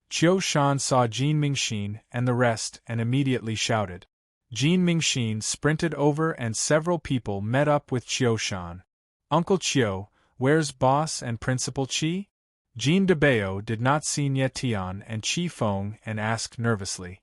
A: Qiu Shan saw Jin Mingxin and the rest and immediately shouted. Jin Mingxin sprinted over and several people met up with Qiu Shan. Uncle Qiu, where's Boss and Principal Qi? Jin Debao did not see Nie Tian and Qi Feng and asked nervously.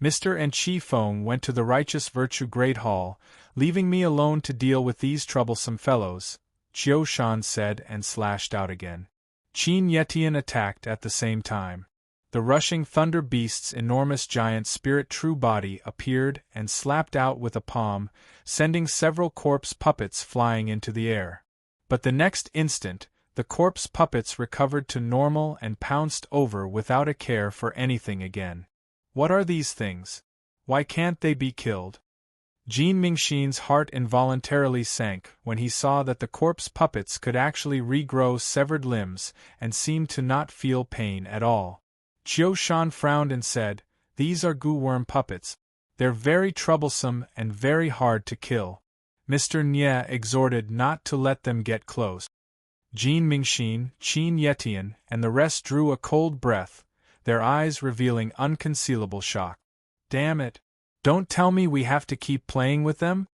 A: Mr. and Qi Feng went to the Righteous Virtue Great Hall, leaving me alone to deal with these troublesome fellows, Qiu Shan said and slashed out again. Qin Yetian attacked at the same time. The rushing thunder beast's enormous giant spirit true body appeared and slapped out with a palm, sending several corpse puppets flying into the air. But the next instant, the corpse puppets recovered to normal and pounced over without a care for anything again. What are these things? Why can't they be killed? Jean Mingxin's heart involuntarily sank when he saw that the corpse puppets could actually regrow severed limbs and seemed to not feel pain at all. Qiu Shan frowned and said, "These are goo worm puppets. They're very troublesome and very hard to kill." Mr. Nye exhorted not to let them get close. Jean Mingxin, Qin Yetian, and the rest drew a cold breath, their eyes revealing unconcealable shock. "Damn it! Don't tell me we have to keep playing with them?"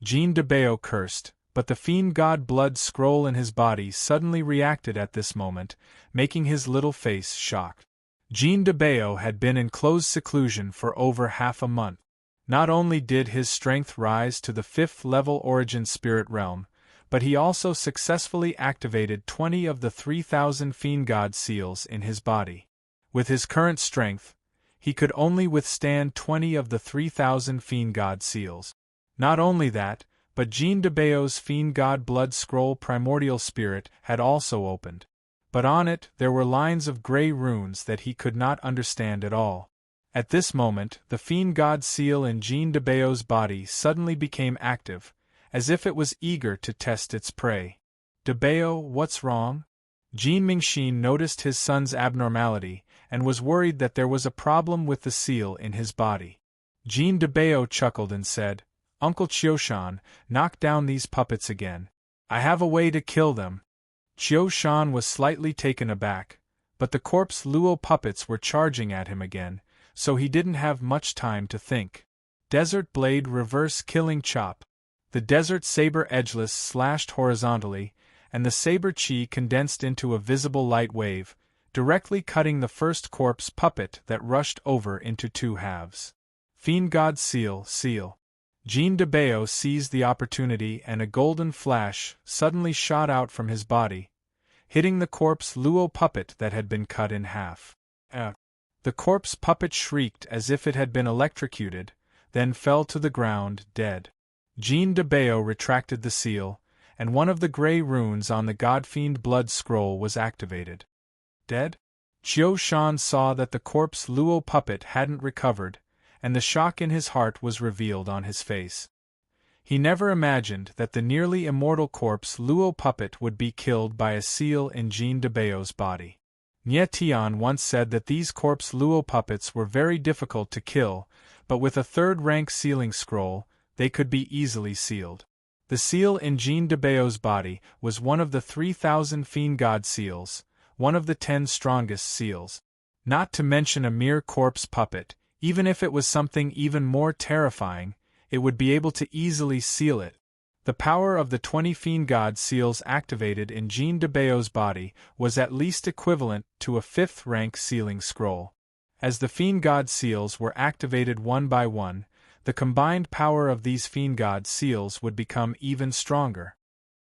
A: Jean de Bao cursed, but the fiend god blood scroll in his body suddenly reacted at this moment, making his little face shocked. Jean de Bao had been in close seclusion for over half a month. Not only did his strength rise to the 5th level origin spirit realm, but he also successfully activated 20 of the 3,000 fiend god seals in his body. With his current strength, he could only withstand 20 of the 3,000 fiend god seals. Not only that, but Jean de Bao's fiend god blood scroll primordial spirit had also opened. But on it there were lines of grey runes that he could not understand at all. At this moment, the fiend god seal in Jean de Bao's body suddenly became active, as if it was eager to test its prey. "De Bao, what's wrong?" Jean Mingxin noticed his son's abnormality, and was worried that there was a problem with the seal in his body. Jean de Bao chuckled and said, "Uncle Qiushan, knock down these puppets again. I have a way to kill them." Qiushan was slightly taken aback, but the corpse luo puppets were charging at him again, so he didn't have much time to think. Desert Blade Reverse Killing Chop. The Desert Saber edgeless slashed horizontally, and the saber chi condensed into a visible light wave, directly cutting the first corpse puppet that rushed over into 2 halves. Fiend God Seal. Jean de Bao seized the opportunity and a golden flash suddenly shot out from his body, hitting the corpse luo puppet that had been cut in half. The corpse puppet shrieked as if it had been electrocuted, then fell to the ground, dead. Jean de Bao retracted the seal, and one of the grey runes on the Godfiend blood scroll was activated. Dead? Qiu Shan saw that the corpse luo puppet hadn't recovered, and the shock in his heart was revealed on his face. He never imagined that the nearly immortal corpse luo puppet would be killed by a seal in Jean de Bao's body. Nye Tian once said that these corpse luo puppets were very difficult to kill, but with a 3rd-rank sealing scroll, they could be easily sealed. The seal in Jean de Bao's body was one of the 3,000 fiend god seals, one of the 10 strongest seals. Not to mention a mere corpse puppet, even if it was something even more terrifying, it would be able to easily seal it. The power of the 20 fiend god seals activated in Jean de Bao's body was at least equivalent to a 5th-rank sealing scroll. As the fiend god seals were activated one by one, the combined power of these fiend god seals would become even stronger.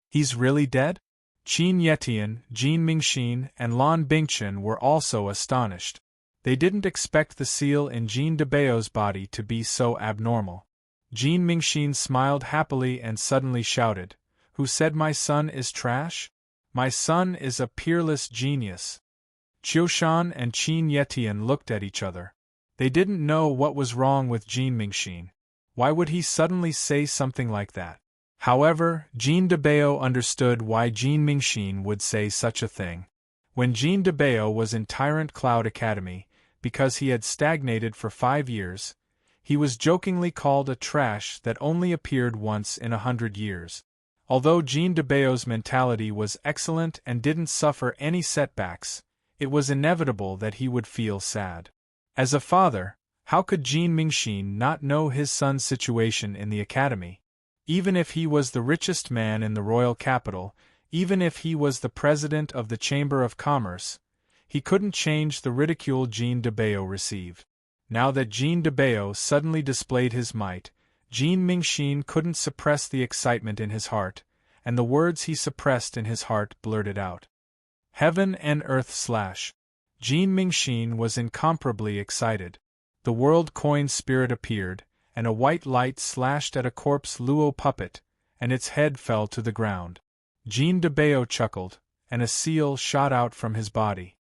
A: He's really dead? Qin Yetian, Jean Mingxin, and Lan Bingchen were also astonished. They didn't expect the seal in Jean de Bao's body to be so abnormal. Jean Mingxin smiled happily and suddenly shouted, "Who said my son is trash? My son is a peerless genius." Qiushan and Qin Yetian looked at each other. They didn't know what was wrong with Jean Mingxin. Why would he suddenly say something like that? However, Jean de Bao understood why Jean Mingxin would say such a thing. When Jean de Bao was in Tyrant Cloud Academy, because he had stagnated for 5 years, he was jokingly called a trash that only appeared once in 100 years. Although Jean de Bao's mentality was excellent and didn't suffer any setbacks, it was inevitable that he would feel sad. As a father, how could Jean Mingxin not know his son's situation in the academy? Even if he was the richest man in the royal capital, even if he was the president of the Chamber of Commerce, he couldn't change the ridicule Jean de Bao received. Now that Jean de Bao suddenly displayed his might, Jean Mingxin couldn't suppress the excitement in his heart, and the words he suppressed in his heart blurted out. Heaven and Earth / Jean Mingxin was incomparably excited. The world coin spirit appeared, and a white light slashed at a corpse luo puppet, and its head fell to the ground. Jean de Bao chuckled, and a seal shot out from his body.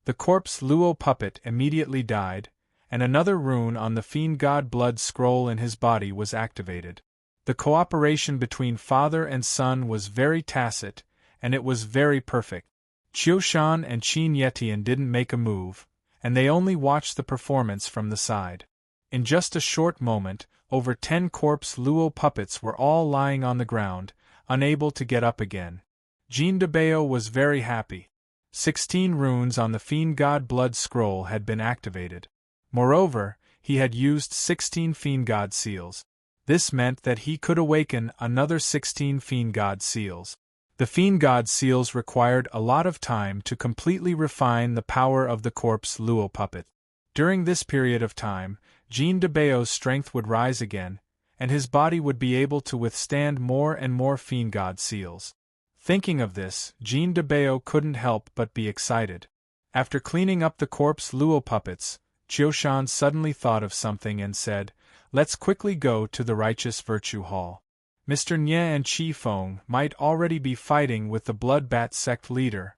A: The corpse luo puppet immediately died, and another rune on the fiend god blood scroll in his body was activated. The cooperation between father and son was very tacit, and it was very perfect. Qiushan and Qin Yetian didn't make a move, and they only watched the performance from the side. In just a short moment, over 10 corpse Luo puppets were all lying on the ground, unable to get up again. Jean de Bao was very happy. 16 runes on the fiend god blood scroll had been activated. Moreover, he had used 16 fiend god seals. This meant that he could awaken another 16 fiend god seals. The fiend god seals required a lot of time to completely refine the power of the corpse Luo puppet. During this period of time, Jean de Bao's strength would rise again, and his body would be able to withstand more and more fiend god seals. Thinking of this, Jean de Bao couldn't help but be excited. After cleaning up the corpse Luo puppets, Qiushan suddenly thought of something and said, "Let's quickly go to the Righteous Virtue Hall. Mr. Nye and Qi Feng might already be fighting with the Bloodbat sect leader."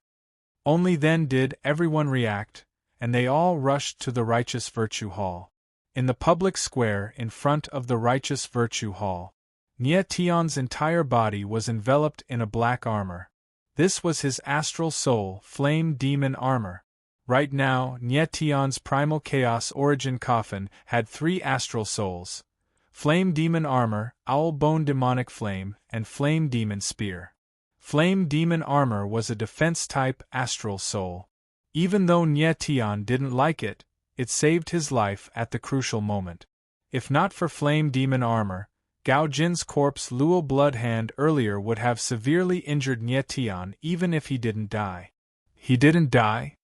A: Only then did everyone react, and they all rushed to the Righteous Virtue Hall. In the public square in front of the Righteous Virtue Hall, Nye Tian's entire body was enveloped in a black armor. This was his astral soul, flame demon armor. Right now, Nye Tian's primal chaos origin coffin had 3 astral souls: flame demon armor, owl bone demonic flame, and flame demon spear. Flame demon armor was a defense-type astral soul. Even though Nye Tian didn't like it, it saved his life at the crucial moment. If not for flame demon armor, Gao Jin's corpse Luo blood hand earlier would have severely injured Nye Tian even if he didn't die. He didn't die?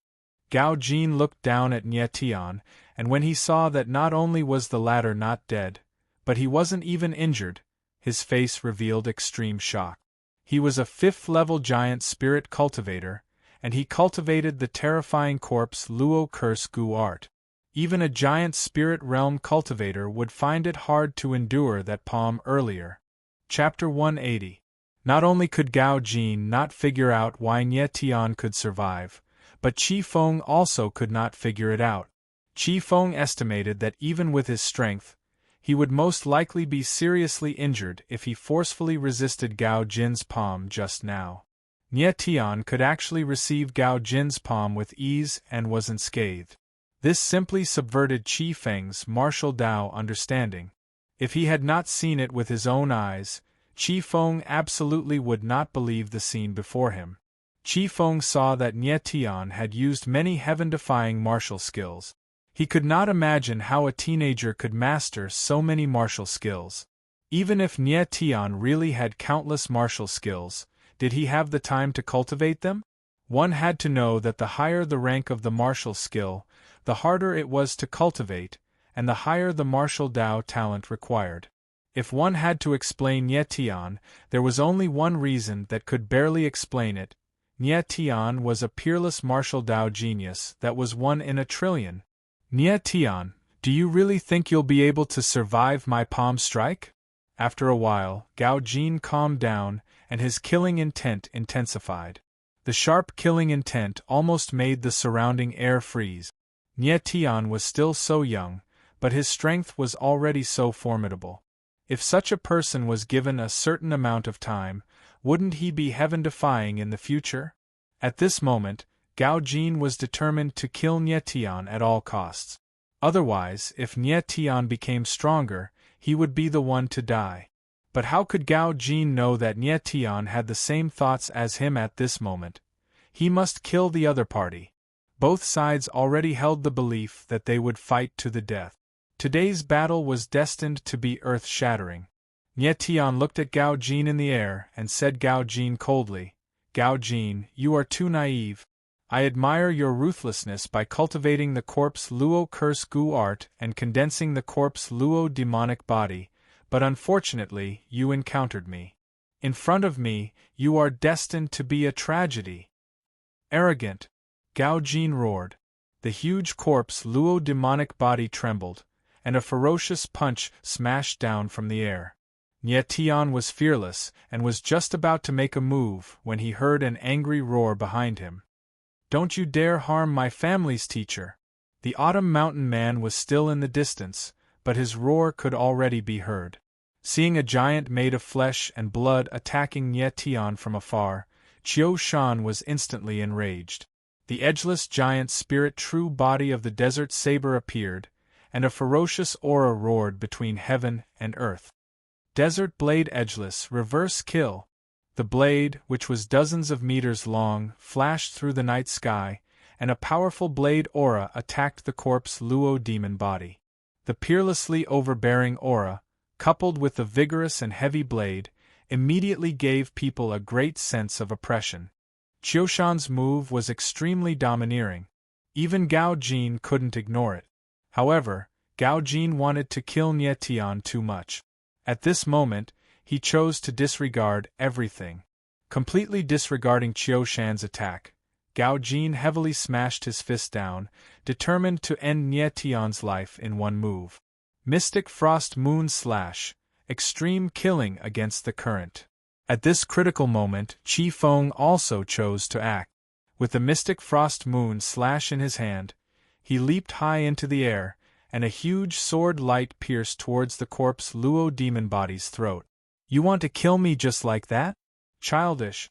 A: Gao Jin looked down at Nye Tian, and when he saw that not only was the latter not dead, but he wasn't even injured, his face revealed extreme shock. He was a 5th-level giant spirit cultivator, and he cultivated the terrifying corpse Luo Curse Gu art. Even a giant spirit realm cultivator would find it hard to endure that palm earlier. Chapter 180. Not only could Gao Jin not figure out why Nye Tian could survive, but Qi Feng also could not figure it out. Qi Feng estimated that even with his strength, he would most likely be seriously injured if he forcefully resisted Gao Jin's palm just now. Nye Tian could actually receive Gao Jin's palm with ease and was unscathed. This simply subverted Qi Feng's martial Dao understanding. If he had not seen it with his own eyes, Qi Feng absolutely would not believe the scene before him. Qi Feng saw that Nye Tian had used many heaven-defying martial skills. He could not imagine how a teenager could master so many martial skills. Even if Nye Tian really had countless martial skills, did he have the time to cultivate them? One had to know that the higher the rank of the martial skill, the harder it was to cultivate, and the higher the martial Dao talent required. If one had to explain Nye Tian, there was only one reason that could barely explain it. Nye Tian was a peerless martial Dao genius that was 1 in a trillion. Nye Tian, do you really think you'll be able to survive my palm strike? After a while, Gao Jin calmed down, and his killing intent intensified. The sharp killing intent almost made the surrounding air freeze. Nye Tian was still so young, but his strength was already so formidable. If such a person was given a certain amount of time, wouldn't he be heaven-defying in the future? At this moment, Gao Jin was determined to kill Nye Tian at all costs. Otherwise, if Nye Tian became stronger, he would be the one to die. But how could Gao Jin know that Nye Tian had the same thoughts as him at this moment? He must kill the other party. Both sides already held the belief that they would fight to the death. Today's battle was destined to be earth-shattering. Nye Tian looked at Gao Jin in the air and said Gao Jin coldly, "Gao Jin, you are too naive. I admire your ruthlessness by cultivating the corpse Luo Curse Gu art and condensing the corpse Luo demonic body, but unfortunately you encountered me. In front of me, you are destined to be a tragedy." Arrogant! Gao Jin roared. The huge corpse Luo demonic body trembled, and a ferocious punch smashed down from the air. Nye Tian was fearless and was just about to make a move when he heard an angry roar behind him. "Don't you dare harm my family's teacher!" The Autumn Mountain Man was still in the distance, but his roar could already be heard. Seeing a giant made of flesh and blood attacking Nye Tian from afar, Qiu Shan was instantly enraged. The edgeless giant spirit true body of the desert saber appeared, and a ferocious aura roared between heaven and earth. Desert Blade Edgeless Reverse Kill. The blade, which was dozens of meters long, flashed through the night sky, and a powerful blade aura attacked the corpse Luo demon body. The peerlessly overbearing aura, coupled with the vigorous and heavy blade, immediately gave people a great sense of oppression. Qiushan's move was extremely domineering. Even Gao Jin couldn't ignore it. However, Gao Jin wanted to kill Nye Tian too much. At this moment, he chose to disregard everything. Completely disregarding Qiushan's attack, Gao Jin heavily smashed his fist down, determined to end Nye Tian's life in one move. Mystic Frost Moon Slash, extreme killing against the current. At this critical moment, Qi Feng also chose to act. With the Mystic Frost Moon Slash in his hand, he leaped high into the air, and a huge sword light pierced towards the corpse Luo demon body's throat. You want to kill me just like that? Childish.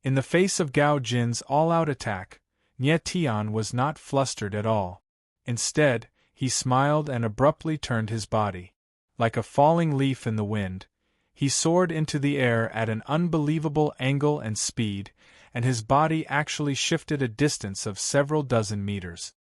A: In the face of Gao Jin's all-out attack, Nye Tian was not flustered at all. Instead, he smiled and abruptly turned his body. Like a falling leaf in the wind, he soared into the air at an unbelievable angle and speed, and his body actually shifted a distance of several dozen meters.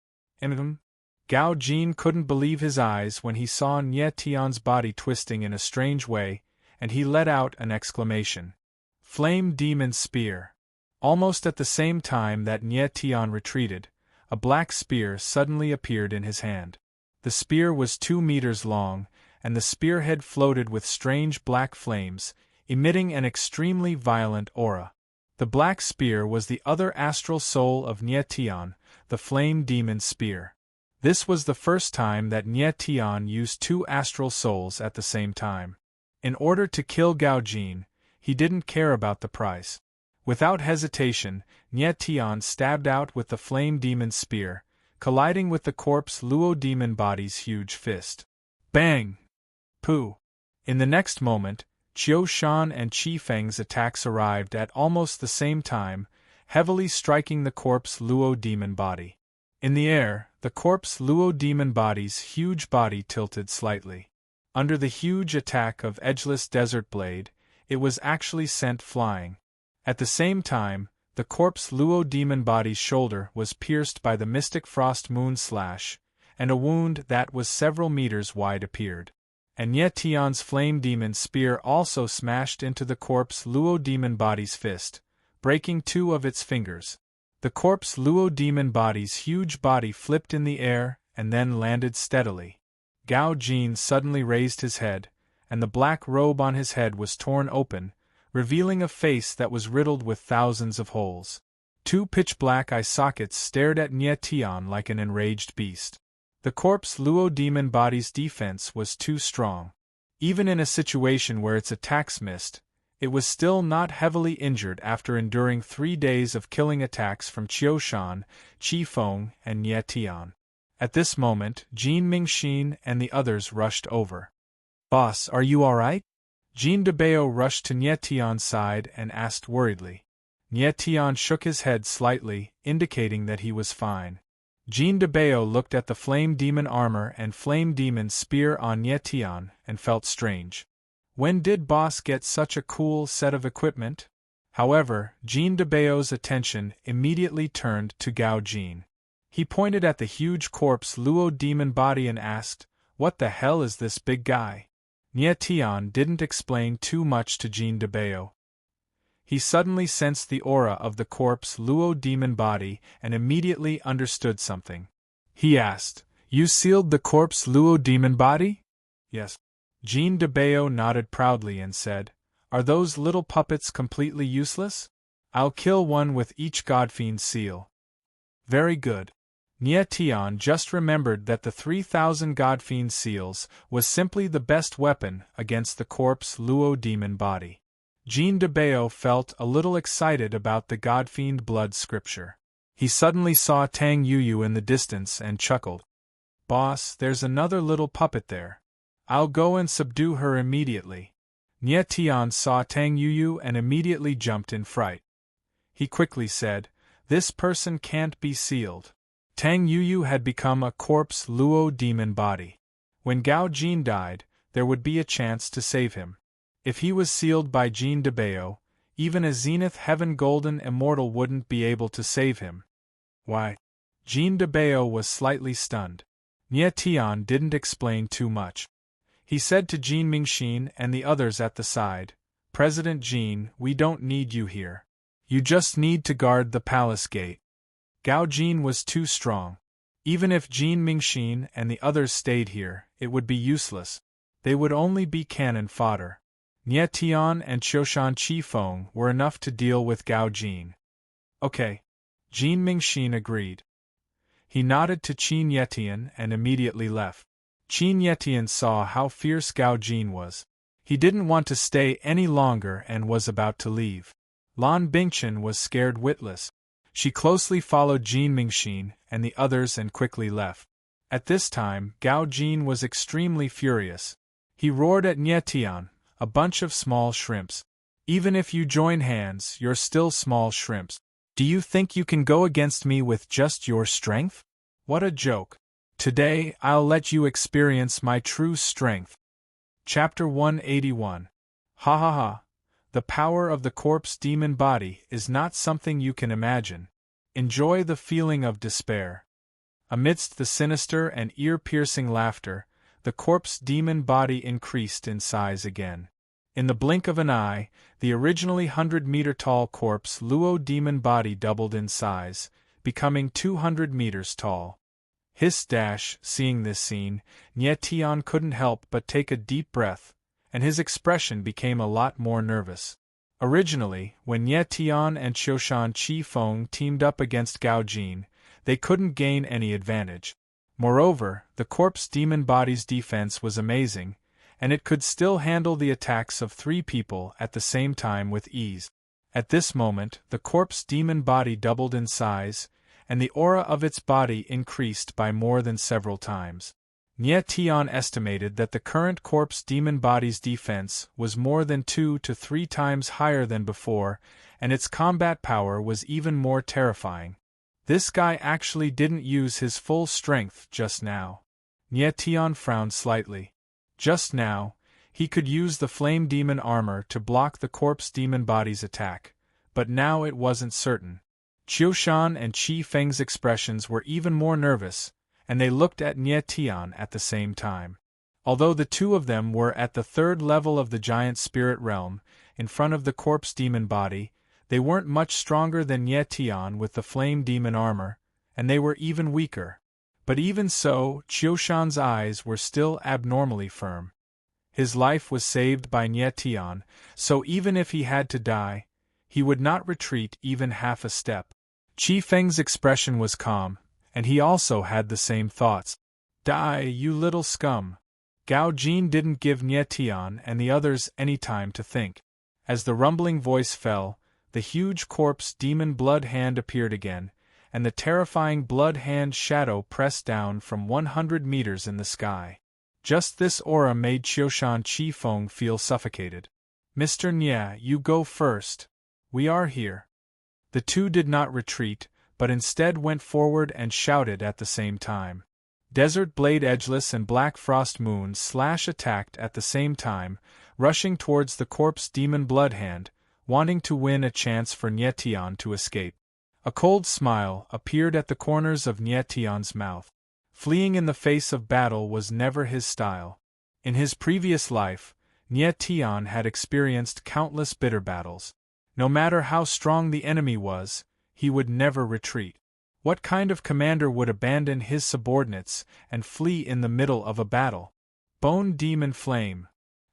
A: Gao Jin couldn't believe his eyes when he saw Nye Tian's body twisting in a strange way, and he let out an exclamation. Flame Demon Spear. Almost at the same time that Nye Tian retreated, a black spear suddenly appeared in his hand. The spear was 2 meters long, and the spearhead floated with strange black flames, emitting an extremely violent aura. The black spear was the other astral soul of Nye Tian, the Flame Demon Spear. This was the first time that Nye Tian used 2 astral souls at the same time. In order to kill Gao Jin, he didn't care about the price. Without hesitation, Nye Tian stabbed out with the Flame Demon Spear, colliding with the corpse Luo demon body's huge fist. Bang! Pooh! In the next moment, Qiu Shan and Qi Feng's attacks arrived at almost the same time, heavily striking the corpse Luo demon body. In the air, the corpse Luo demon body's huge body tilted slightly. Under the huge attack of Edgeless Desert Blade, it was actually sent flying. At the same time, the corpse Luo demon body's shoulder was pierced by the Mystic Frost Moon Slash, and a wound that was several meters wide appeared. And Nye Tian's Flame Demon Spear also smashed into the corpse Luo demon body's fist, breaking 2 of its fingers. The corpse Luo demon body's huge body flipped in the air and then landed steadily. Gao Jin suddenly raised his head, and the black robe on his head was torn open, revealing a face that was riddled with thousands of holes. 2 pitch-black eye sockets stared at Nye Tian like an enraged beast. The corpse Luo demon body's defense was too strong. Even in a situation where its attacks missed, it was still not heavily injured after enduring 3 days of killing attacks from Qiu Shan, Qi Feng, and Nye Tian. At this moment, Jin Mingxin and the others rushed over. Boss, are you alright? Jean Debao rushed to Nye Tian's side and asked worriedly. Nye Tian shook his head slightly, indicating that he was fine. Jean Debao looked at the Flame Demon armor and Flame Demon spear on Nye Tian and felt strange. When did Boss get such a cool set of equipment? However, Jean Debao's attention immediately turned to Gao Jin. He pointed at the huge corpse Luo demon body and asked, "What the hell is this big guy?" Nye Tian didn't explain too much to Jean Debao. He suddenly sensed the aura of the corpse Luo demon body and immediately understood something. He asked, "You sealed the corpse Luo demon body?" "Yes." Jean Debao nodded proudly and said, "Are those little puppets completely useless? I'll kill one with each Godfiend seal." "Very good." Nye Tian just remembered that the 3,000 Godfiend seals was simply the best weapon against the corpse Luo demon body. Jean Debao felt a little excited about the Godfiend blood scripture. He suddenly saw Tang Yuyu in the distance and chuckled. Boss, there's another little puppet there. I'll go and subdue her immediately. Nie Tian saw Tang Yuyu and immediately jumped in fright. He quickly said, "This person can't be sealed." Tang Yuyu had become a corpse Luo demon body. When Gao Jin died, there would be a chance to save him. If he was sealed by Jin Debao, even a Zenith Heaven Golden Immortal wouldn't be able to save him. Why? Jin Debao was slightly stunned. Nie Tian didn't explain too much. He said to Jin Mingxin and the others at the side, "President Jin, we don't need you here. You just need to guard the palace gate." Gao Jin was too strong. Even if Jin Mingxin and the others stayed here, it would be useless. They would only be cannon fodder. Nie Tian and Qiushan Qifeng were enough to deal with Gao Jin. Okay. Jin Mingxin agreed. He nodded to Qin Yetian and immediately left. Qin Yetian saw how fierce Gao Jin was. He didn't want to stay any longer and was about to leave. Lan Bingchen was scared witless. She closely followed Jin Mingxin and the others and quickly left. At this time, Gao Jin was extremely furious. He roared at Nie Tian, "A bunch of small shrimps. Even if you join hands, you're still small shrimps. Do you think you can go against me with just your strength? What a joke. Today, I'll let you experience my true strength." Chapter 181. Ha ha ha. The power of the corpse demon body is not something you can imagine. Enjoy the feeling of despair. Amidst the sinister and ear-piercing laughter, the corpse demon body increased in size again. In the blink of an eye, the originally 100-meter-tall corpse Luo demon body doubled in size, becoming 200 meters tall. Seeing this scene, Nie Tian couldn't help but take a deep breath, and his expression became a lot more nervous. Originally, when Nie Tian and Qiushan Qifeng teamed up against Gao Jin, they couldn't gain any advantage. Moreover, the corpse demon body's defense was amazing, and it could still handle the attacks of 3 people at the same time with ease. At this moment, the corpse demon body doubled in size, and the aura of its body increased by more than several times. Nie Tian estimated that the current corpse demon body's defense was more than 2 to 3 times higher than before, and its combat power was even more terrifying. This guy actually didn't use his full strength just now. Nie Tian frowned slightly. Just now, he could use the flame demon armor to block the corpse demon body's attack, but now it wasn't certain. Qiushan and Qi Feng's expressions were even more nervous, and they looked at Nie Tian at the same time. Although the two of them were at the 3rd level of the giant spirit realm, in front of the corpse demon body, they weren't much stronger than Nie Tian with the flame demon armor, and they were even weaker. But even so, Qiushan's eyes were still abnormally firm. His life was saved by Nie Tian, so even if he had to die, he would not retreat even half a step. Qi Feng's expression was calm, and he also had the same thoughts. Die, you little scum. Gao Jin didn't give Nie Tian and the others any time to think. As the rumbling voice fell, the huge corpse demon blood hand appeared again, and the terrifying blood hand shadow pressed down from 100 meters in the sky. Just this aura made Qiushan Qifeng feel suffocated. "Mr. Nie, you go first. We are here." The two did not retreat, but instead went forward and shouted at the same time. Desert Blade Edgeless and Black Frost Moon Slash attacked at the same time, rushing towards the corpse demon Bloodhand, wanting to win a chance for Nie Tian to escape. A cold smile appeared at the corners of Nie Tian's mouth. Fleeing in the face of battle was never his style. In his previous life, Nie Tian had experienced countless bitter battles. No matter how strong the enemy was, he would never retreat. What kind of commander would abandon his subordinates and flee in the middle of a battle? Bone Demon Flame.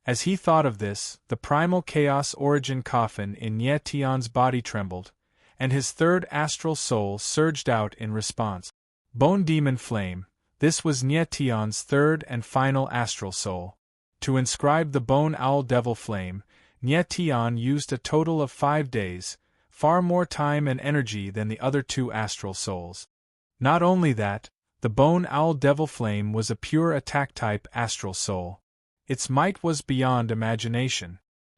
A: As he thought of this, the primal chaos origin coffin in Nie Tian's body trembled, and his 3rd astral soul surged out in response. Bone Demon Flame. This was Nie Tian's 3rd and final astral soul. To inscribe the Bone Owl Devil Flame, Nie Tian used a total of 5 days, far more time and energy than the other two astral souls. Not only that, the Bone Owl Devil Flame was a pure attack-type astral soul. Its might was beyond imagination.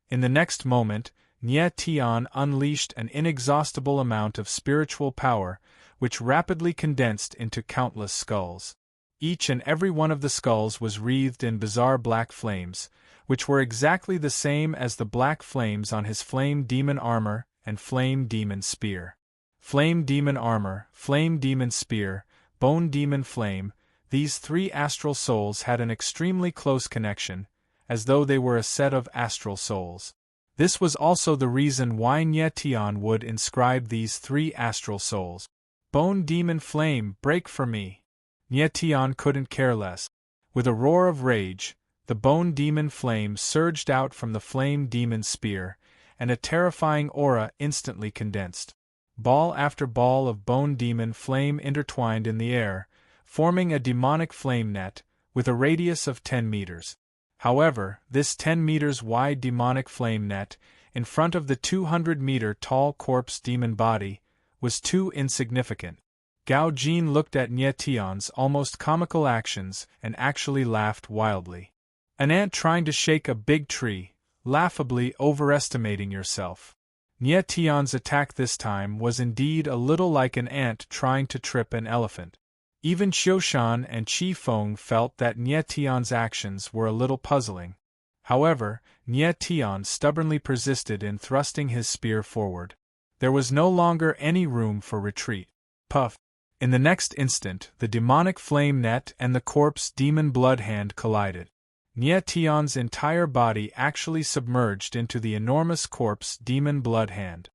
A: In the next moment, Nye Tian unleashed an inexhaustible amount of spiritual power, which rapidly condensed into countless skulls. Each and every one of the skulls was wreathed in bizarre black flames, which were exactly the same as the black flames on his Flame Demon armor and Flame Demon spear. Flame Demon armor, Flame Demon spear, Bone Demon flame, these three astral souls had an extremely close connection, as though they were a set of astral souls. This was also the reason why Nye Tian would inscribe these three astral souls. Bone Demon flame, break for me! Nye Tian couldn't care less. With a roar of rage, the Bone Demon flame surged out from the Flame Demon spear, and a terrifying aura instantly condensed. Ball after ball of Bone Demon flame intertwined in the air, forming a demonic flame net, with a radius of 10 meters. However, this 10 meters wide demonic flame net, in front of the 200-meter-tall corpse demon body, was too insignificant. Gao Jin looked at Nye Tian's almost comical actions and actually laughed wildly. An ant trying to shake a big tree, laughably overestimating yourself. Nye Tian's attack this time was indeed a little like an ant trying to trip an elephant. Even Qiushan and Qi Feng felt that Nye Tian's actions were a little puzzling. However, Nye Tian stubbornly persisted in thrusting his spear forward. There was no longer any room for retreat. Puff! In the next instant, the demonic flame net and the corpse demon blood hand collided. Nye Tian's entire body actually submerged into the enormous corpse demon blood hand.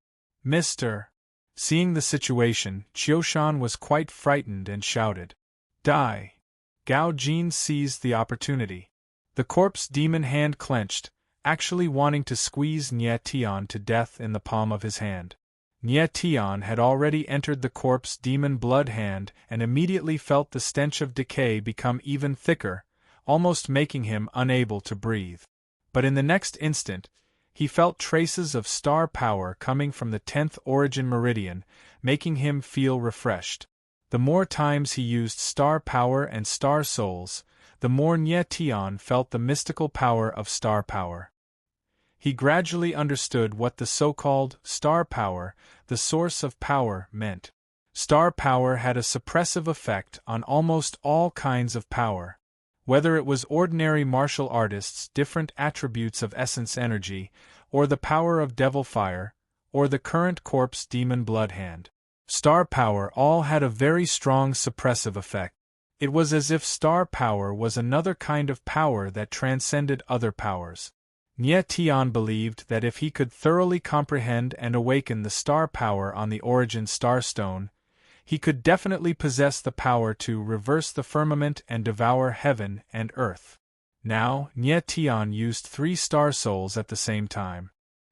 A: Mr. Seeing the situation, Qiushan was quite frightened and shouted, "Die!" Gao Jin seized the opportunity. The corpse demon hand clenched, actually wanting to squeeze Nye Tian to death in the palm of his hand. Nye Tian had already entered the corpse demon blood hand and immediately felt the stench of decay become even thicker, almost making him unable to breathe. But in the next instant, he felt traces of star power coming from the 10th origin meridian, making him feel refreshed. The more times he used star power and star souls, the more Nye Tian felt the mystical power of star power. He gradually understood what the so-called star power, the source of power, meant. Star power had a suppressive effect on almost all kinds of power. Whether it was ordinary martial artists' different attributes of essence energy, or the power of devil fire, or the current corpse demon blood hand. Star power all had a very strong suppressive effect. It was as if star power was another kind of power that transcended other powers. Nye Tian believed that if he could thoroughly comprehend and awaken the star power on the origin starstone, he could definitely possess the power to reverse the firmament and devour heaven and earth. Now, Nye Tian used 3 star souls at the same time.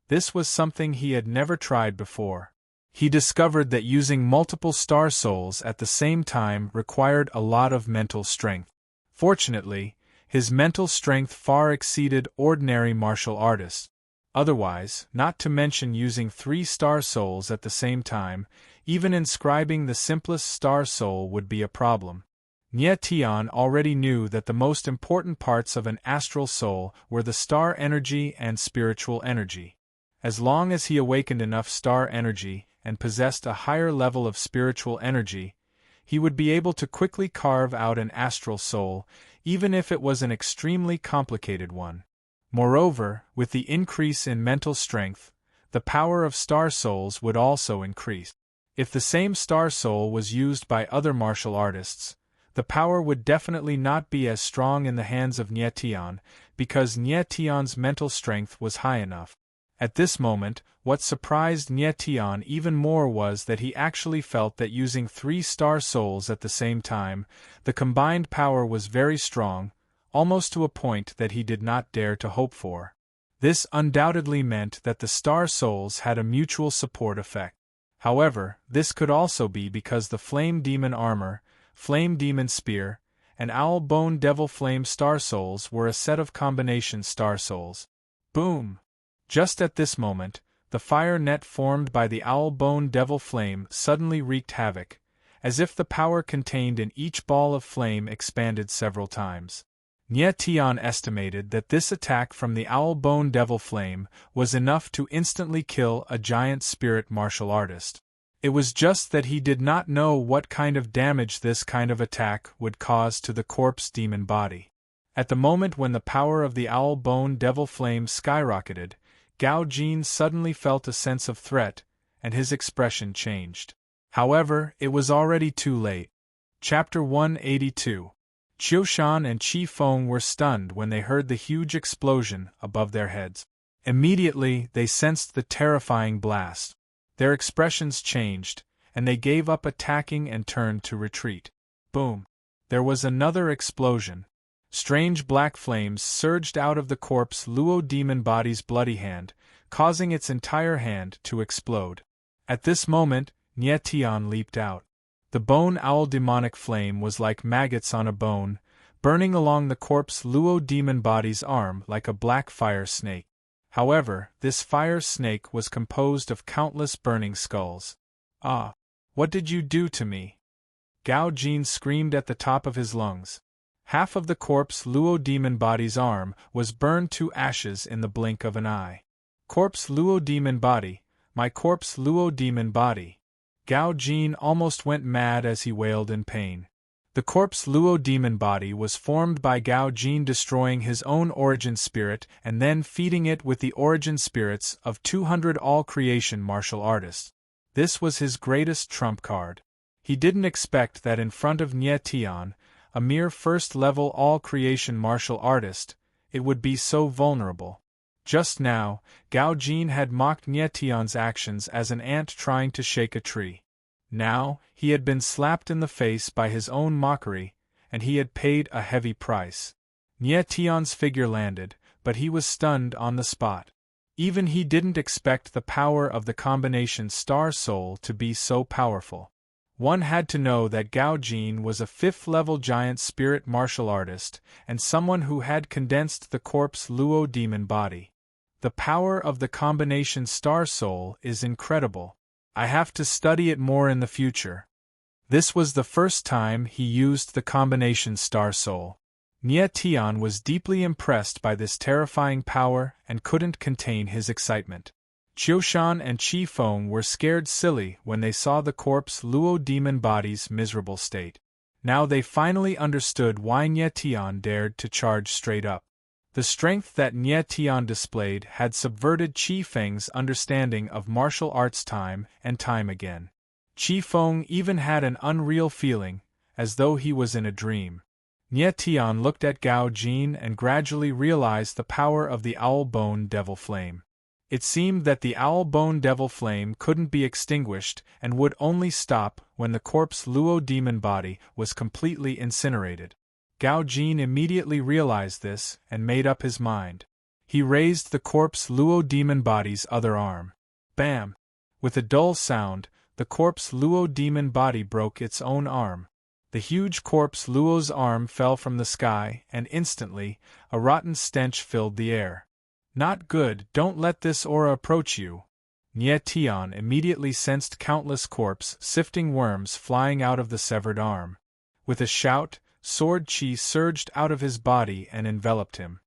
A: This was something he had never tried before. He discovered that using multiple star souls at the same time required a lot of mental strength. Fortunately, his mental strength far exceeded ordinary martial artists. Otherwise, not to mention using 3 star souls at the same time, even inscribing the simplest star soul would be a problem. Nye Tian already knew that the most important parts of an astral soul were the star energy and spiritual energy. As long as he awakened enough star energy and possessed a higher level of spiritual energy, he would be able to quickly carve out an astral soul, even if it was an extremely complicated one. Moreover, with the increase in mental strength, the power of star souls would also increase. If the same star soul was used by other martial artists, the power would definitely not be as strong in the hands of Nye Tian, because Nye Tian's mental strength was high enough. At this moment, what surprised Nye Tian even more was that he actually felt that using 3 star souls at the same time, the combined power was very strong, almost to a point that he did not dare to hope for. This undoubtedly meant that the star souls had a mutual support effect. However, this could also be because the Flame Demon armor, Flame Demon spear, and Owl Bone Devil Flame star souls were a set of combination star souls. Boom! Just at this moment, the fire net formed by the owl bone devil flame suddenly wreaked havoc, as if the power contained in each ball of flame expanded several times. Nye Tian estimated that this attack from the owl bone devil flame was enough to instantly kill a giant spirit martial artist. It was just that he did not know what kind of damage this kind of attack would cause to the corpse demon body. At the moment when the power of the owl bone devil flame skyrocketed, Gao Jin suddenly felt a sense of threat, and his expression changed. However, it was already too late. Chapter 182. Qiushan and Qi Feng were stunned when they heard the huge explosion above their heads. Immediately, they sensed the terrifying blast. Their expressions changed, and they gave up attacking and turned to retreat. Boom! There was another explosion. Strange black flames surged out of the corpse Luo demon body's bloody hand, causing its entire hand to explode. At this moment, Nye Tian leaped out. The bone owl demonic flame was like maggots on a bone, burning along the corpse Luo demon body's arm like a black fire snake. However, this fire snake was composed of countless burning skulls. Ah! What did you do to me? Gao Jin screamed at the top of his lungs. Half of the corpse Luo demon body's arm was burned to ashes in the blink of an eye. Corpse Luo demon body, my corpse Luo demon body. Gao Jin almost went mad as he wailed in pain. The corpse Luo demon body was formed by Gao Jin destroying his own origin spirit and then feeding it with the origin spirits of 200 all-creation martial artists. This was his greatest trump card. He didn't expect that in front of Nye Tian, a mere first-level all-creation martial artist, it would be so vulnerable. Just now, Gao Jin had mocked Nye Tian's actions as an ant trying to shake a tree. Now, he had been slapped in the face by his own mockery, and he had paid a heavy price. Nye Tian's figure landed, but he was stunned on the spot. Even he didn't expect the power of the combination Star Soul to be so powerful. One had to know that Gao Jin was a 5th-level giant spirit martial artist, and someone who had condensed the corpse Luo demon body. The power of the combination Star Soul is incredible. I have to study it more in the future. This was the first time he used the combination Star Soul. Nye Tian was deeply impressed by this terrifying power and couldn't contain his excitement. Qiushan and Qi Feng were scared silly when they saw the corpse Luo demon body's miserable state. Now they finally understood why Nye Tian dared to charge straight up. The strength that Nye Tian displayed had subverted Qi Feng's understanding of martial arts time and time again. Qi Feng even had an unreal feeling, as though he was in a dream. Nye Tian looked at Gao Jin and gradually realized the power of the owl bone devil flame. It seemed that the owl bone devil flame couldn't be extinguished and would only stop when the corpse Luo demon body was completely incinerated. Gao Jin immediately realized this and made up his mind. He raised the corpse Luo demon body's other arm. Bam! With a dull sound, the corpse Luo demon body broke its own arm. The huge corpse Luo's arm fell from the sky, and instantly, a rotten stench filled the air. Not good, don't let this aura approach you. Nye Tian immediately sensed countless corpse-sifting worms flying out of the severed arm. With a shout, sword chi surged out of his body and enveloped him.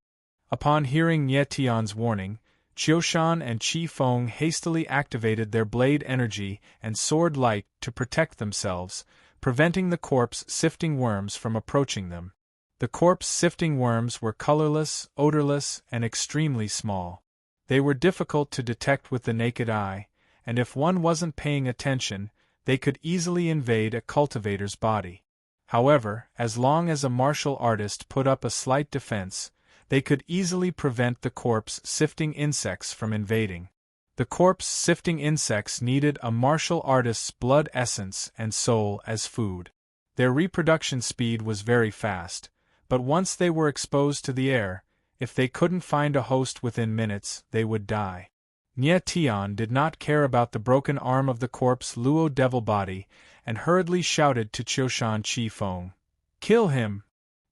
A: Upon hearing Nye Tian's warning, Qiushan and Qi Feng hastily activated their blade energy and sword light to protect themselves, preventing the corpse-sifting worms from approaching them. The corpse-sifting worms were colorless, odorless, and extremely small. They were difficult to detect with the naked eye, and if one wasn't paying attention, they could easily invade a cultivator's body. However, as long as a martial artist put up a slight defense, they could easily prevent the corpse-sifting insects from invading. The corpse-sifting insects needed a martial artist's blood essence and soul as food. Their reproduction speed was very fast, but once they were exposed to the air, if they couldn't find a host within minutes, they would die. Nye Tian did not care about the broken arm of the corpse Luo devil body, and hurriedly shouted to Qiushan Qi Feng, "Kill him!"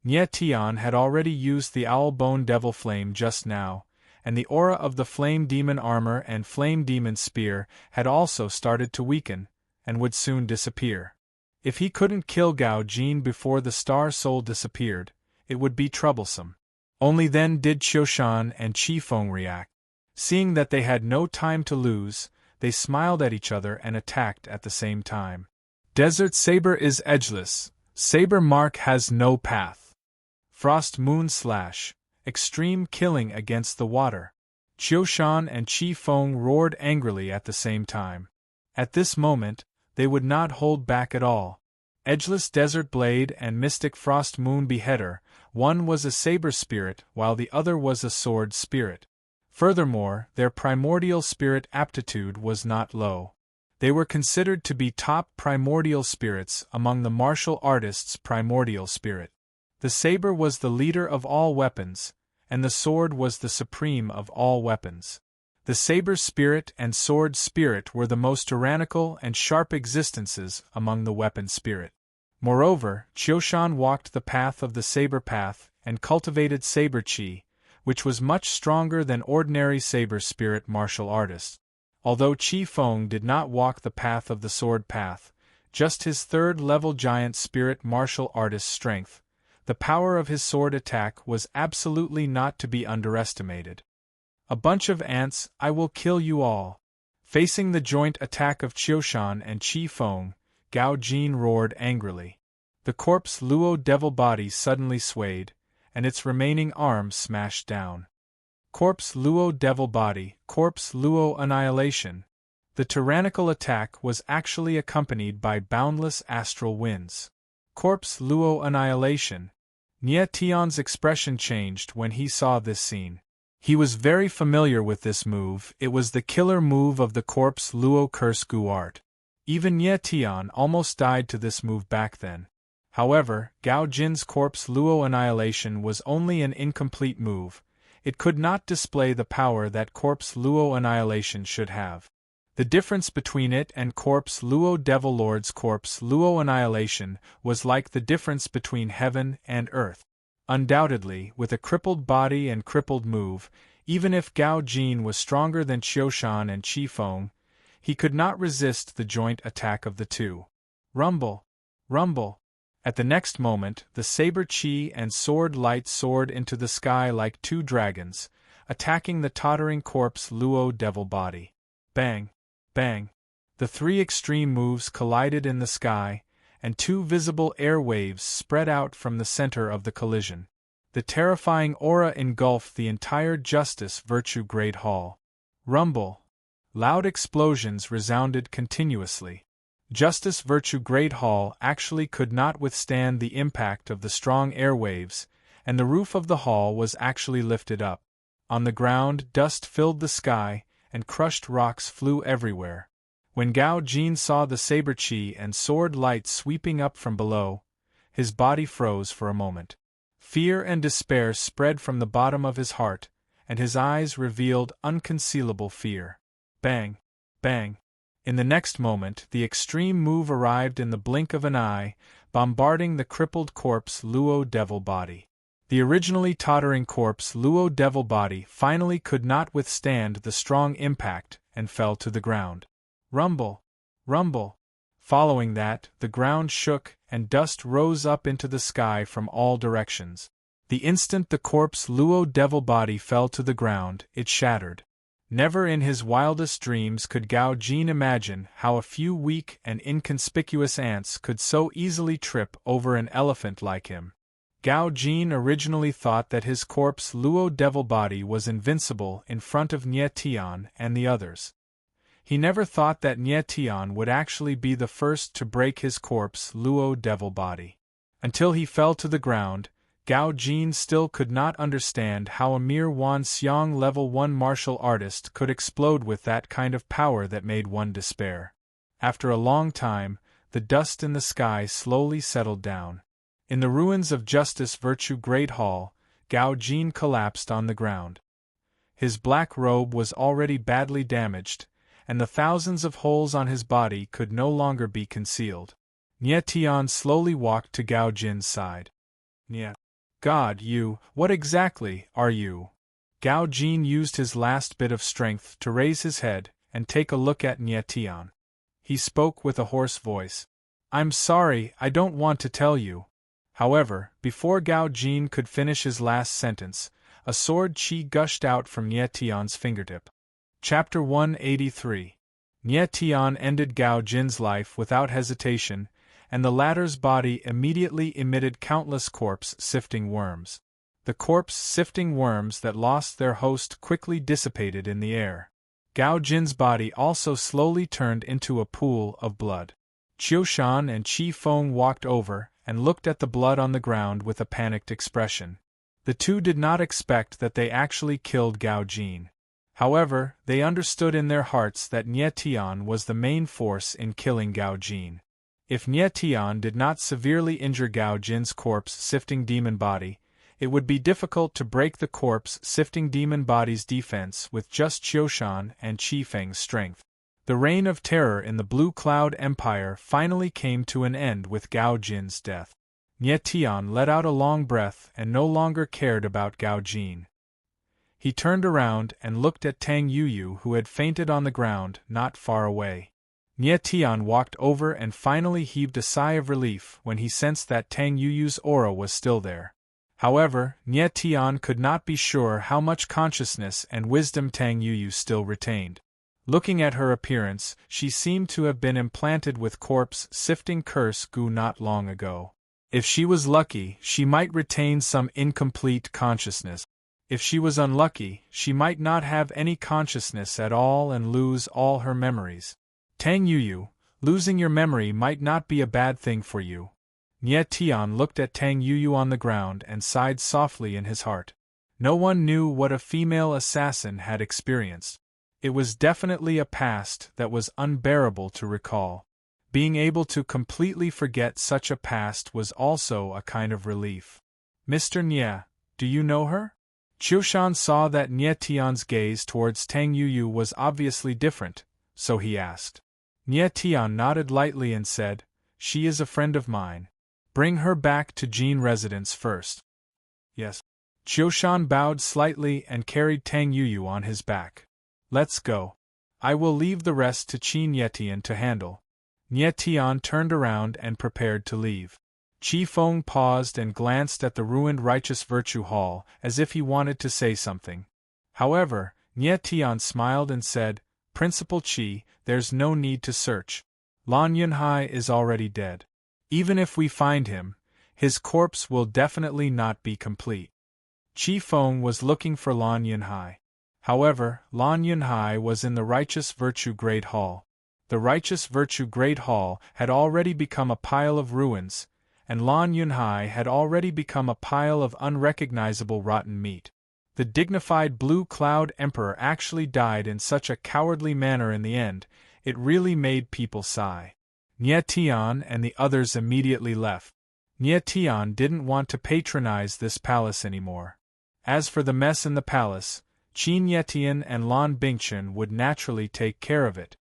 A: Nye Tian had already used the owl bone devil flame just now, and the aura of the Flame Demon armor and Flame Demon spear had also started to weaken, and would soon disappear. If he couldn't kill Gao Jin before the Star Soul disappeared, it would be troublesome. Only then did Qiushan and Qi Feng react. Seeing that they had no time to lose, they smiled at each other and attacked at the same time. Desert Saber is edgeless. Saber Mark has no path. Frost Moon Slash. Extreme killing against the water. Qiushan and Qi Feng roared angrily at the same time. At this moment, they would not hold back at all. Edgeless Desert Blade and Mystic Frost Moon Beheader, one was a saber spirit while the other was a sword spirit. Furthermore, their primordial spirit aptitude was not low. They were considered to be top primordial spirits among the martial artists' primordial spirit. The saber was the leader of all weapons, and the sword was the supreme of all weapons. The saber spirit and sword spirit were the most tyrannical and sharp existences among the weapon spirit. Moreover, Qiushan walked the path of the saber path and cultivated saber chi, which was much stronger than ordinary saber spirit martial artists. Although Qi Feng did not walk the path of the sword path, just his third-level giant spirit martial artist strength, the power of his sword attack was absolutely not to be underestimated. A bunch of ants, I will kill you all. Facing the joint attack of Qiushan and Qi Feng, Gao Jin roared angrily. The corpse Luo devil body suddenly swayed, and its remaining arm smashed down. Corpse Luo devil body, Corpse Luo annihilation. The tyrannical attack was actually accompanied by boundless astral winds. Corpse Luo annihilation. Nie Tian's expression changed when he saw this scene. He was very familiar with this move. It was the killer move of the Corpse Luo Curse Gu art. Even Nie Tian almost died to this move back then. However, Gao Jin's Corpse Luo annihilation was only an incomplete move. It could not display the power that Corpse Luo annihilation should have. The difference between it and Corpse Luo Devil Lord's Corpse Luo annihilation was like the difference between heaven and earth. Undoubtedly, with a crippled body and crippled move, even if Gao Jin was stronger than Qiushan and Qi Feng, he could not resist the joint attack of the two. Rumble! Rumble! At the next moment, the saber chi and sword light soared into the sky like two dragons, attacking the tottering Corpse Luo devil body. Bang! Bang! The three extreme moves collided in the sky, and two visible air waves spread out from the center of the collision. The terrifying aura engulfed the entire Justice Virtue Great Hall. Rumble! Loud explosions resounded continuously. Justice Virtue Great Hall actually could not withstand the impact of the strong airwaves, and the roof of the hall was actually lifted up. On the ground, dust filled the sky, and crushed rocks flew everywhere. When Gao Jin saw the saber chi and sword light sweeping up from below, his body froze for a moment. Fear and despair spread from the bottom of his heart, and his eyes revealed unconcealable fear. Bang! Bang! In the next moment, the extreme move arrived in the blink of an eye, bombarding the crippled Corpse Luo devil body. The originally tottering Corpse Luo devil body finally could not withstand the strong impact and fell to the ground. Rumble! Rumble! Following that, the ground shook and dust rose up into the sky from all directions. The instant the Corpse Luo devil body fell to the ground, it shattered. Never in his wildest dreams could Gao Jin imagine how a few weak and inconspicuous ants could so easily trip over an elephant like him. Gao Jin originally thought that his Corpse Luo devil body was invincible in front of Nie Tian and the others. He never thought that Nie Tian would actually be the first to break his Corpse Luo devil body. Until he fell to the ground, Gao Jin still could not understand how a mere Wan Xiang level 1 martial artist could explode with that kind of power that made one despair. After a long time, the dust in the sky slowly settled down. In the ruins of Justice Virtue Great Hall, Gao Jin collapsed on the ground. His black robe was already badly damaged, and the thousands of holes on his body could no longer be concealed. Nie Tian slowly walked to Gao Jin's side. Nie. God, what exactly are you? Gao Jin used his last bit of strength to raise his head and take a look at Nie Tian. He spoke with a hoarse voice. "I'm sorry, I don't want to tell you." However, before Gao Jin could finish his last sentence, a sword qi gushed out from Nie Tian's fingertip. Chapter 183. Nie Tian ended Gao Jin's life without hesitation, and the latter's body immediately emitted countless corpse-sifting worms. The corpse-sifting worms that lost their host quickly dissipated in the air. Gao Jin's body also slowly turned into a pool of blood. Qiushan and Qi Feng walked over and looked at the blood on the ground with a panicked expression. The two did not expect that they actually killed Gao Jin. However, they understood in their hearts that Nie Tian was the main force in killing Gao Jin. If Nie Tian did not severely injure Gao Jin's corpse-sifting demon body, it would be difficult to break the corpse-sifting demon body's defense with just Qiushan and Qi Feng's strength. The reign of terror in the Blue Cloud Empire finally came to an end with Gao Jin's death. Nie Tian let out a long breath and no longer cared about Gao Jin. He turned around and looked at Tang Yuyu, who had fainted on the ground not far away. Nie Tian walked over and finally heaved a sigh of relief when he sensed that Tang Yuyu's aura was still there. However, Nie Tian could not be sure how much consciousness and wisdom Tang Yuyu still retained. Looking at her appearance, she seemed to have been implanted with corpse-sifting curse goo not long ago. If she was lucky, she might retain some incomplete consciousness. If she was unlucky, she might not have any consciousness at all and lose all her memories. Tang Yuyu, losing your memory might not be a bad thing for you. Nie Tian looked at Tang Yuyu on the ground and sighed softly in his heart. No one knew what a female assassin had experienced. It was definitely a past that was unbearable to recall. Being able to completely forget such a past was also a kind of relief. "Mr. Nie, do you know her?" Qiushan saw that Nie Tian's gaze towards Tang Yuyu was obviously different, so he asked. Nie Tian nodded lightly and said, "She is a friend of mine. Bring her back to Jin residence first." "Yes." Qiushan bowed slightly and carried Tang Yuyu on his back. "Let's go. I will leave the rest to Qi Nietian to handle." Nie Tian turned around and prepared to leave. Qi Feng paused and glanced at the ruined Righteous Virtue Hall as if he wanted to say something. However, Nie Tian smiled and said, "Principal Qi, there's no need to search. Lan Yunhai is already dead. Even if we find him, his corpse will definitely not be complete." Qi Feng was looking for Lan Yunhai. However, Lan Yunhai was in the Righteous Virtue Great Hall. The Righteous Virtue Great Hall had already become a pile of ruins, and Lan Yunhai had already become a pile of unrecognizable rotten meat. The dignified Blue Cloud Emperor actually died in such a cowardly manner in the end, it really made people sigh. Nie Tian and the others immediately left. Nie Tian didn't want to patronize this palace anymore. As for the mess in the palace, Qi Nietian and Lan Bingchen would naturally take care of it.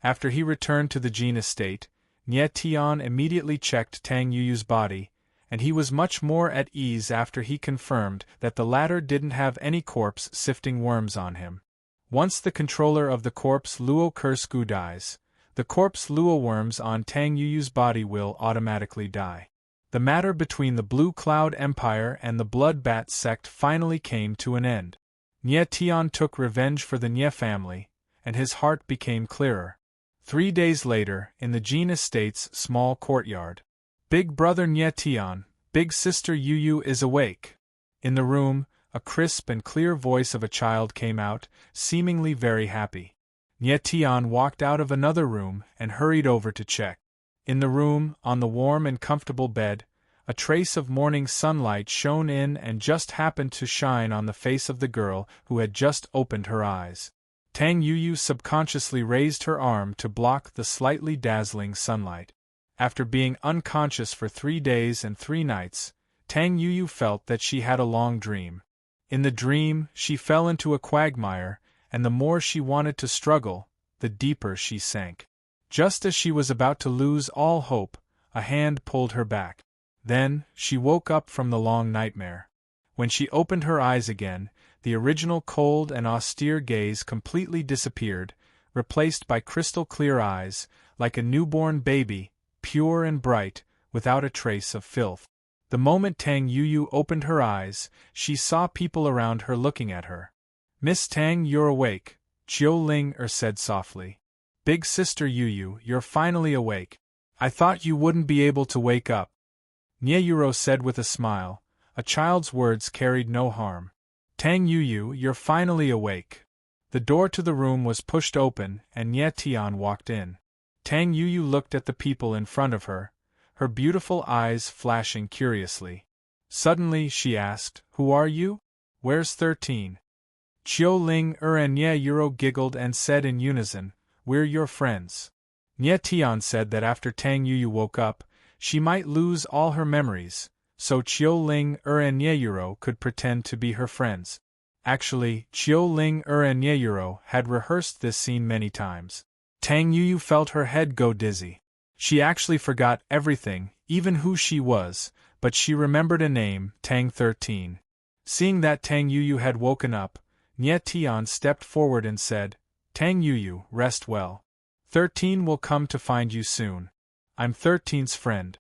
A: After he returned to the Jin estate, Nie Tian immediately checked Tang Yuyu's body, and he was much more at ease after he confirmed that the latter didn't have any corpse-sifting worms on him. Once the controller of the corpse Luo curse goo dies, the corpse Luo worms on Tang Yuyu's body will automatically die. The matter between the Blue Cloud Empire and the Blood Bat sect finally came to an end. Nie Tian took revenge for the Nie family, and his heart became clearer. 3 days later, in the Jin estate's small courtyard. "Big brother Nie Tian, big sister Yuyu is awake." In the room, a crisp and clear voice of a child came out, seemingly very happy. Nie Tian walked out of another room and hurried over to check. In the room, on the warm and comfortable bed, a trace of morning sunlight shone in and just happened to shine on the face of the girl who had just opened her eyes. Tang Yuyu subconsciously raised her arm to block the slightly dazzling sunlight. After being unconscious for 3 days and 3 nights, Tang Yuyu felt that she had a long dream. In the dream, she fell into a quagmire, and the more she wanted to struggle, the deeper she sank. Just as she was about to lose all hope, a hand pulled her back. Then, she woke up from the long nightmare. When she opened her eyes again, the original cold and austere gaze completely disappeared, replaced by crystal-clear eyes, like a newborn baby, pure and bright, without a trace of filth. The moment Tang Yuyu opened her eyes, she saw people around her looking at her. "Miss Tang, you're awake," Chiu Ling said softly. "Big sister Yuyu, you're finally awake. I thought you wouldn't be able to wake up," Nyeyuro said with a smile. A child's words carried no harm. "Tang Yuyu, you're finally awake." The door to the room was pushed open, and Nye Tian walked in. Tang Yuyu looked at the people in front of her, her beautiful eyes flashing curiously. Suddenly she asked, "Who are you? Where's 13? Chiu Ling and Nyeyuro giggled and said in unison, "We're your friends." Nye Tian said that after Tang Yuyu woke up, she might lose all her memories, so Chiu Ling and Nyeyuro could pretend to be her friends. Actually, Chiu Ling and Nyeyuro had rehearsed this scene many times. Tang Yuyu felt her head go dizzy. She actually forgot everything, even who she was, but she remembered a name, Tang 13. Seeing that Tang Yuyu had woken up, Nye Tian stepped forward and said, "Tang Yuyu, rest well. 13 will come to find you soon. I'm 13's friend."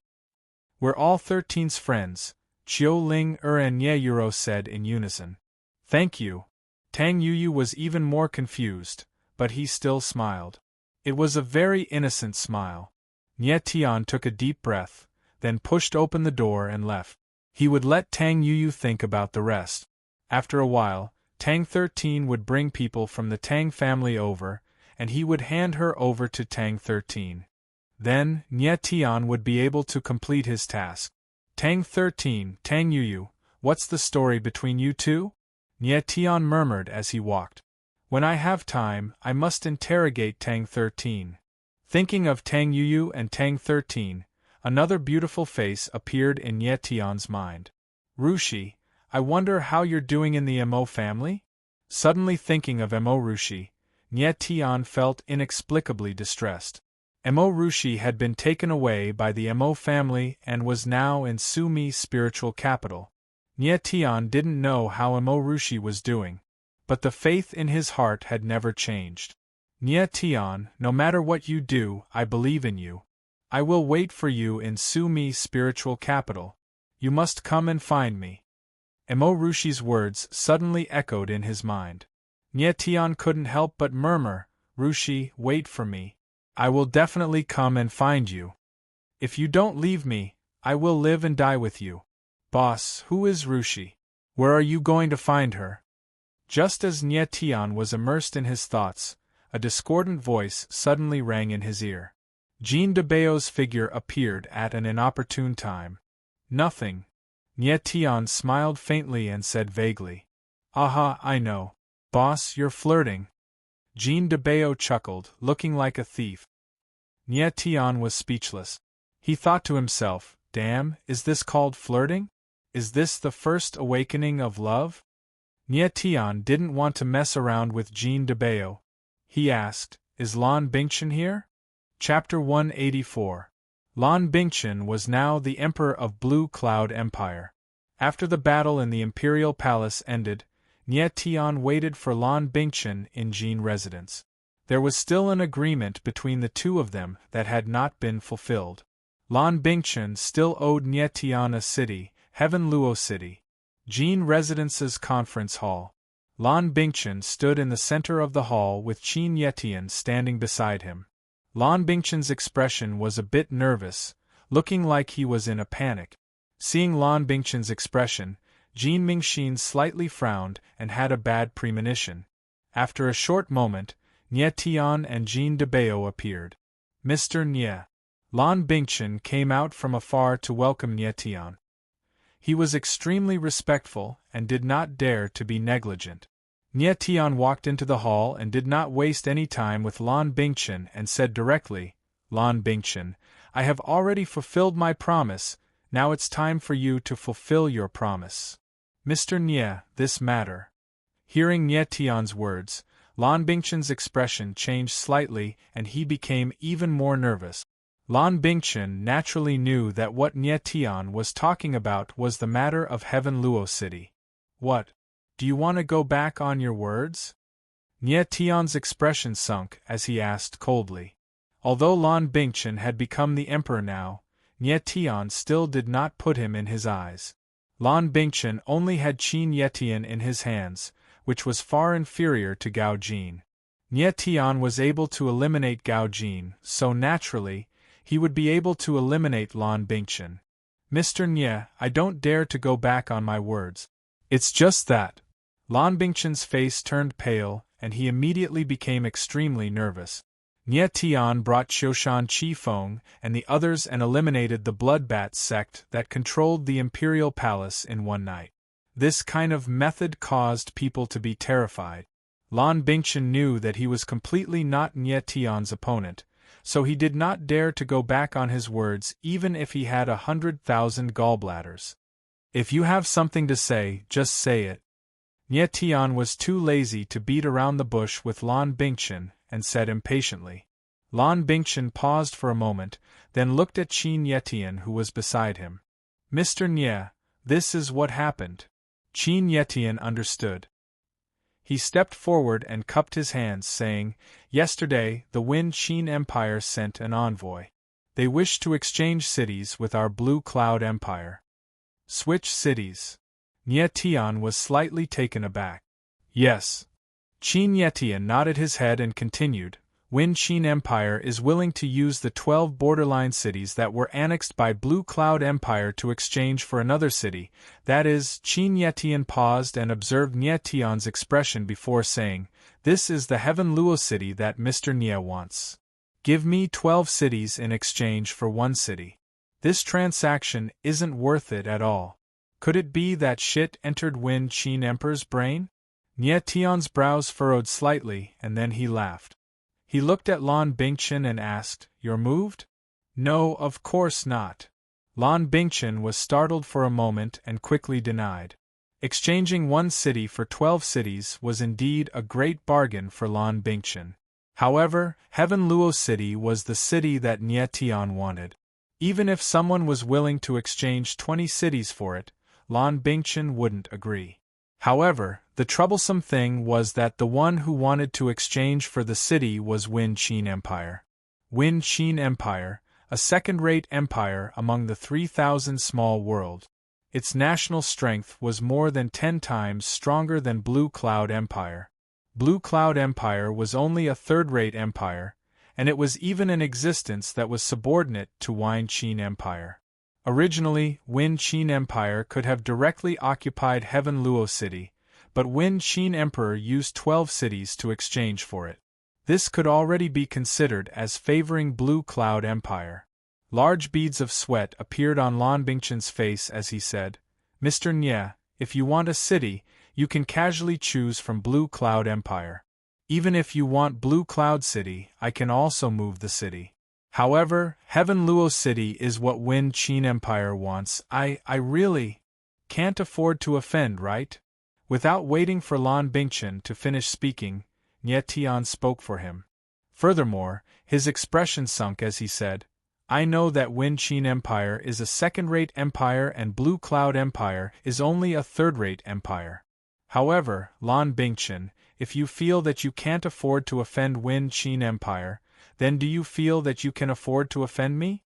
A: "We're all 13's friends," Chiu Ling and Nyeyuro said in unison. "Thank you." Tang Yuyu was even more confused, but he still smiled. It was a very innocent smile. Nye Tian took a deep breath, then pushed open the door and left. He would let Tang Yuyu think about the rest. After a while, Tang 13 would bring people from the Tang family over, and he would hand her over to Tang 13. Then, Nye Tian would be able to complete his task. "Tang 13, Tang Yuyu, what's the story between you two?" Nye Tian murmured as he walked. "When I have time, I must interrogate Tang 13. Thinking of Tang Yuyu and Tang 13, another beautiful face appeared in Nye Tian's mind. "Rushi, I wonder how you're doing in the Mo family?" Suddenly thinking of Mo Rushi, Nye Tian felt inexplicably distressed. Mo Rushi had been taken away by the Mo family and was now in Sumi spiritual capital. Nye Tian didn't know how Mo Rushi was doing, but the faith in his heart had never changed. "Nye Tian, no matter what you do, I believe in you. I will wait for you in Sumi spiritual capital. You must come and find me." Mo Rushi's words suddenly echoed in his mind. Nye Tian couldn't help but murmur, "Rushi, wait for me. I will definitely come and find you. If you don't leave me, I will live and die with you." "Boss, who is Rushi? Where are you going to find her?" Just as Nye Tian was immersed in his thoughts, a discordant voice suddenly rang in his ear. Jean de Bao's figure appeared at an inopportune time. "Nothing." Nye Tian smiled faintly and said vaguely, "Aha, I know. Boss, you're flirting." Jean de Bao chuckled, looking like a thief. Nye Tian was speechless. He thought to himself, "Damn, is this called flirting? Is this the first awakening of love?" Nye Tian didn't want to mess around with Jean de Bao. He asked, "Is Lan Bingchen here?" Chapter 184. Lan Bingchen was now the emperor of Blue Cloud Empire. After the battle in the imperial palace ended, Nye Tian waited for Lan Bingchen in Jin residence. There was still an agreement between the two of them that had not been fulfilled. Lan Bingchen still owed Nye Tian a city, Heaven Luo City. Jin Residence's conference hall. Lan Bingchen stood in the center of the hall with Qin Yetian standing beside him. Lan Bingchen's expression was a bit nervous, looking like he was in a panic. Seeing Lan Bingchen's expression, Jin Mingxin slightly frowned and had a bad premonition. After a short moment, Nye Tian and Jean de Bao appeared. "Mr. Nye." Lan Bingchen came out from afar to welcome Nye Tian. He was extremely respectful and did not dare to be negligent. Nye Tian walked into the hall and did not waste any time with Lan Bingchen and said directly, "Lan Bingchen, I have already fulfilled my promise, now it's time for you to fulfill your promise. Mr. Nye, this matter." Hearing Nye Tian's words, Lan Bingchen's expression changed slightly and he became even more nervous. Lan Bingchen naturally knew that what Nye Tian was talking about was the matter of Heaven Luo City. "What? do you want to go back on your words? Nye Tian's expression sunk as he asked coldly. Although Lan Bingchen had become the emperor now, Nye Tian still did not put him in his eyes. Lan Bingchen only had Qin Yetian in his hands, which was far inferior to Gao Jin. Nye Tian was able to eliminate Gao Jin, so naturally, he would be able to eliminate Lan Bingchen. Mr. Nye, I don't dare to go back on my words. It's just that. Lan Bingchen's face turned pale, and he immediately became extremely nervous. Nye Tian brought Qiushan Qifeng and the others and eliminated the Bloodbat sect that controlled the imperial palace in one night. This kind of method caused people to be terrified. Lan Bingchen knew that he was completely not Nye Tian's opponent, so he did not dare to go back on his words even if he had 100,000 gallbladders. If you have something to say, just say it. Nye Tian was too lazy to beat around the bush with Lan Bingchen, and said impatiently. Lan Bingchen paused for a moment, then looked at Qin Yetian who was beside him. Mr. Nye, this is what happened. Qin Yetian understood. He stepped forward and cupped his hands, saying, Yesterday, the Wind Qin Empire sent an envoy. They wish to exchange cities with our Blue Cloud Empire. Switch cities. Nye Tian was slightly taken aback. Yes. Qin Yetian nodded his head and continued, Wind Qin Empire is willing to use the 12 borderline cities that were annexed by Blue Cloud Empire to exchange for another city, that is. Qin Yetian paused and observed Nye Tian's expression before saying, This is the Heaven Luo city that Mr. Nye wants. Give me 12 cities in exchange for one city. This transaction isn't worth it at all. Could it be that shit entered Wind Qin Emperor's brain? Nye Tian's brows furrowed slightly, and then he laughed. He looked at Lan Bingchen and asked, You're moved? No, of course not. Lan Bingchen was startled for a moment and quickly denied. Exchanging one city for 12 cities was indeed a great bargain for Lan Bingchen. However, Heaven Luo City was the city that Nye Tian wanted. Even if someone was willing to exchange 20 cities for it, Lan Bingchen wouldn't agree. However, the troublesome thing was that the one who wanted to exchange for the city was Wind Qin Empire. Wind Qin Empire, a second-rate empire among the 3,000 small world. Its national strength was more than 10 times stronger than Blue Cloud Empire. Blue Cloud Empire was only a third-rate empire, and it was even an existence that was subordinate to Wind Qin Empire. Originally, Wind Qin Empire could have directly occupied Heaven Luo City, but Wind Qin Emperor used 12 cities to exchange for it. This could already be considered as favoring Blue Cloud Empire. Large beads of sweat appeared on Lan Bingchen's face as he said, Mr. Nye, if you want a city, you can casually choose from Blue Cloud Empire. Even if you want Blue Cloud City, I can also move the city. However, Heaven Luo City is what Wind Qin Empire wants. I really can't afford to offend, right? Without waiting for Lan Bingchen to finish speaking, Nye Tian spoke for him. Furthermore, his expression sunk as he said, I know that Wind Qin Empire is a second-rate empire and Blue Cloud Empire is only a third-rate empire. However, Lan Bingchen, if you feel that you can't afford to offend Wind Qin Empire, then do you feel that you can afford to offend me?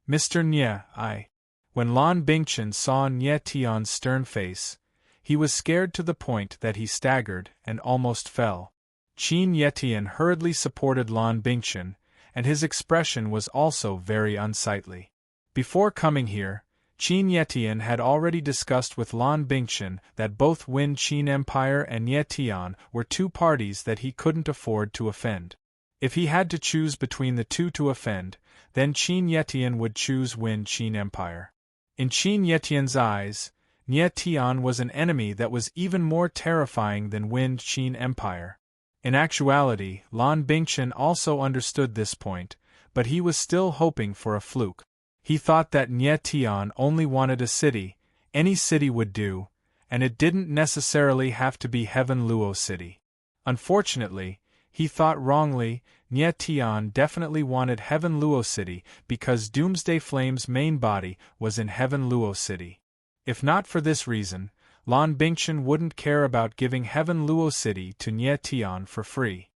A: Mr. Nye, When Lan Bingchen saw Nye Tian's stern face, he was scared to the point that he staggered and almost fell. Qin Yetian hurriedly supported Lan Bingchen, and his expression was also very unsightly. Before coming here, Qin Yetian had already discussed with Lan Bingchen that both Wind Qin Empire and Nye Tian were two parties that he couldn't afford to offend. If he had to choose between the two to offend, then Qin Yetian would choose Wind Qin Empire. In Qin Yetian's eyes, Nye Tian was an enemy that was even more terrifying than Wind Qin Empire. In actuality, Lan Bingchen also understood this point, but he was still hoping for a fluke. He thought that Nye Tian only wanted a city, any city would do, and it didn't necessarily have to be Heaven Luo City. Unfortunately, he thought wrongly. Nye Tian definitely wanted Heaven Luo City because Doomsday Flame's main body was in Heaven Luo City. If not for this reason, Lan Bingchen wouldn't care about giving Heaven Luo City to Nye Tian for free.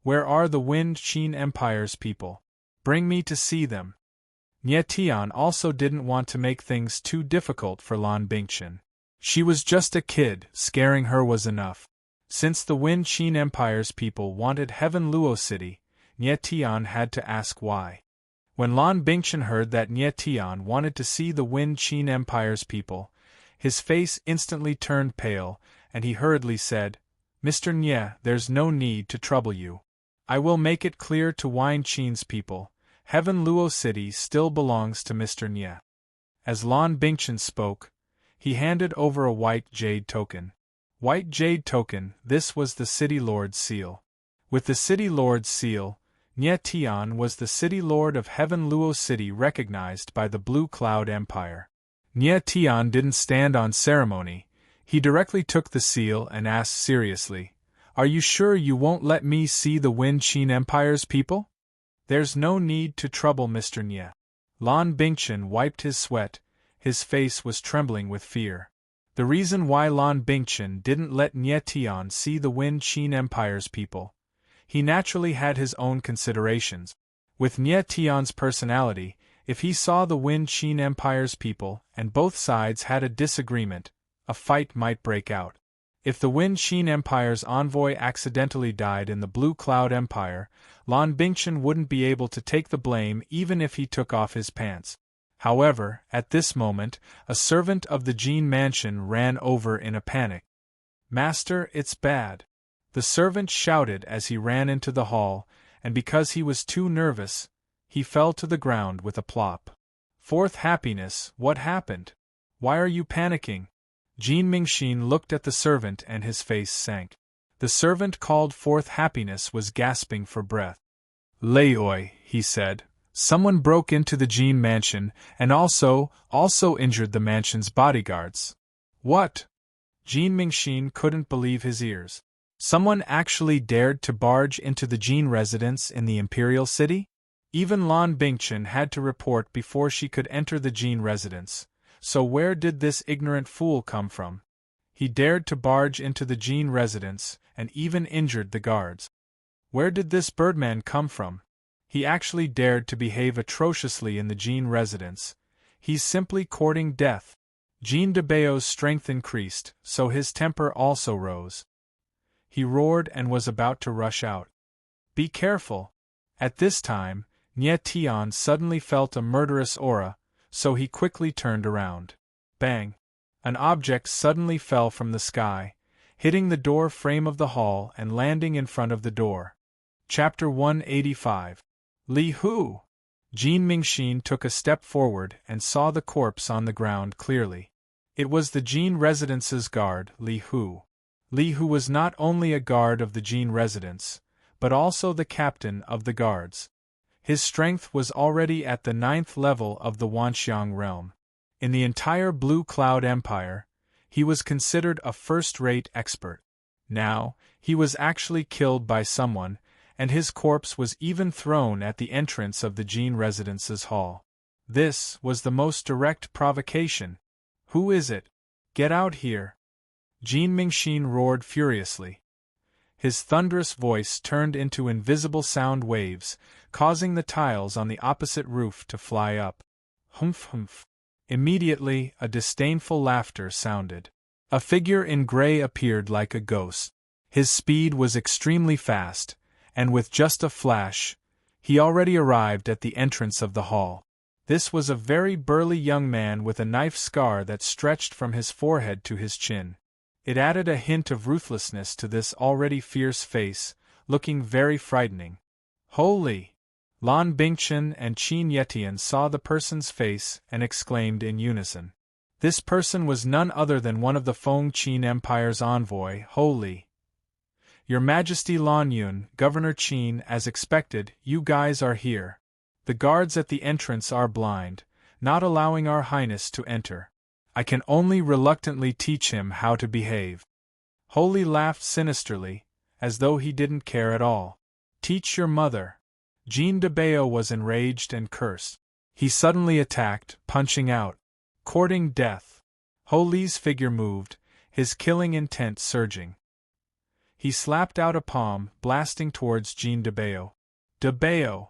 A: Where are the Wind Qin Empire's people? Bring me to see them. Nye Tian also didn't want to make things too difficult for Lan Bingchen. She was just a kid, scaring her was enough. Since the Wind Qin Empire's people wanted Heaven Luo City, Nye Tian had to ask why. When Lan Bingchen heard that Nye Tian wanted to see the Wind Qin Empire's people, his face instantly turned pale, and he hurriedly said, "Mr. Nye, there's no need to trouble you. I will make it clear to Wind Qin's people, Heaven Luo City still belongs to Mr. Nye." As Lan Bingchen spoke, he handed over a white jade token. White jade token, this was the City Lord's seal. With the City Lord's seal, Nye Tian was the City Lord of Heaven Luo City, recognized by the Blue Cloud Empire. Nye Tian didn't stand on ceremony. He directly took the seal and asked seriously, "Are you sure you won't let me see the Wind Qin Empire's people?" "There's no need to trouble Mr. Nye." Lan Bingchen wiped his sweat. His face was trembling with fear. The reason why Lan Bingchen didn't let Nye Tian see the Wind Qin Empire's people, he naturally had his own considerations. With Nye Tian's personality, if he saw the Wind Qin Empire's people and both sides had a disagreement, a fight might break out. If the Wind Qin Empire's envoy accidentally died in the Blue Cloud Empire, Lan Bingchen wouldn't be able to take the blame even if he took off his pants. However, at this moment, a servant of the Jin mansion ran over in a panic. "Master, it's bad!" The servant shouted as he ran into the hall, and because he was too nervous, he fell to the ground with a plop. "Fourth Happiness, what happened? Why are you panicking?" Jin Mingxin looked at the servant and his face sank. The servant called Fourth Happiness was gasping for breath. "Laoi," he said, "someone broke into the Jin mansion and also injured the mansion's bodyguards." "What?" Jin Mingxin couldn't believe his ears. Someone actually dared to barge into the Jin residence in the Imperial City? Even Lan Bingchen had to report before she could enter the Jin residence, so where did this ignorant fool come from? He dared to barge into the Jin residence and even injured the guards. Where did this birdman come from? He actually dared to behave atrociously in the Jin residence. He's simply courting death. Jin Debao's strength increased, so his temper also rose. He roared and was about to rush out. "Be careful!" At this time, Nye Tian suddenly felt a murderous aura, so he quickly turned around. Bang! An object suddenly fell from the sky, hitting the door frame of the hall and landing in front of the door. Chapter 185. Li Hu! Jin Mingxin took a step forward and saw the corpse on the ground clearly. It was the Jin residence's guard, Li Hu. Li Hu was not only a guard of the Jin residence, but also the captain of the guards. His strength was already at the 9th level of the Wanxiang realm. In the entire Blue Cloud Empire, he was considered a first-rate expert. Now, he was actually killed by someone, and his corpse was even thrown at the entrance of the Jin residence's hall. This was the most direct provocation. "Who is it? Get out here!" Jin Mingxin roared furiously. His thunderous voice turned into invisible sound waves, causing the tiles on the opposite roof to fly up. Humph humph. Immediately, a disdainful laughter sounded. A figure in gray appeared like a ghost. His speed was extremely fast, and with just a flash, he already arrived at the entrance of the hall. This was a very burly young man with a knife scar that stretched from his forehead to his chin. It added a hint of ruthlessness to this already fierce face, looking very frightening. "Holy!" Lan Bingchen and Qin Yetian saw the person's face and exclaimed in unison. This person was none other than one of the Feng Qin Empire's envoy, Holy. "Your Majesty Lan Yun, Governor Qin, as expected, you guys are here. The guards at the entrance are blind, not allowing our Highness to enter. I can only reluctantly teach him how to behave." Holy laughed sinisterly, as though he didn't care at all. "Teach your mother." Jin Debao was enraged and cursed. He suddenly attacked, punching out. Courting death. Holy's figure moved, his killing intent surging. He slapped out a palm, blasting towards Jean de Bao. De Bao!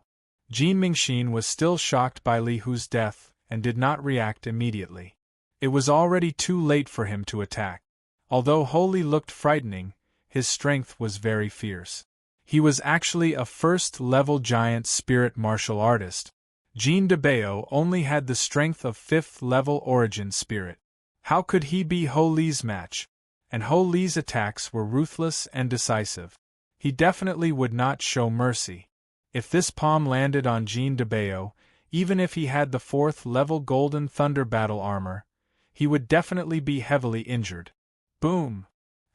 A: Jean Mingxin was still shocked by Li Hu's death, and did not react immediately. It was already too late for him to attack. Although Ho Li looked frightening, his strength was very fierce. He was actually a first-level giant spirit martial artist. Jean de Bao only had the strength of 5th-level origin spirit. How could he be Ho Li's match? And Ho Li's attacks were ruthless and decisive. He definitely would not show mercy. If this palm landed on Jean de Bao, even if he had the 4th-level Golden Thunder battle armor, he would definitely be heavily injured. Boom!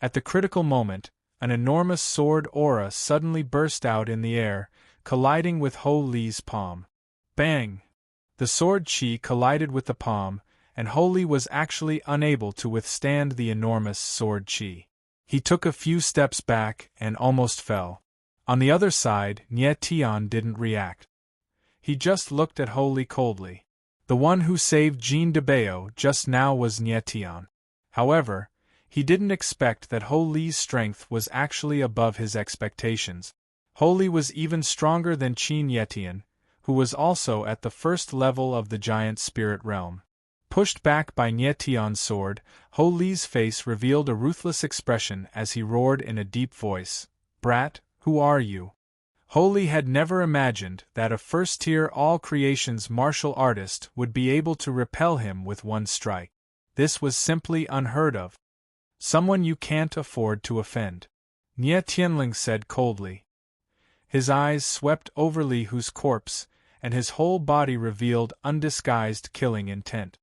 A: At the critical moment, an enormous sword aura suddenly burst out in the air, colliding with Ho Li's palm. Bang! The sword chi collided with the palm, and Ho Li was actually unable to withstand the enormous sword chi. He took a few steps back and almost fell. On the other side, Nie Tian didn't react. He just looked at Ho Li coldly. The one who saved Jean de Bao just now was Nie Tian. However, he didn't expect that Ho Li's strength was actually above his expectations. Ho Li was even stronger than Qin Yetian, who was also at the 1st level of the giant spirit realm. Pushed back by Nie Tian's sword, Ho Li's face revealed a ruthless expression as he roared in a deep voice, "Brat, who are you?" Ho Li had never imagined that a first-tier all-creations martial artist would be able to repel him with one strike. This was simply unheard of. "Someone you can't afford to offend," Nie Tianling said coldly. His eyes swept over Li Hu's corpse, and his whole body revealed undisguised killing intent.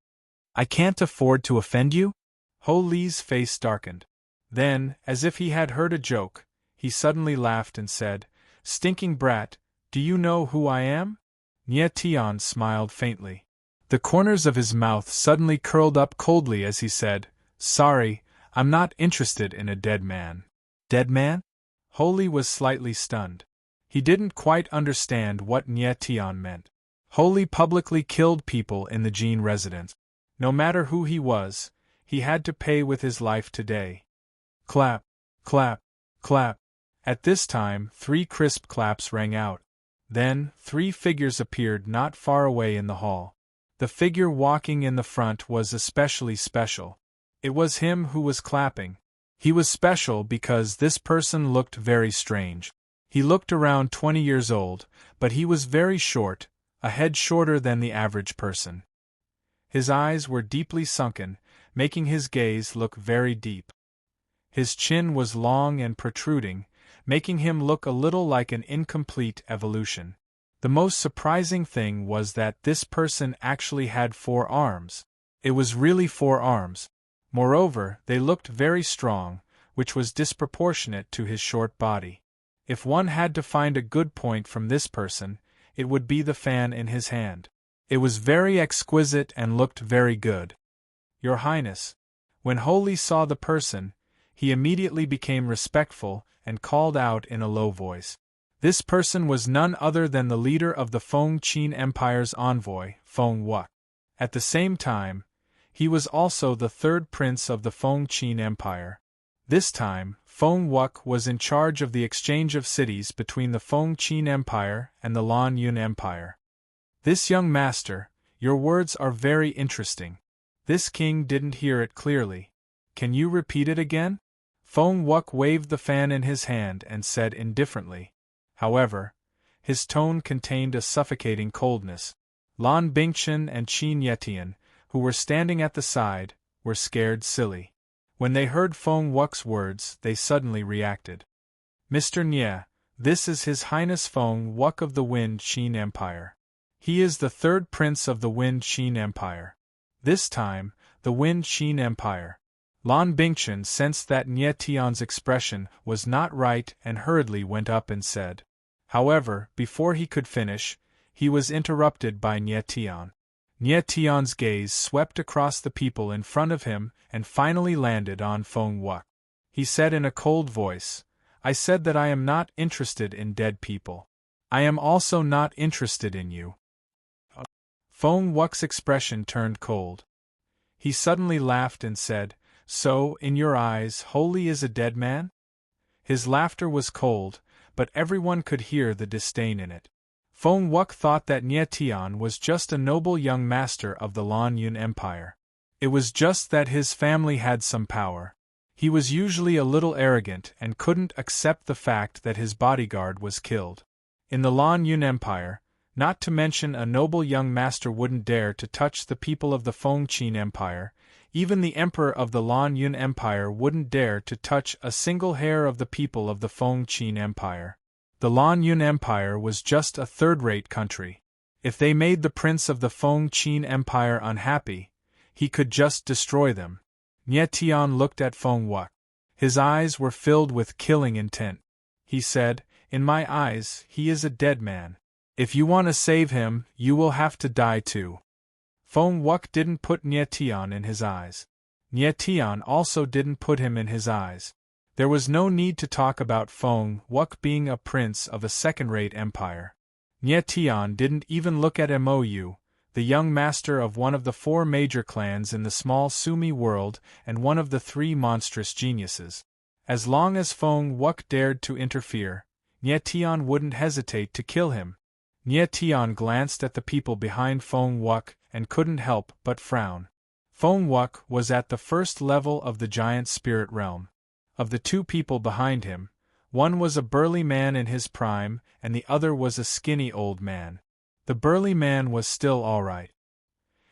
A: "I can't afford to offend you?" Ho Li's face darkened. Then, as if he had heard a joke, he suddenly laughed and said, "Stinking brat, do you know who I am?" Nie Tian smiled faintly. The corners of his mouth suddenly curled up coldly as he said, "Sorry, I'm not interested in a dead man." "Dead man?" Ho Li was slightly stunned. He didn't quite understand what Nie Tian meant. Ho Li publicly killed people in the Jean residence. No matter who he was, he had to pay with his life today. Clap, clap, clap. At this time, 3 crisp claps rang out. Then, 3 figures appeared not far away in the hall. The figure walking in the front was especially special. It was him who was clapping. He was special because this person looked very strange. He looked around 20 years old, but he was very short, a head shorter than the average person. His eyes were deeply sunken, making his gaze look very deep. His chin was long and protruding, making him look a little like an incomplete evolution. The most surprising thing was that this person actually had 4 arms. It was really 4 arms. Moreover, they looked very strong, which was disproportionate to his short body. If one had to find a good point from this person, it would be the fan in his hand. It was very exquisite and looked very good. "Your Highness." When Ho Li saw the person, he immediately became respectful and called out in a low voice. This person was none other than the leader of the Feng Qin Empire's envoy, Feng Wuk. At the same time, he was also the 3rd prince of the Feng Qin Empire. This time, Feng Wuk was in charge of the exchange of cities between the Feng Qin Empire and the Lan Yun Empire. "This young master, your words are very interesting." This king didn't hear it clearly. "Can you repeat it again?" Feng Wuk waved the fan in his hand and said indifferently. However, his tone contained a suffocating coldness. Lan Bingchen and Qin Yetian, who were standing at the side, were scared silly. When they heard Feng Wuk's words, they suddenly reacted. "Mr. Nie, this is His Highness Feng Wuk of the Wind Qin Empire. He is the 3rd prince of the Wind Qin Empire. This time, the Wind Qin Empire." Lan Bingchen sensed that Nie Tian's expression was not right and hurriedly went up and said. However, before he could finish, he was interrupted by Nie Tian. Nie Tian's gaze swept across the people in front of him and finally landed on Feng Wuk. He said in a cold voice, "I said that I am not interested in dead people. I am also not interested in you." Feng Wuk's expression turned cold. He suddenly laughed and said, So, in your eyes, Holy is a dead man? His laughter was cold, but everyone could hear the disdain in it. Feng Wuck thought that Nie Tian was just a noble young master of the Lan Yun Empire. It was just that his family had some power. He was usually a little arrogant and couldn't accept the fact that his bodyguard was killed. In the Lan Yun Empire, not to mention a noble young master wouldn't dare to touch the people of the Feng Qin Empire. Even the emperor of the Lan Yun Empire wouldn't dare to touch a single hair of the people of the Feng Qin Empire. The Lan Yun Empire was just a third-rate country. If they made the prince of the Feng Qin Empire unhappy, he could just destroy them. Nie Tian looked at Feng Wuck. His eyes were filled with killing intent. He said, "In my eyes, he is a dead man. If you want to save him, you will have to die too." Feng Wuck didn't put Nie Tian in his eyes. Nie Tian also didn't put him in his eyes. There was no need to talk about Feng Wuck being a prince of a second-rate empire. Nie Tian didn't even look at Mou, the young master of one of the 4 major clans in the small Sumi world and one of the 3 monstrous geniuses. As long as Feng Wuck dared to interfere, Nie Tian wouldn't hesitate to kill him. Nie Tian glanced at the people behind Feng Wuck and couldn't help but frown. Feng Wuck was at the first level of the giant spirit realm. Of the 2 people behind him, one was a burly man in his prime and the other was a skinny old man. The burly man was still alright.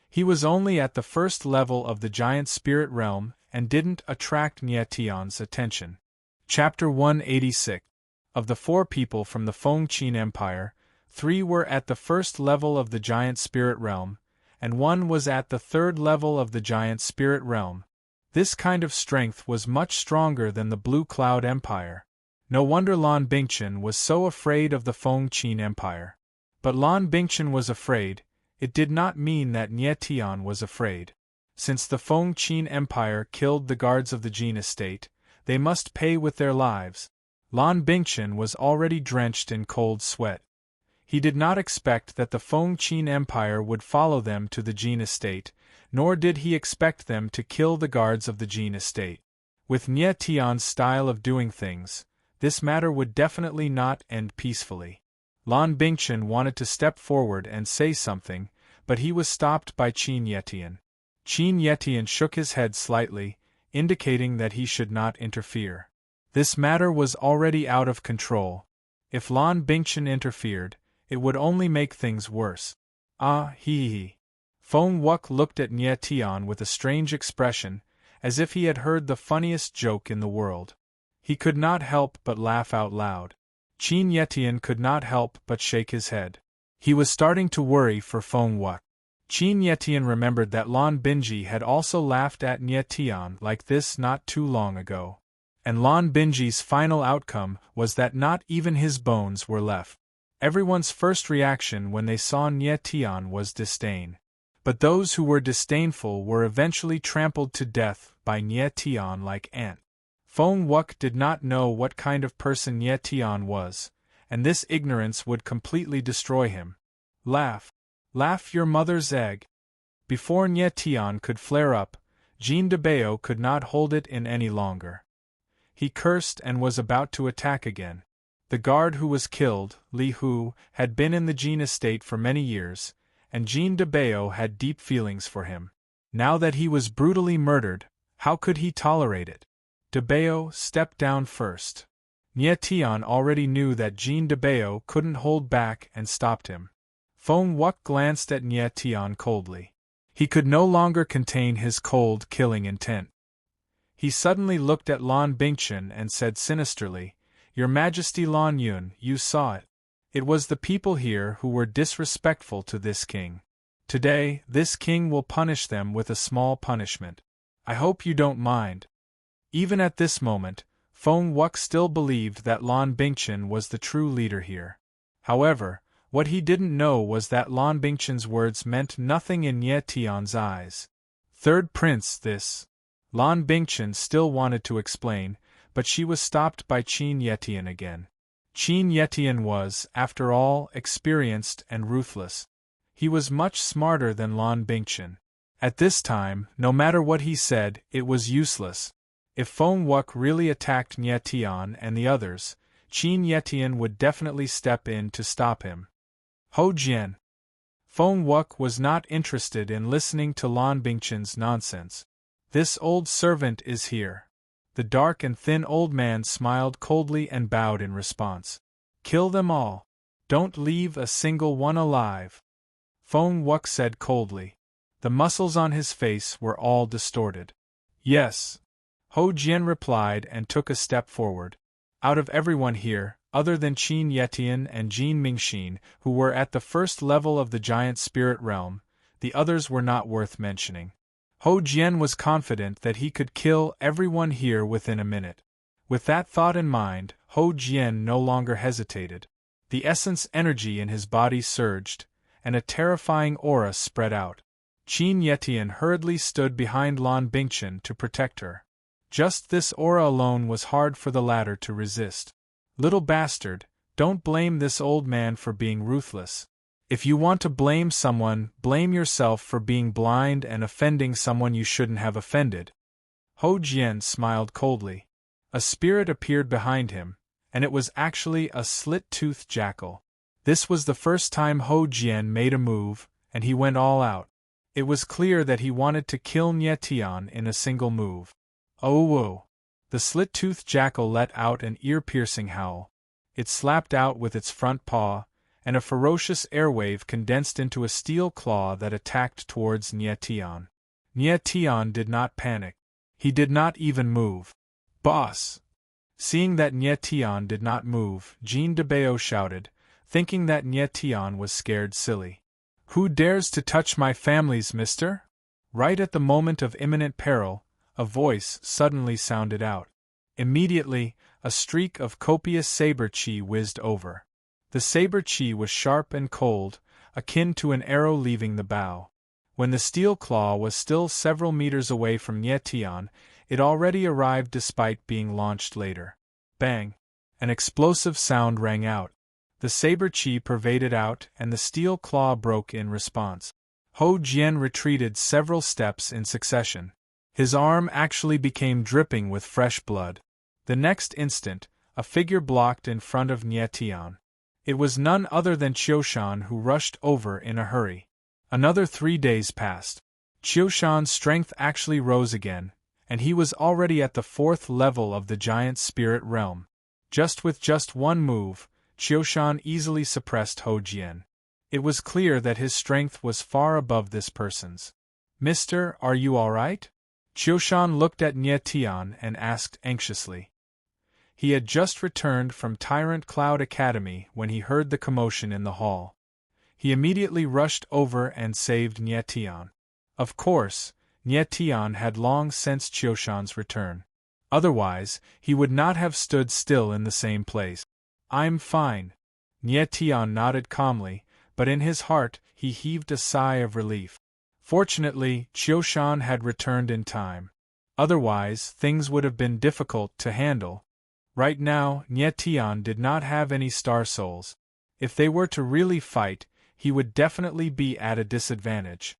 A: He was only at the first level of the giant spirit realm and didn't attract Nie Tian's attention. Chapter 186. Of the 4 people from the Feng Qin Empire, 3 were at the first level of the giant spirit realm, and 1 was at the 3rd level of the giant spirit realm. This kind of strength was much stronger than the Blue Cloud Empire. No wonder Lan Bingchen was so afraid of the Feng Qin Empire. But Lan Bingchen was afraid. It did not mean that Nie Tian was afraid. Since the Feng Qin Empire killed the guards of the Jin estate, they must pay with their lives. Lan Bingchen was already drenched in cold sweat. He did not expect that the Feng Qin Empire would follow them to the Jin estate, nor did he expect them to kill the guards of the Jin estate. With Nie Tian's style of doing things, this matter would definitely not end peacefully. Lan Bingchen wanted to step forward and say something, but he was stopped by Qin Yetian. Qin Yetian shook his head slightly, indicating that he should not interfere. This matter was already out of control. If Lan Bingchen interfered, it would only make things worse. Ah, he. Feng Wuck looked at Nie Tian with a strange expression, as if he had heard the funniest joke in the world. He could not help but laugh out loud. Qin Yetian could not help but shake his head. He was starting to worry for Feng Wuck. Qin Yetian remembered that Lan Binji had also laughed at Nie Tian like this not too long ago. And Lan Binji's final outcome was that not even his bones were left. Everyone's first reaction when they saw Nie Tian was disdain. But those who were disdainful were eventually trampled to death by Nie Tian like ants. Feng Wuck did not know what kind of person Nie Tian was, and this ignorance would completely destroy him. Laugh. Laugh your mother's egg. Before Nie Tian could flare up, Jean de Bao could not hold it in any longer. He cursed and was about to attack again. The guard who was killed, Li Hu, had been in the Jin estate for many years, and Jean de Bao had deep feelings for him. Now that he was brutally murdered, how could he tolerate it? De Bao stepped down first. Nie Tian already knew that Jean de Bao couldn't hold back and stopped him. Feng Wuck glanced at Nie Tian coldly. He could no longer contain his cold, killing intent. He suddenly looked at Lan Bingchen and said sinisterly, "Your Majesty Lan Yun, you saw it. It was the people here who were disrespectful to this king. Today, this king will punish them with a small punishment. I hope you don't mind." Even at this moment, Feng Wuck still believed that Lan Bingchen was the true leader here. However, what he didn't know was that Lan Bingchen's words meant nothing in Nie Tian's eyes. Third prince this. Lan Bingchen still wanted to explain, but she was stopped by Qin Yetian again. Qin Yetian was, after all, experienced and ruthless. He was much smarter than Lan Bingchen. At this time, no matter what he said, it was useless. If Feng Wuke really attacked Nye Tian and the others, Qin Yetian would definitely step in to stop him. Ho Jian. Feng Wuke was not interested in listening to Lan Bingchen's nonsense. This old servant is here. The dark and thin old man smiled coldly and bowed in response. Kill them all. Don't leave a single one alive. Feng Wuke said coldly. The muscles on his face were all distorted. Yes. Ho Jian replied and took a step forward. Out of everyone here, other than Qin Yetian and Jin Mingxin, who were at the first level of the giant spirit realm, the others were not worth mentioning. Ho Jian was confident that he could kill everyone here within a minute. With that thought in mind, Ho Jian no longer hesitated. The essence energy in his body surged, and a terrifying aura spread out. Qin Yetian hurriedly stood behind Lan Bingchen to protect her. Just this aura alone was hard for the latter to resist. Little bastard, don't blame this old man for being ruthless. If you want to blame someone, blame yourself for being blind and offending someone you shouldn't have offended. Ho Jian smiled coldly. A spirit appeared behind him, and it was actually a slit-toothed jackal. This was the first time Ho Jian made a move, and he went all out. It was clear that he wanted to kill Nye Tian in a single move. Oh whoa! The slit-toothed jackal let out an ear-piercing howl. It slapped out with its front paw, and a ferocious airwave condensed into a steel claw that attacked towards Nye Tian. Nye Tian did not panic. He did not even move. Boss! Seeing that Nye Tian did not move, Jean de Bao shouted, thinking that Nye Tian was scared silly. Who dares to touch my families, mister? Right at the moment of imminent peril, a voice suddenly sounded out. Immediately, a streak of copious saber chi whizzed over. The saber chi was sharp and cold, akin to an arrow leaving the bow. When the steel claw was still several meters away from Nye Tian, it already arrived despite being launched later. Bang! An explosive sound rang out. The saber chi pervaded out and the steel claw broke in response. Ho Jian retreated several steps in succession. His arm actually became dripping with fresh blood. The next instant, a figure blocked in front of Nye Tian. It was none other than Qiushan, who rushed over in a hurry. Another 3 days passed. Qiushan's strength actually rose again, and he was already at the 4th level of the giant spirit realm. With just one move, Qiushan easily suppressed Ho Jian. It was clear that his strength was far above this person's. Mister, are you all right? Qiushan looked at Nye Tian and asked anxiously. He had just returned from Tyrant Cloud Academy when he heard the commotion in the hall. He immediately rushed over and saved Nye Tian. Of course, Nye Tian had long sensed Qiushan's return. Otherwise, he would not have stood still in the same place. I'm fine. Nye Tian nodded calmly, but in his heart he heaved a sigh of relief. Fortunately, Qiushan had returned in time. Otherwise, things would have been difficult to handle. Right now, Nye Tian did not have any star souls. If they were to really fight, he would definitely be at a disadvantage.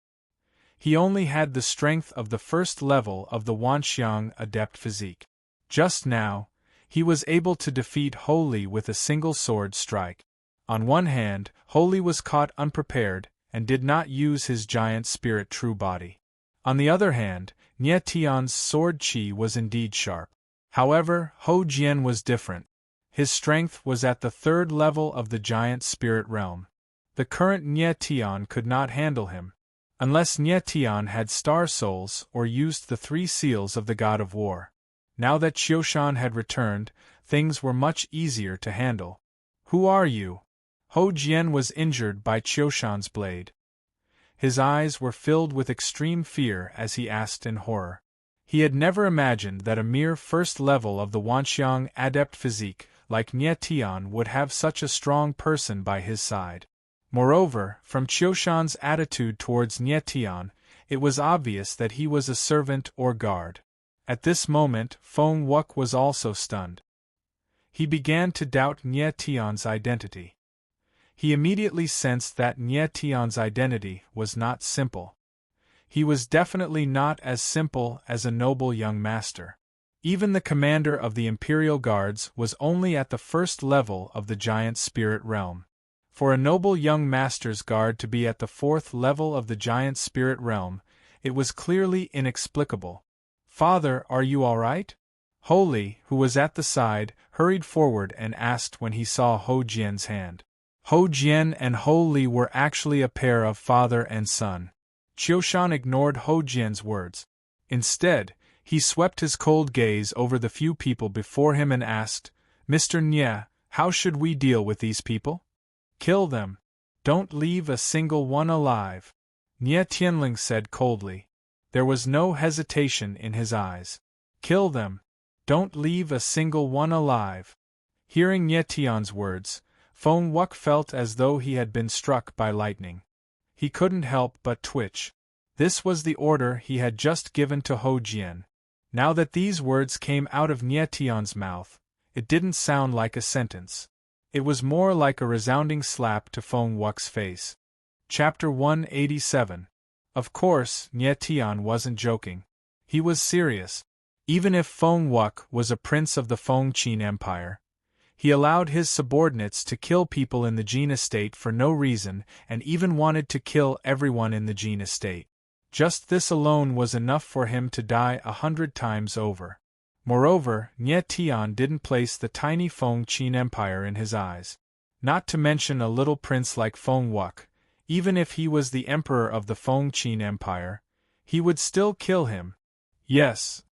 A: He only had the strength of the 1st level of the Wanxiang Adept physique. Just now, he was able to defeat Holy with a single sword strike. On one hand, Holy was caught unprepared and did not use his giant spirit true body. On the other hand, Nye Tian's sword chi was indeed sharp. However, Ho Jian was different. His strength was at the 3rd level of the giant spirit realm. The current Nye Tian could not handle him. Unless Nye Tian had star souls or used the 3 seals of the God of War. Now that Qiushan had returned, things were much easier to handle. Who are you? Ho Jian was injured by Qiushan's blade. His eyes were filled with extreme fear as he asked in horror. He had never imagined that a mere 1st level of the Wanxiang Adept physique like Nye Tian would have such a strong person by his side. Moreover, from Qiushan's attitude towards Nye Tian, it was obvious that he was a servant or guard. At this moment, Feng Wuke was also stunned. He began to doubt Nye Tian's identity. He immediately sensed that Nye Tian's identity was not simple. He was definitely not as simple as a noble young master. Even the commander of the Imperial Guards was only at the first level of the giant spirit realm. For a noble young master's guard to be at the fourth level of the giant spirit realm, it was clearly inexplicable. "Father, are you all right?" Holy, who was at the side, hurried forward and asked when he saw Ho Jian's hand. Ho Jian and Ho Li were actually a pair of father and son. Qiushan ignored Ho Jian's words. Instead, he swept his cold gaze over the few people before him and asked, "Mr. Nye, how should we deal with these people?" "Kill them. Don't leave a single one alive," Nye Tianling said coldly. There was no hesitation in his eyes. "Kill them. Don't leave a single one alive." Hearing Nye Tian's words, Feng Wuk felt as though he had been struck by lightning. He couldn't help but twitch. This was the order he had just given to Ho Jian. Now that these words came out of Nye Tian's mouth, it didn't sound like a sentence. It was more like a resounding slap to Feng Wuk's face. Chapter 187. Of course, Nye Tian wasn't joking. He was serious. Even if Feng Wuk was a prince of the Feng Qin Empire, he allowed his subordinates to kill people in the Jin estate for no reason and even wanted to kill everyone in the Jin estate. Just this alone was enough for him to die 100 times over. Moreover, Nye Tian didn't place the tiny Feng Qin Empire in his eyes. Not to mention a little prince like Feng Wuk, even if he was the emperor of the Feng Qin Empire, he would still kill him. "Yes,"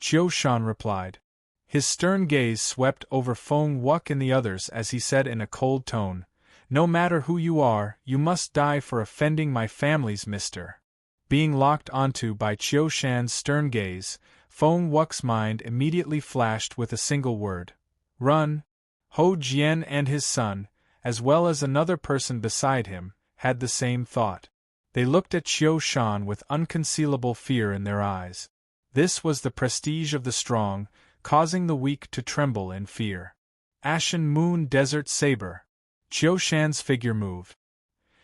A: Qiushan replied. His stern gaze swept over Feng Wuk and the others as he said in a cold tone, "No matter who you are, you must die for offending my family's mister." Being locked onto by Qiushan's stern gaze, Feng Wuk's mind immediately flashed with a single word: run. Ho Jian and his son, as well as another person beside him, had the same thought. They looked at Qiushan with unconcealable fear in their eyes. This was the prestige of the strong, causing the weak to tremble in fear. Ashen Moon Desert Saber. Qiushan's figure moved.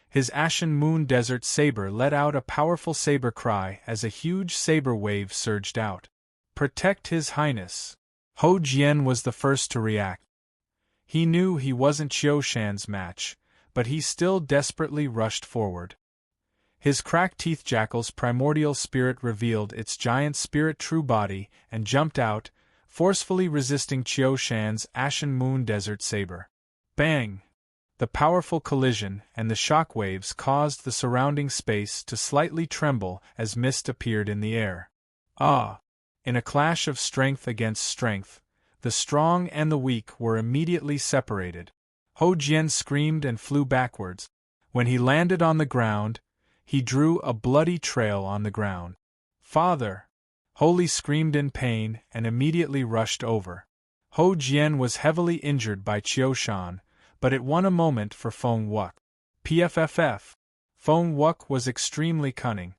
A: His Ashen Moon Desert Saber let out a powerful saber cry as a huge saber wave surged out. "Protect His Highness." Ho Jian was the first to react. He knew he wasn't Qiushan's match, but he still desperately rushed forward. His crack-teeth jackal's primordial spirit revealed its giant spirit true body and jumped out, forcefully resisting Qiushan's Ashen Moon Desert Saber. Bang! The powerful collision and the shock waves caused the surrounding space to slightly tremble as mist appeared in the air. Ah! In a clash of strength against strength, the strong and the weak were immediately separated. Ho Jian screamed and flew backwards. When he landed on the ground, he drew a bloody trail on the ground. "Father!" Holy screamed in pain and immediately rushed over. Ho Jian was heavily injured by Qiushan, but it won a moment for Feng Wuk. PFFF. Feng Wuk was extremely cunning.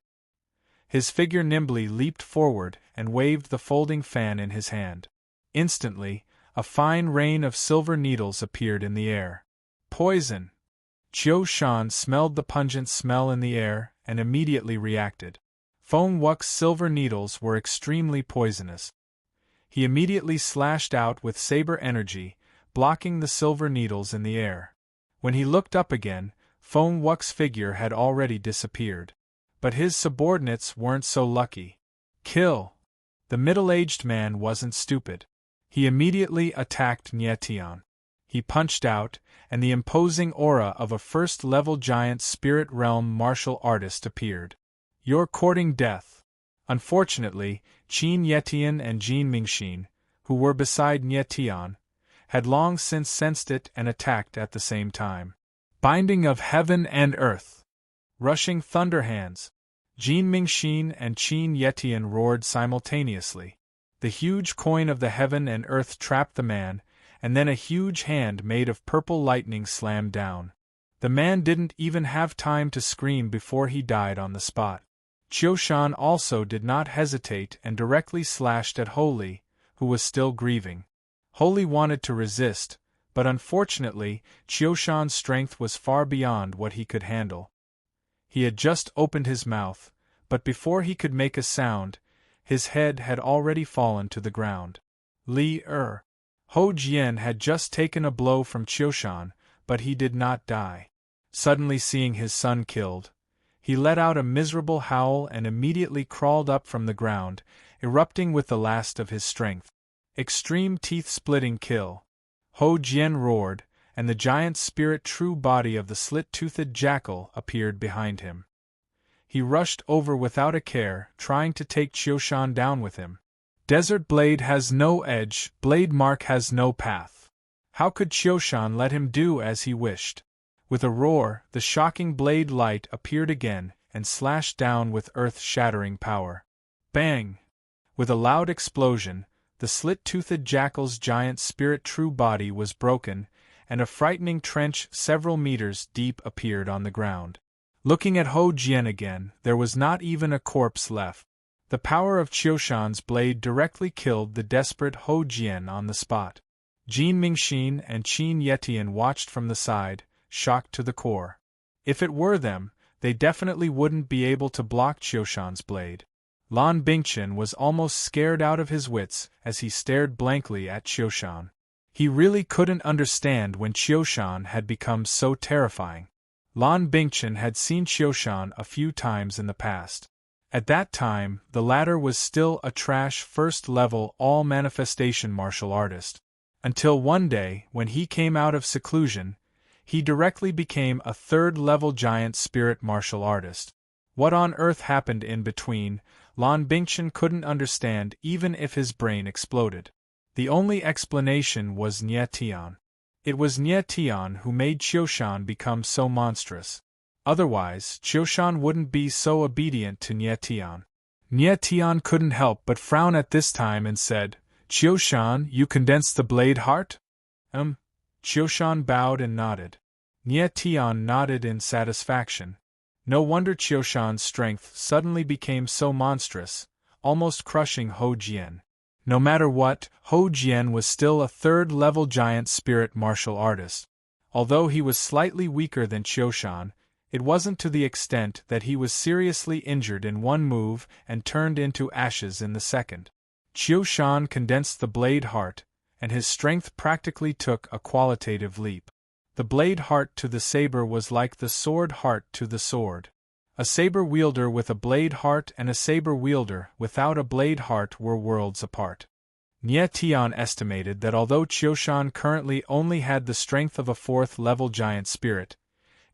A: His figure nimbly leaped forward and waved the folding fan in his hand. Instantly, a fine rain of silver needles appeared in the air. Poison! Qiushan smelled the pungent smell in the air and immediately reacted. Feng Wuk's silver needles were extremely poisonous. He immediately slashed out with saber energy, blocking the silver needles in the air. When he looked up again, Feng Wuk's figure had already disappeared. But his subordinates weren't so lucky. Kill! The middle-aged man wasn't stupid. He immediately attacked Nye Tian. He punched out, and the imposing aura of a first-level giant spirit realm martial artist appeared. "You're courting death." Unfortunately, Qin Yetian and Jin Mingxin, who were beside Nye Tian, had long since sensed it and attacked at the same time. Binding of heaven and earth. Rushing thunder hands. Jin Mingxin and Qin Yetian roared simultaneously. The huge coin of the heaven and earth trapped the man, and then a huge hand made of purple lightning slammed down. The man didn't even have time to scream before he died on the spot. Qiushan also did not hesitate and directly slashed at Holy, who was still grieving. Holy wanted to resist, but unfortunately, Qiushan's strength was far beyond what he could handle. He had just opened his mouth, but before he could make a sound, his head had already fallen to the ground. Ho Jian had just taken a blow from Qiushan, but he did not die. Suddenly seeing his son killed, he let out a miserable howl and immediately crawled up from the ground, erupting with the last of his strength. Extreme teeth-splitting kill. Ho Jian roared, and the giant spirit true body of the slit-toothed jackal appeared behind him. He rushed over without a care, trying to take Qiushan down with him. Desert blade has no edge, blade mark has no path. How could Qiushan let him do as he wished? With a roar, the shocking blade light appeared again and slashed down with earth-shattering power. Bang! With a loud explosion, the slit-toothed jackal's giant spirit true body was broken, and a frightening trench several meters deep appeared on the ground. Looking at Ho Jian again, there was not even a corpse left. The power of Qiushan's blade directly killed the desperate Ho Jian on the spot. Jin Mingxin and Qin Yetian watched from the side, shocked to the core. If it were them, they definitely wouldn't be able to block Qiushan's blade. Lan Bingchen was almost scared out of his wits as he stared blankly at Qiushan. He really couldn't understand when Qiushan had become so terrifying. Lan Bingchen had seen Qiushan a few times in the past. At that time, the latter was still a trash first-level all-manifestation martial artist. Until one day, when he came out of seclusion, he directly became a third-level giant spirit martial artist. What on earth happened in between, Lan Bingchen couldn't understand even if his brain exploded. The only explanation was Nie Tian. It was Nie Tian who made Qiushan become so monstrous. Otherwise, Qiushan wouldn't be so obedient to Nie Tian. Nie Tian couldn't help but frown at this time and said, "Qiushan, you condensed the blade heart?" Qiushan bowed and nodded. Nie Tian nodded in satisfaction. No wonder Qiushan's strength suddenly became so monstrous, almost crushing Ho Jian. No matter what, Ho Jian was still a third-level giant spirit martial artist. Although he was slightly weaker than Qiushan, it wasn't to the extent that he was seriously injured in one move and turned into ashes in the second. Qiushan condensed the blade heart, and his strength practically took a qualitative leap. The blade heart to the saber was like the sword heart to the sword. A saber wielder with a blade heart and a saber wielder without a blade heart were worlds apart. Nie Tian estimated that although Qiushan currently only had the strength of a fourth-level giant spirit,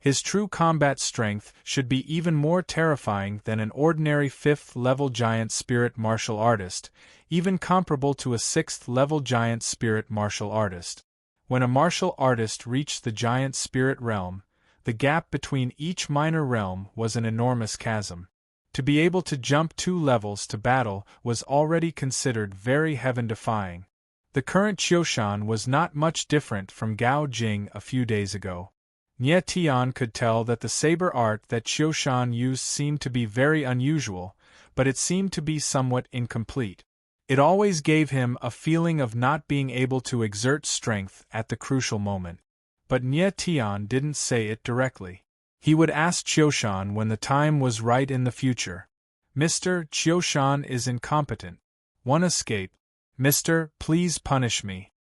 A: his true combat strength should be even more terrifying than an ordinary fifth-level giant spirit martial artist, even comparable to a sixth-level giant spirit martial artist. When a martial artist reached the giant spirit realm, the gap between each minor realm was an enormous chasm. To be able to jump 2 levels to battle was already considered very heaven-defying. The current Qiushan was not much different from Gao Jing a few days ago. Nie Tian could tell that the saber art that Qiushan used seemed to be very unusual, but it seemed to be somewhat incomplete. It always gave him a feeling of not being able to exert strength at the crucial moment. But Nie Tian didn't say it directly. He would ask Qiushan when the time was right in the future. "Mr. Qiushan is incompetent. One escape. Mr. Please punish me."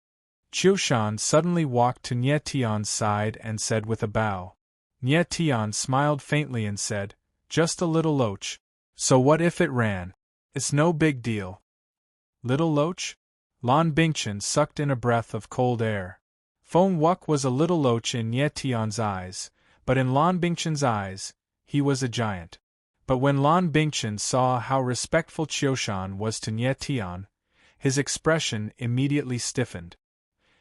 A: Qiushan suddenly walked to Nie Tian's side and said with a bow. Nie Tian smiled faintly and said, "Just a little loach. So what if it ran? It's no big deal." Little loach? Lan Bingchen sucked in a breath of cold air. Feng Wuk was a little loach in Nie Tian's eyes, but in Lan Bingchen's eyes, he was a giant. But when Lan Bingchen saw how respectful Qiushan was to Nie Tian, his expression immediately stiffened.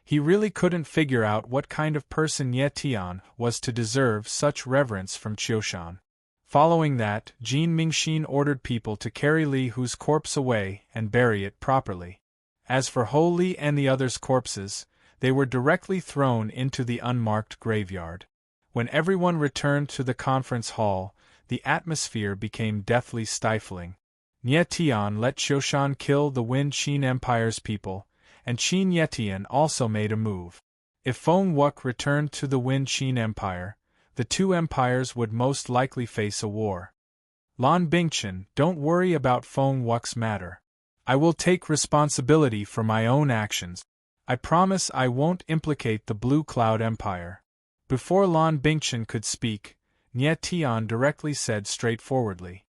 A: He really couldn't figure out what kind of person Nie Tian was to deserve such reverence from Qiushan. Following that, Jin Mingxin ordered people to carry Li Hu's corpse away and bury it properly. As for Ho Li and the others' corpses, they were directly thrown into the unmarked graveyard. When everyone returned to the conference hall, the atmosphere became deathly stifling. Nie Tian let Qiushan kill the Wen Qin Empire's people, and Qin Yetian also made a move. If Feng Wuk returned to the Wen Qin Empire, the two empires would most likely face a war. Lan Bingchen, don't worry about Feng Wux's matter. I will take responsibility for my own actions. I promise I won't implicate the Blue Cloud Empire. Before Lan Bingchen could speak, Nie Tian directly said straightforwardly.